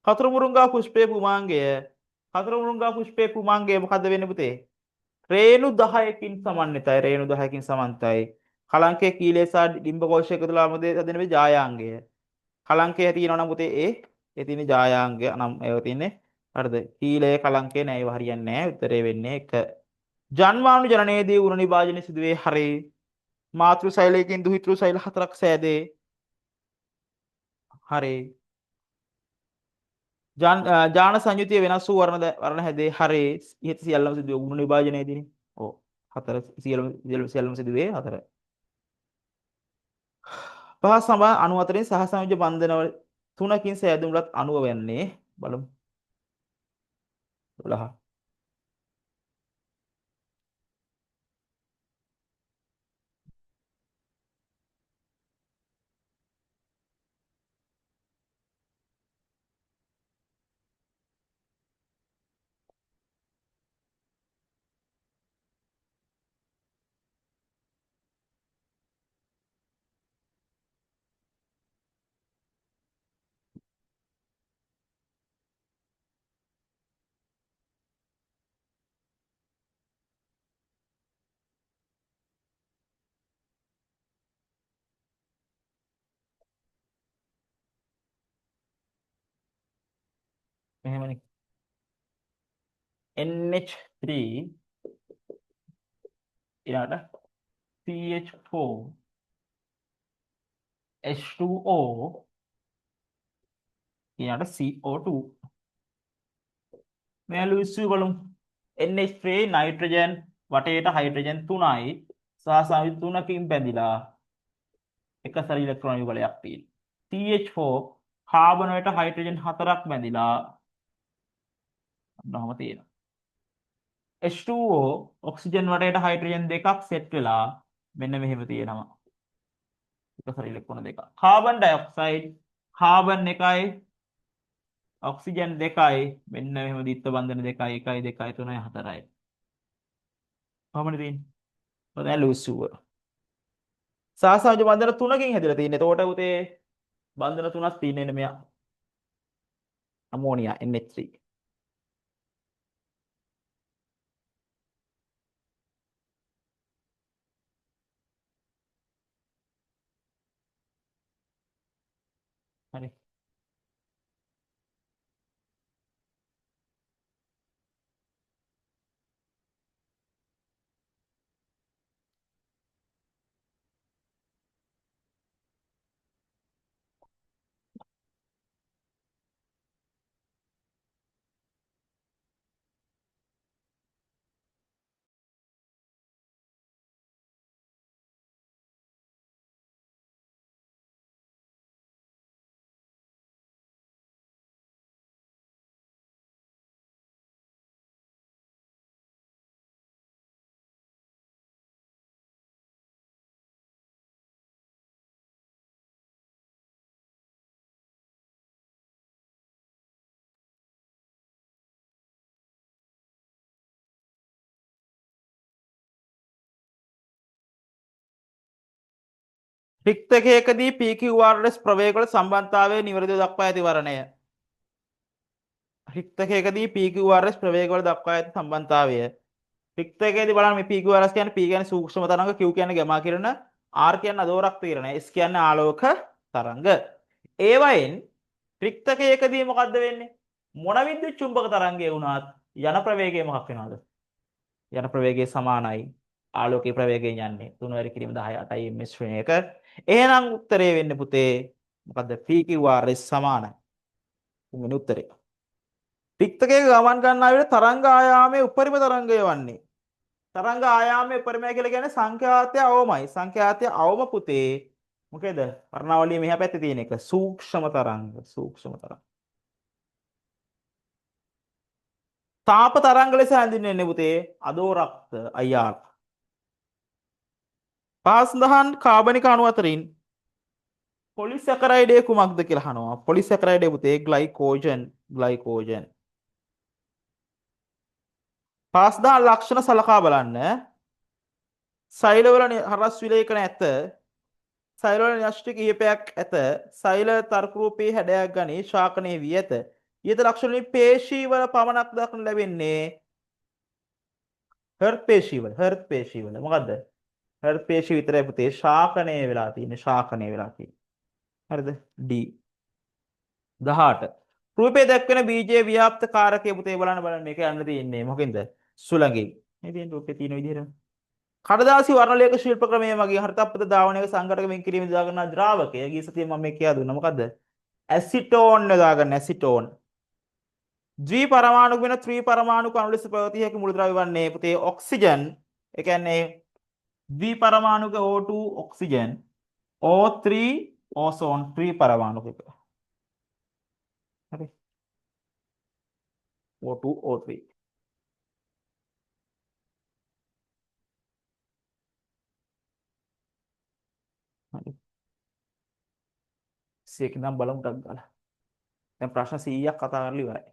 කතර මුරුංගා පුෂ්පයේ පුමාංගය. කතර මුරුංගා පුෂ්පයේ පුමාංගය මොකද්ද වෙන්නේ පුතේ? රේණු 10කින් සමන්විතයි. රේණු 10කින් සමන්විතයි. කලංකයේ කීලය සහ ඩිම්බ කෝෂය එකතුලා මොදේ හැදෙන මේ ජායාංගය. කලංකය තියෙනවා නම් පුතේ ඒ තියෙන ජායාංගය නම් ඒව තියෙන්නේ. හරිද? කීලය කලංකය නෑ ඒව හරියන්නේ නෑ. උත්තරේ වෙන්නේ 1. ජන්මානු ජනනයේදී උණ නිභාජනය සිදුවේ. හරි. මාතෘ සෛලයකින් දුහිතෘ සෛල 4ක් සෑදේ. හරි. ජාන සංයුතිය වෙනස් වූ වර්ණ හැදේ. හරි. ඉහත සියල්ලම සිදුවේ උණ නිභාජනයේදීනේ. ඔව්. 4 සියල්ලම සිදුවේ 4. පහ සම අණු අතරින් සහසංයෝජ බන්ධන 3කින් සෑදුම්ලත් අණුව වෙන්නේ බලමු. 12. මෙහෙමනේ. NH3 ඊළඟට CH4 H2O ඊළඟට CO2 මේ ලුයිස්වි බලමු. NH3 නයිට්‍රජන් වටේට හයිඩ්‍රජන් 3යි සහ සංයුති 3කින් බැඳිලා එක සැර ඉලෙක්ට්‍රෝන යුගලයක් තියෙනවා. CH4 කාබන වලට හයිඩ්‍රජන් 4ක් බැඳිලා අන්නවම තියෙනවා. H2O ඔක්සිජන් වටේට හයිඩ්‍රජන් 2ක් සෙට් වෙලා මෙන්න මෙහෙම තියෙනවා. එක සැර ඉලෙක්ට්‍රෝන 2ක්. කාබන් ඩයොක්සයිඩ් කාබන් 1යි ඔක්සිජන් 2යි මෙන්න මෙහෙම දිත්ත බන්ධන 2යි 1යි 2යි 3යි 4යි. කොහොමද තියෙන්නේ? ඔතන ලුයිස්වි සහසංයෝජ බන්ධන 3කින් හැදිලා තියෙන්නේ. එතකොට උතේ බන්ධන 3ක් තියෙන්නේ මෙයා. අමෝනියා NH3. හරි. රික්තකයකදී PQRS ප්‍රවේගවල සම්බන්ධතාවය නිවැරදිව දක්වා ඇති වරණය. රික්තකයකදී PQRS ප්‍රවේගවල දක්වා ඇති සම්බන්ධතාවය. රික්තකයේදී බලන්න මේ PQRS කියන්නේ P කියන්නේ සූක්ෂම තරංග, Q කියන්නේ ගැමා කිරණ, R කියන්නේ අදෝරක් තීරණය, S කියන්නේ ආලෝක තරංග. ඒවයින් රික්තකයකදී මොකද්ද වෙන්නේ? මොන විද්‍යුත් චුම්බක තරංගය වුණත් යන ප්‍රවේගය මොකක් වෙනවද? යන ප්‍රවේගය සමානයි ආලෝකයේ ප්‍රවේගයෙන් යන්නේ 3 වැඩි කිරීම 18යි ms ශ්‍රේණියක. එහෙනම් උත්තරේ වෙන්නේ පුතේ මොකද්ද? PQRS සමානයි. තුන්වෙනි උත්තරේ. රික්තකයක ගමන් ගන්නා විට තරංග ආයාමයේ උපරිම තරංගය වන්නේ. තරංග ආයාමයේ උපරිමය කියලා කියන්නේ සංඛ්‍යාතය අවමයි. සංඛ්‍යාතය අවම පුතේ මොකේද? වර්ණාවලිය මෙහා පැත්තේ තියෙන එක. සූක්ෂම තරංග. සූක්ෂම තරංග. තාප තරංග ලෙස හැඳින්වෙන්නේ පුතේ අදෝරක්ත IR. පහසඳහන් කාබනික අණු අතරින් පොලිසැකරයිඩය කුමක්ද කියලා අහනවා. පොලිසැකරයිඩය පුතේ ග්ලයිකෝජන්. පහසඳහන් ලක්ෂණ සලකා බලන්න. සෛලවල හරස් විලේඛන ඇත. සෛලවල න්‍යෂ්ටි කිහිපයක් ඇත. සෛල තර්කරූපී හැඩයක් ගනී ශාකනය වී ඇත. ඊට ලක්ෂණ වලින් පේශීවල පමණක් දක්නට ලැබෙන්නේ හර්ට් පේශීවල. මොකද්ද? හර්ට් පේශී විතරයි පුතේ ශාකනය වෙලා තියෙන්නේ. හරිද? D 18. රූපේ දැක්වෙන බීජයේ ව්‍යාප්ත කාරකයේ පුතේ බලන්න මේක යන්න තියෙන්නේ මොකෙන්ද? සුළඟින්. මේ තියෙන රූපේ තියෙන විදිහට. කඩදාසි වර්ණලේඛ ශිල්ප ක්‍රමයේ මගින් හරිතප්පත දාවණයක සංඝටක වෙන් කිරීම දාගන්න ද්‍රාවකය. ගිය සතියේ මම මේ කියා දුන්නා. මොකද්ද? ඇසිටෝන් දාගන්න ඇසිටෝන්. ද්වි පරමාණු වෙන ත්‍රි පරමාණු අණු ලෙස පැවතිය හැකි මූලද්‍රව්‍ය වන්නේ පුතේ ඔක්සිජන්. ඒ කියන්නේ ද්වි පරමාණුක O2 ඔක්සිජන්, O3 ඕසෝන් ත්‍රි පරමාණුක එක. හරි. O2 O3. හරි. 100 ඉඳන් බලමු ටක් ගාලා. දැන් ප්‍රශ්න 100ක් කතා කරලා ඉවරයි.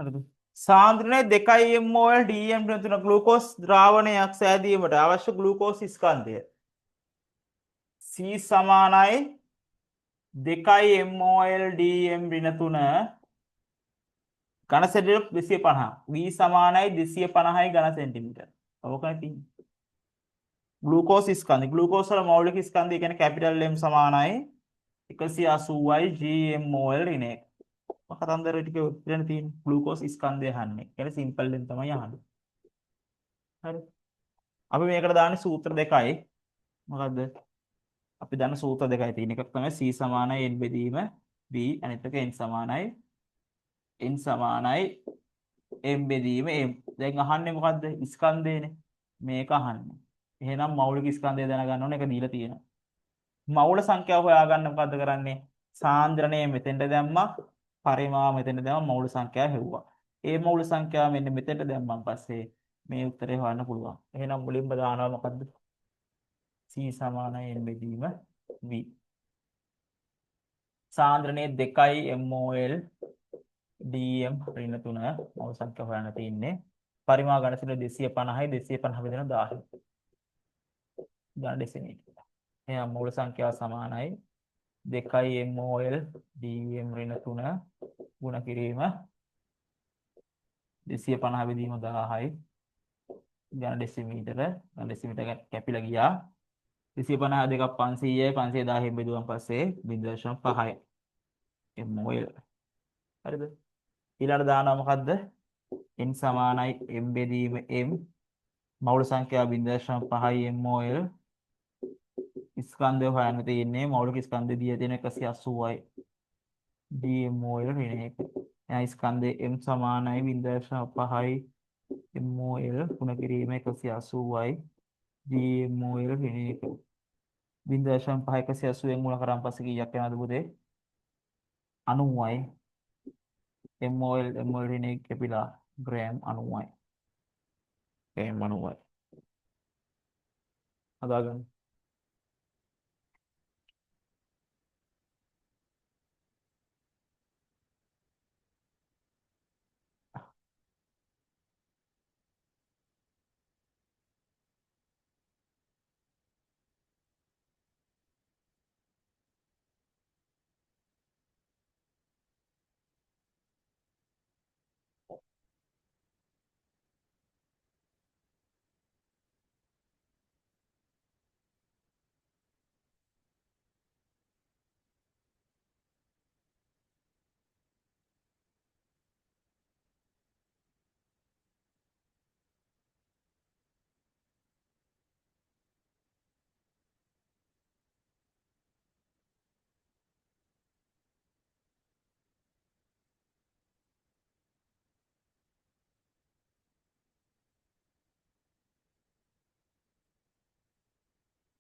හරිද? සාන්ද්‍රණය 2 mol dm තුන ග්ලූකෝස් ද්‍රාවණයක් සෑදීමට අවශ්‍ය ග්ලූකෝස් ස්කන්ධය C සමානයි 2 mol dm ඍණ 3 ඝන සෙන්ටිමීටර් 250. V සමානයි 250යි ඝන සෙන්ටිමීටර්. ඕකයි තියෙන්නේ. ග්ලූකෝස් ස්කන්ධය. ග්ලූකෝස් වල මෞලික ස්කන්ධය කියන්නේ කැපිටල් M සමානයි 180යි gm mol ඍණ 1. කතන්දර ටික උත්තරන තියෙන ග්ලූකෝස් ස්කන්ධය අහන්නේ. කියන්නේ සිම්පල් දෙන් තමයි අහන්නේ. හරි. අපි මේකට දාන්නේ සූත්‍ර දෙකයි. මොකද්ද? අපි දන්න සූත්‍ර දෙකයි තියෙන. එකක් තමයි C සමානයි n බෙදීම V, අනිත් එක n සමානයි m බෙදීම m. දැන් අහන්නේ මොකද්ද? ස්කන්ධයනේ. මේක අහන්නේ. එහෙනම් මෞලික ස්කන්ධය දැනගන්න ඕනේ. ඒක දීලා තියෙනවා. මෞල සංඛ්‍යාව හොයාගන්න මොකද්ද කරන්නේ? සාන්ද්‍රණය මෙතෙන්ට දැම්මා. පරිමාව මෙතෙන්ට දැම්මා. මෞල සංඛ්‍යාව හෙව්වා. ඒ මෞල සංඛ්‍යාව මෙන්න මෙතෙන්ට දැම්මන් පස්සේ මේ උත්තරේ හොයන්න පුළුවන්. එහෙනම් මුලින්ම දානවා මොකද්ද? C සමානයි n බෙදීම V. සාන්ද්‍රණය 2 mol dm ඍණ 3 මෞල සංඛ්‍යාව හොයන්න තියෙන්නේ. පරිමාව ඝනසෙල 250යි 250 බෙදෙන 1000. ඝන ඩෙසිමීටර. එහෙනම් මූල සංඛ්‍යාව සමානයි 2 mol dm ඍණ 3 ගුණ කිරීම 250 බෙදීම 1000යි ඝන ඩෙසිමීටර. ඝන ඩෙසිමීටර කැපිලා ගියා. 250 දෙකක් 500යි 510 බෙදුවන් පස්සේ 0.5යි mol. හරිද? ඊළඟට දානවා මොකද්ද? n සමානයි m බෙදීම m මෞල සංඛ්‍යාව 0.5යි mol ස්කන්ධය හොයන්න තියෙන්නේ මෞලික ස්කන්ධය දී තියෙන 180යි d mol ඍණ 1. එහෙනම් ස්කන්ධයේ m සමානයි 0.5යි mol ගුණ කිරීම 180යි d mol ඍණ 1. 0.5 180ෙන් මුල කරන් පස්සේ කීයක් යනවද පුතේ? 90යි mol ඍණ 1 කැපිලා ග්‍රෑම් 90යි. ග්‍රෑම් 90යි. හදාගන්න.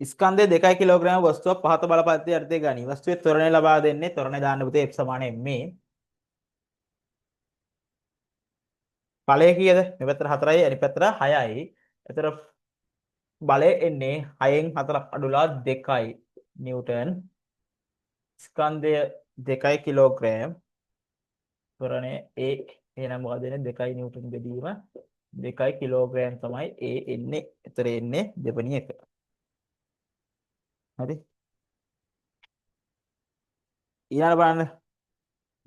ස්කන්ධය 2 කිලෝග්‍රෑම් වස්තුවක් පහත බලපත්‍රයේ අර්ථය ගනී. වස්තුවේ ත්වරණය ලබා දෙන්නේ ත්වරණය දාන්න පුතේ F සමාන ma. බලය කීයද? මේ පැත්තට 4යි අනිත් පැත්තට 6යි. එතන බලය එන්නේ 6න් 4ක් අඩුලා 2යි නිව්ටන්. ස්කන්ධය 2 කිලෝග්‍රෑම් ත්වරණය A එහෙනම් මොකද එන්නේ 2 නිව්ටන් බෙදීම 2 කිලෝග්‍රෑම් තමයි A එන්නේ. එතන එන්නේ දෙවෙනි එක. හරි. ඊළඟ බලන්න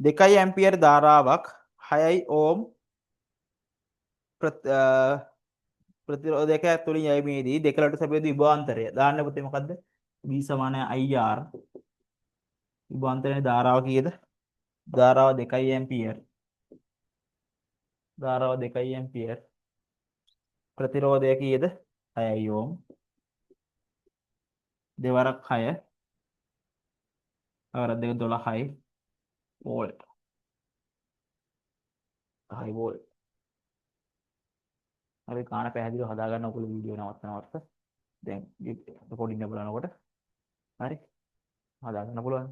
2 ඇම්පියර් ධාරාවක් 6 ඕම් ප්‍රතිරෝධක ඇතුළින් යැවීමේදී දෙකලට සැපයුතු විභවාන්තරය දාන්න පුතේ මොකද්ද? V සමාන IR. විභවාන්තරයේ ධාරාව කීයද? ධාරාව 2 ඇම්පියර්. ධාරාව 2 ඇම්පියර්. ප්‍රතිරෝධය කීයද? 6 ඕම්. දෙවරක් 6. අවරක් දෙක 12යි වෝල්ට්. 6 වෝල්ට්. අපි කාණ පැහැදිලිව හදා ගන්න ඔයගොල්ලෝ වීඩියෝ නවත්තනවත්. දැන් රෙකෝඩින් එක බලනකොට හරි හදා ගන්න පුළුවන්.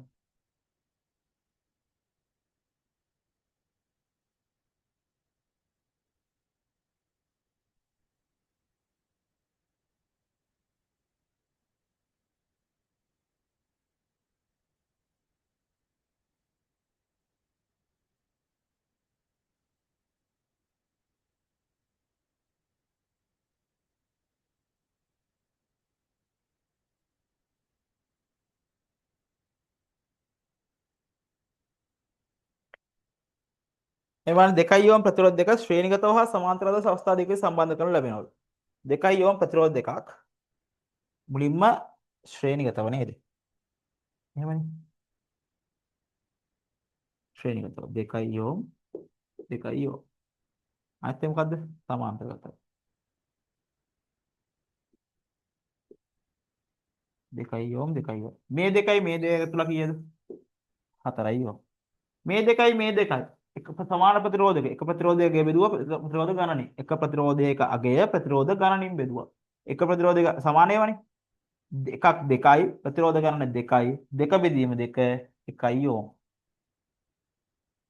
එවන් 2 ඕම් ප්‍රතිරෝධ දෙක ශ්‍රේණිගතව හා සමාන්තරව අවස්ථා දෙකේ සම්බන්ධ කරනු ලැබෙනවා. 2 ඕම් ප්‍රතිරෝධ දෙකක් මුලින්ම ශ්‍රේණිගතව නේද? එහෙමනේ. ශ්‍රේණිගතව 2 ඕම් 2 ඕම්. අනිත් එක මොකද්ද? සමාන්තරගතව. 2 ඕම් 2 ඕම්. මේ දෙකයි මේ දෙක තුල කීයද? 4යි ඕම්. මේ දෙකයි මේ දෙකයි එක සමාන ප්‍රතිරෝධක එක ප්‍රතිරෝධයක බෙදුවා ප්‍රතිරෝධ ගණනින් එක ප්‍රතිරෝධයක අගය ප්‍රතිරෝධ ගණනින් බෙදුවා එක ප්‍රතිරෝධයක සමාන ඒවානේ එකක් 2යි ප්‍රතිරෝධ ගණන 2යි දෙක බෙදීම 2 1යි ඕම්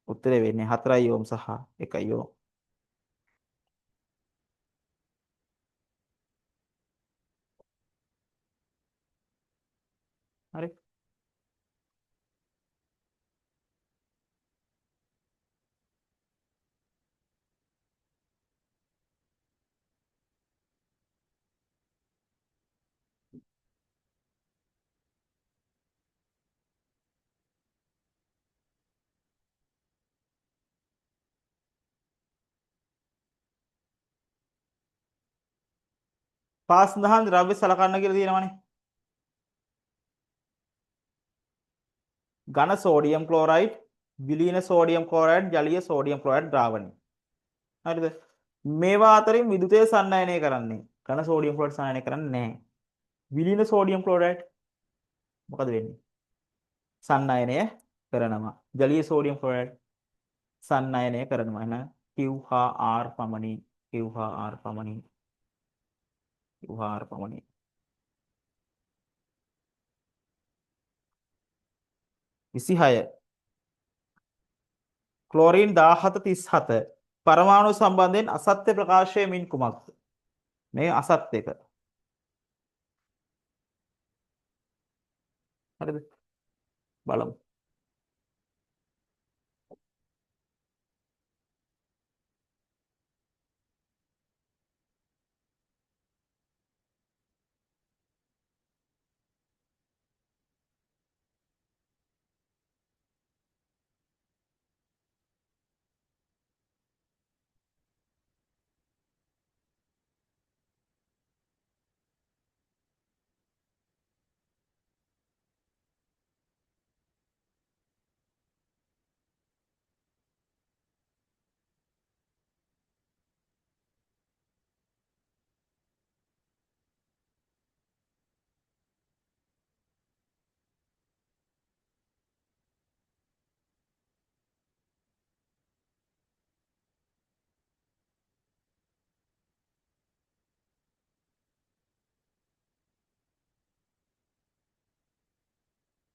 උත්තරේ වෙන්නේ 4යි ඕම් සහ 1යි ඕම් හරි 5000 ද්‍රව්‍ය සලකන්න කියලා තියෙනවානේ ඝන සෝඩියම් ක්ලෝරයිඩ් විලීන සෝඩියම් ක්ලෝරයිඩ් ජලීය සෝඩියම් ක්ලෝරයිඩ් ද්‍රාවණය හරිද මේවා අතරින් විදුලිතය සන්නායනය කරන්නේ ඝන සෝඩියම් ක්ලෝරයිඩ් සන්නායනය කරන්නේ නැහැ විලීන සෝඩියම් ක්ලෝරයිඩ් මොකද වෙන්නේ? සන්නයනය කරනවා. ජලීය සෝඩියම් ක්ලොරයිඩ් සන්නයනය කරනවා. එහෙනම් Q හා R පමණි. Q හා R පමණි. Q හා R පමණි. 26 ක්ලෝරින් 1737 පරමාණු සම්බන්ධයෙන් අසත්‍ය ප්‍රකාශය මින් කුමක්ද? මේ අසත්‍ය එක. හරිද? බලමු.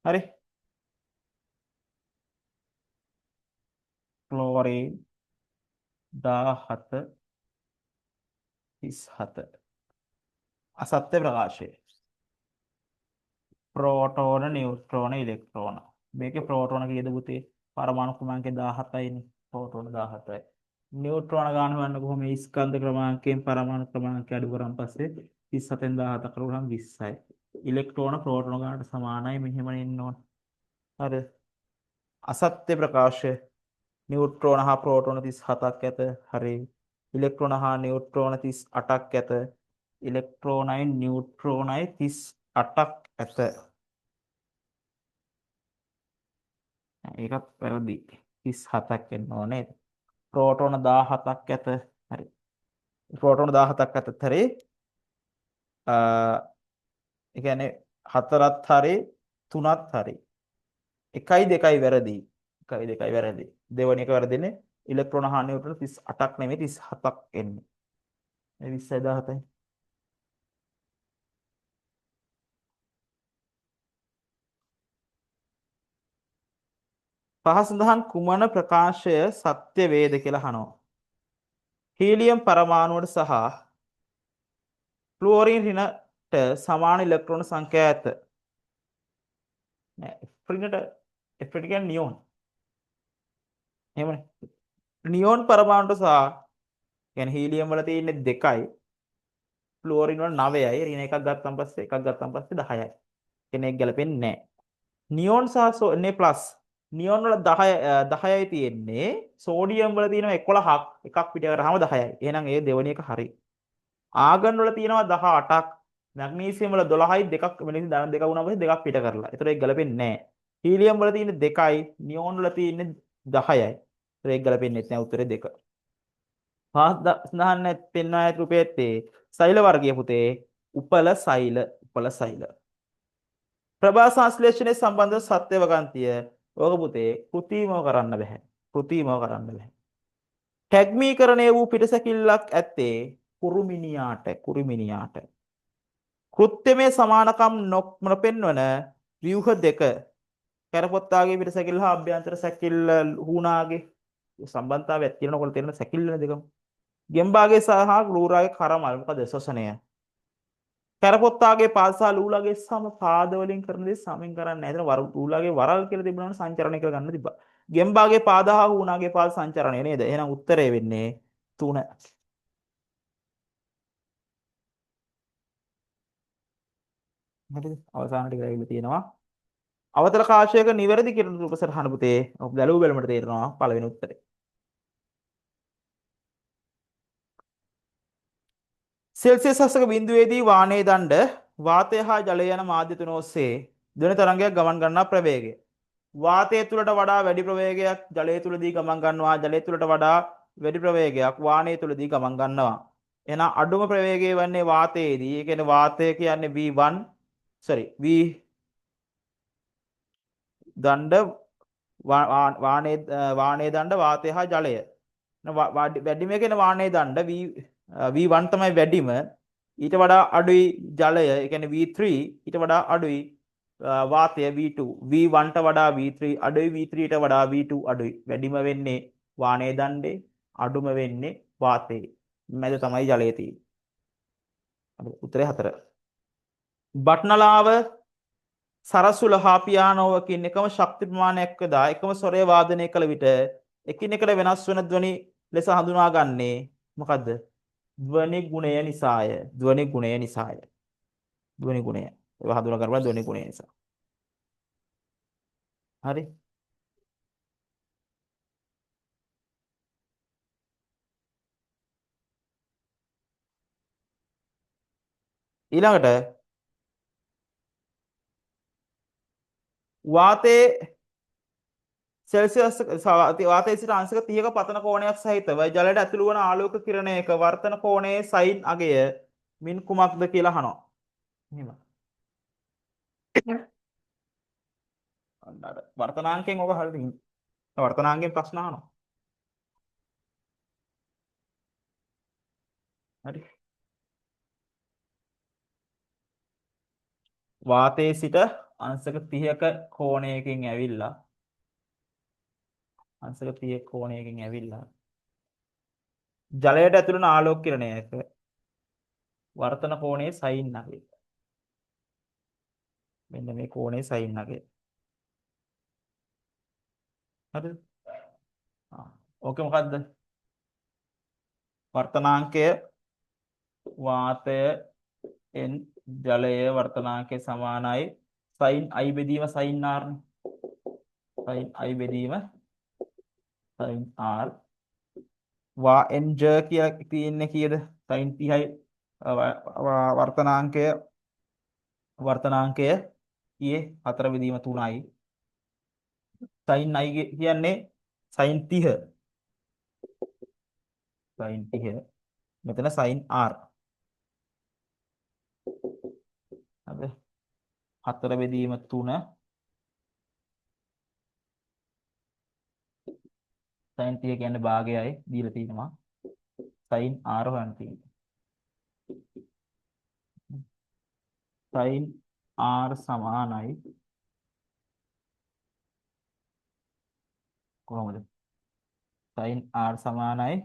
හරි. ක්ලෝරින් 1737 අසත්‍ය ප්‍රකාශය. ප්‍රෝටෝන, නියුට්‍රෝන, ඉලෙක්ට්‍රෝන. මේකේ ප්‍රෝටෝන කීයද පුතේ? පරමාණු ක්‍රමාංකය 17යිනේ. ප්‍රෝටෝන 17යි. නියුට්‍රෝන ගන්න හොයන්න කොහොම මේ ස්කන්ධ ක්‍රමාංකයෙන් පරමාණු ක්‍රමාංකය අඩු කරන් පස්සේ 37න් 17 කරුවහම 20යි. ඉලෙක්ට්‍රෝන ප්‍රෝටෝන ගන්නට සමානයි. මෙහෙම ඉන්න ඕන. හරි. අසත්‍ය ප්‍රකාශය. නියුට්‍රෝන හා ප්‍රෝටෝන 37ක් ඇත. හරි. ඉලෙක්ට්‍රෝන හා නියුට්‍රෝන 38ක් ඇත. ඉලෙක්ට්‍රෝනයි නියුට්‍රෝනයි 38ක් ඇත. ඒකත් වැරදි. 37ක් එන්න ඕනේ. ප්‍රෝටෝන 17ක් ඇත. හරි. ප්‍රෝටෝන 17ක් ඇතත් හරි. ඒ කියන්නේ හතරත් හරි තුනත් හරි. 1යි 2යි වැරදි. 1යි 2යි වැරදි. දෙවෙනි එක වැරදිනේ. ඉලෙක්ට්‍රෝන හා නියුට්‍රෝන 38ක් නෙමෙයි 37ක් එන්නේ. ඒ 20යි 17යි. පහසඳහන් කුමන ප්‍රකාශය සත්‍ය වේද කියලා අහනවා. හීලියම් පරමාණුවට සහ ෆ්ලුවරින් ඍණට සමාන ඉලෙක්ට්‍රෝන සංඛ්‍යා ඇත. නෑ F කියන්නේ නියෝන්. එහෙමනේ. නියෝන් පරමාණුවට සහ කියන්නේ හීලියම් වල තියෙන්නේ 2යි. ෆ්ලුවරින් වල 9යි. ඍණ එකක් ගත්තන් පස්සේ 10යි. කෙනෙක් ගැලපෙන්නේ නැහැ. නියෝන් සහ Ne+ නියෝන් වල 10යි තියෙන්නේ. සෝඩියම් වල තියෙනවා 11ක්. එකක් පිට කරාම 10යි. එහෙනම් ඒ දෙවෙනි එක හරි. ආගන් වල තියෙනවා 18ක්. මැග්නීසියම් වල 12යි දෙකක් වෙනසි ධන දෙක වුණාම පස්සේ දෙකක් පිට කරලා. ඒතර ඒක ගැලපෙන්නේ නැහැ. හීලියම් වල තියෙන්නේ 2යි. නියෝන් වල තියෙන්නේ 10යි. ඒතර ඒක ගැලපෙන්නේ නැහැ. උත්තරේ 2. පහස් දහන්න පෙන්වා ඇති රූපයේත් සෛල වර්ගයේ පුතේ උපල සෛල. ප්‍රභා සංශ්ලේෂණය සම්බන්ධ සත්‍ය වගන්තිය. ඕක පුතේ කෘතිමව කරන්න බෑ. ටැග්මීකරණය වූ පිටසැකිල්ලක් ඇත්තේ කුරුමිනියාට. කෘත්‍යමය සමානකම් නොපෙන්වන ව්‍යුහ දෙක කැරපොත්තාගේ පිටසැකිල්ල හා අභ්‍යන්තර සැකිල්ල හුණාගේ සම්බන්ධතාවයක් තියෙනකොට තේරෙන සැකිල්ලනේ දෙකම. ගෙම්බාගේ සහ ලූරාගේ කරමල් මොකද ශ්වසනය. කැරපොත්තාගේ පාද සහ ලූලාගේ සම පාද වලින් කරන දේ සමෙන් කරන්නේ නැහැ. එතන ලූලාගේ වරල් කියලා තිබුණාම සංචරණය කියලා ගන්න තිබ්බා. ගෙම්බාගේ පාද හා හුණාගේ පාද සංචරණය නේද? එහෙනම් උත්තරේ වෙන්නේ 3. හරිද? අවසාන ටික ඇවිල්ලා තියෙනවා. අවතල කාශයක නිවැරදි කිරණ රූප සටහන පුතේ. ඔබ බැලුව බැලමට තේරෙනවා පළවෙනි උත්තරේ. සෙල්සියස් අංශක බිඳුවේදී වානයේ දණ්ඩ වාතය හා ජලය යන මාධ්‍ය තුන ඔස්සේ ධ්වනි තරංගයක් ගමන් ගන්නා ප්‍රවේගය. වාතය තුළට වඩා වැඩි ප්‍රවේගයක් ජලය තුළදී ගමන් ගන්නවා. ජලය තුළට වඩා වැඩි ප්‍රවේගයක් වානය තුළදී ගමන් ගන්නවා. එහෙනම් අඩුම ප්‍රවේගය වන්නේ වාතයේදී. ඒ කියන්නේ වාතය කියන්නේ V1 V දණ්ඩ වාණයේ දණ්ඩ වාතය හා ජලය. වැඩිම කියන වාණයේ දණ්ඩ V1 තමයි වැඩිම. ඊට වඩා අඩුයි ජලය. ඒ කියන්නේ V3 ඊට වඩා අඩුයි වාතය V2. V1ට වඩා V3 අඩුයි, V3ට වඩා V2 අඩුයි. වැඩිම වෙන්නේ වාණයේ දණ්ඩේ, අඩුම වෙන්නේ වාතයේ. මැද තමයි ජලය තියෙන්නේ. උත්තරේ 4. බට්නලාව සරසුල හා පියානෝවකින් එකම ශක්ති ප්‍රමාණයක් යොදා එකම ස්වරය වාදනය කළ විට එකිනෙකට වෙනස් වන ධ්වනි ලෙස හඳුනාගන්නේ මොකද්ද? ධ්වනි ගුණය නිසාය. ධ්වනි ගුණය නිසාය. ධ්වනි ගුණය. ඒවා හඳුනා ගන්න ධ්වනි ගුණය නිසා. හරි. ඊළඟට වාතයේ සෙල්සියස් වාතයේ සිට අංශක 30ක පතන කෝණයක් සහිතව ජලයට ඇතුළු වන ආලෝක කිරණයක වර්තන කෝණයේ සයින් අගය මින් කුමක්ද කියලා අහනවා. එහෙම. අන්න වර්තනාංකයෙන් ඔබ හරියට ඉන්න. වර්තනාංකයෙන් ප්‍රශ්න අහනවා. හරි. වාතයේ සිට අංශක 30ක කෝණයකින් ඇවිල්ලා අංශක 30ක කෝණයකින් ඇවිල්ලා ජලයට ඇතුළු වන ආලෝක කිරණයක වර්තන කෝණයේ සයින් අගය. මෙන්න මේ කෝණයේ සයින් අගය. හරිද? ඕකේ මොකද්ද? වර්තනාංකය වාතයෙන් ජලය වර්තනාංකය සමානයි sin i බෙදීම sin r නේ. sin i බෙදීම sin r වාn j කියලා තියෙන්නේ කීයද? sin 30යි වර්තනාංකය කීයේ 4 බෙදීම 3යි. sin i කියන්නේ sin 30 sin 30 මෙතන sin r හරි 4 බෙදීම 3 sin 30 කියන්නේ භාගයයි දීලා තියෙනවා sin r හොයන්න තියෙනවා sin r සමානයි කොහොමද sin r සමානයි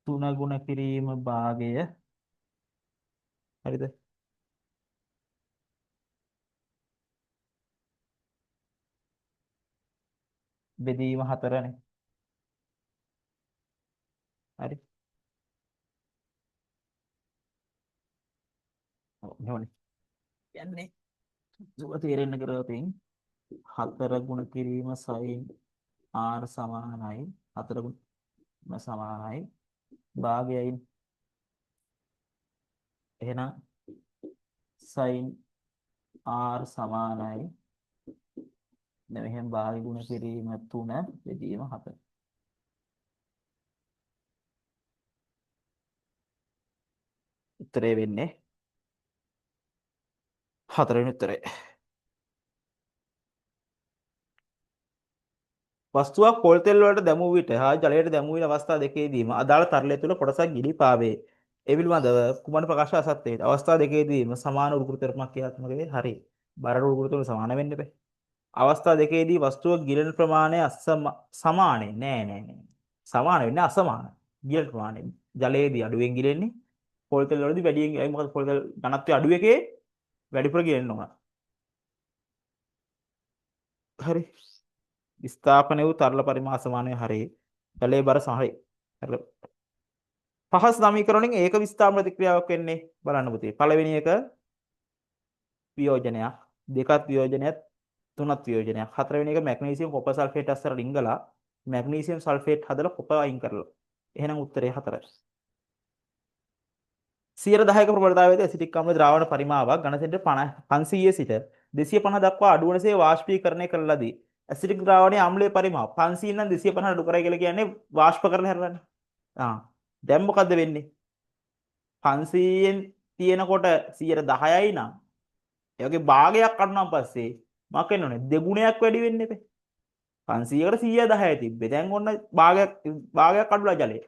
3 ගුණ කිරීම භාගය හරිද බෙදීම 4නේ හරි ඔව් කියන්නේ සුබ තේරෙන්න කරවතින් 4 ගුණ කිරීම sin r සමානයි 4 ගුණ සමානයි භාගයයි එහෙනම් sin r සමානයි දැන් මෙහෙම භාගය ගුණ කිරීම 3 බෙදීම 4 උත්තරේ වෙන්නේ 4 වෙනි උත්තරේ වස්තුවක් පොල් තෙල් වලට දැමූ විට හා ජලයට දැමූ වෙන අවස්ථා දෙකේදීම අදාළ තරලය තුළ කොටසක් ගිලී පාවේ. ඒ පිළිබඳව කුමන ප්‍රකාශ අසත්‍යද? අවස්ථා දෙකේදීම සමාන උරුකුරු තෙරපක් ක්‍රියාත්මක වේ. හරි. බර උරුකුරු තුන සමාන වෙන්න බෑ. අවස්ථා දෙකේදී වස්තුව ගිලෙන ප්‍රමාණය සමානයි. නෑ. සමාන වෙන්නේ අසමාන. ගිලෙන ප්‍රමාණය. ජලයේදී අඩුවෙන් ගිලෙන්නේ. පොල් තෙල් වලදී වැඩියෙන් මොකද පොල් තෙල් ඝනත්වය අඩු එකේ වැඩිපුර ගිලෙන්න ඕන. හරි. ස්ථාපනය වූ තරල පරිමාණ සමානය හරි. ජලයේ බර සමහරයි. පහස් සමීකරණයෙන් ඒක විස්ථාපන ප්‍රතික්‍රියාවක් වෙන්නේ බලන්න පුතේ. පළවෙනි එක වියෝජනයක්, දෙකත් වියෝජනයක්, තුනත් වියෝජනයක්. හතරවෙනි එක මැග්නීසියම් කොපර් සල්ෆේට් අස්තර රිංගලා මැග්නීසියම් සල්ෆේට් හදලා කොපර් අයින් කරලා. එහෙනම් උත්තරේ 4. 10% ප්‍රබලතාවයේදී ඇසිටික් අම්ල ද්‍රාවණ පරිමාවක් ඝන සෙන්ටිමීටර් 500 සිට 250 දක්වා අඩු වනසේ වාෂ්පීකරණය කළාදී ඇසිටික් ද්‍රාවණයේ ආම්ලයේ පරිමාව 500 ඉඳන් 250 අඩු කරයි කියලා කියන්නේ වාෂ්ප කරලා හැරලන්නේ. දැන් මොකද්ද වෙන්නේ? 500න් තියෙනකොට 10%යි නම් ඒ වගේ භාගයක් කඩනවා පස්සේ මොකක් වෙන්න ඕනේ? දෙගුණයක් වැඩි වෙන්න එපේ. 500කට 110යි තිබ්බේ. දැන් ඔන්න භාගයක් අඩුලා ජලය.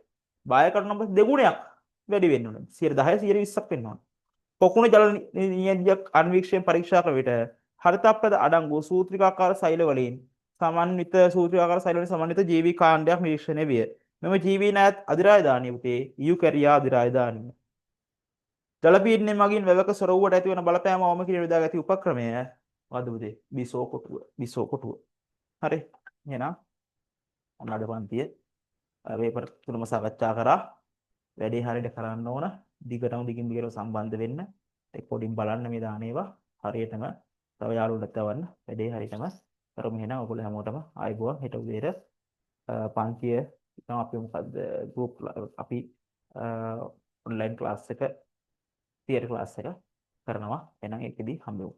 භාගයක් කඩනවා පස්සේ දෙගුණයක් වැඩි වෙන්න ඕනේ. 10 120ක් වෙන්න ඕනේ. පොකුණු ජල නියැදියක් අන්වීක්ෂණය පරීක්ෂා කළ විට හරිතප්‍රද අඩංගු සූත්‍රිකාකාර සෛල වලින් සමන්විත සූත්‍රිකාකාර සෛල වලින් සමන්විත ජීවී කාණ්ඩයක් නිරීක්ෂණය විය. මෙම ජීවී නැත් අධිරාජධානිය උතේ යුකැරියා අධිරාජධානිය. ජල පීඩනය මගින් වැවක සොර වූවට ඇතිවන බලපෑම අවම කිරීම යොදා ඇති උපක්‍රමය මොකද්ද පුතේ? බිසෝ කොටුව. බිසෝ කොටුව. හරි. එහෙනම් අන්න අද පන්තිය පේපර් තුනම සාකච්ඡා කරා. වැඩේ හරියට කරන්න ඕන. දිගටම දිගින් දිගට සම්බන්ධ වෙන්න. ඒක පොඩින් බලන්න මේ දාන ඒවා හරියටම තව යාළුවන්ට තවන්න වැඩේ හරියටම කරමු. එහෙනම් ඔයගොල්ලෝ හැමෝටම ආයිබෝවන්. හෙට උදේට පන්තිය තමයි අපි මොකද්ද ගෲප් අපි ඔන්ලයින් ක්ලාස් එක තියරි ක්ලාස් එක කරනවා. එහෙනම් ඒකෙදි හම්බෙමු.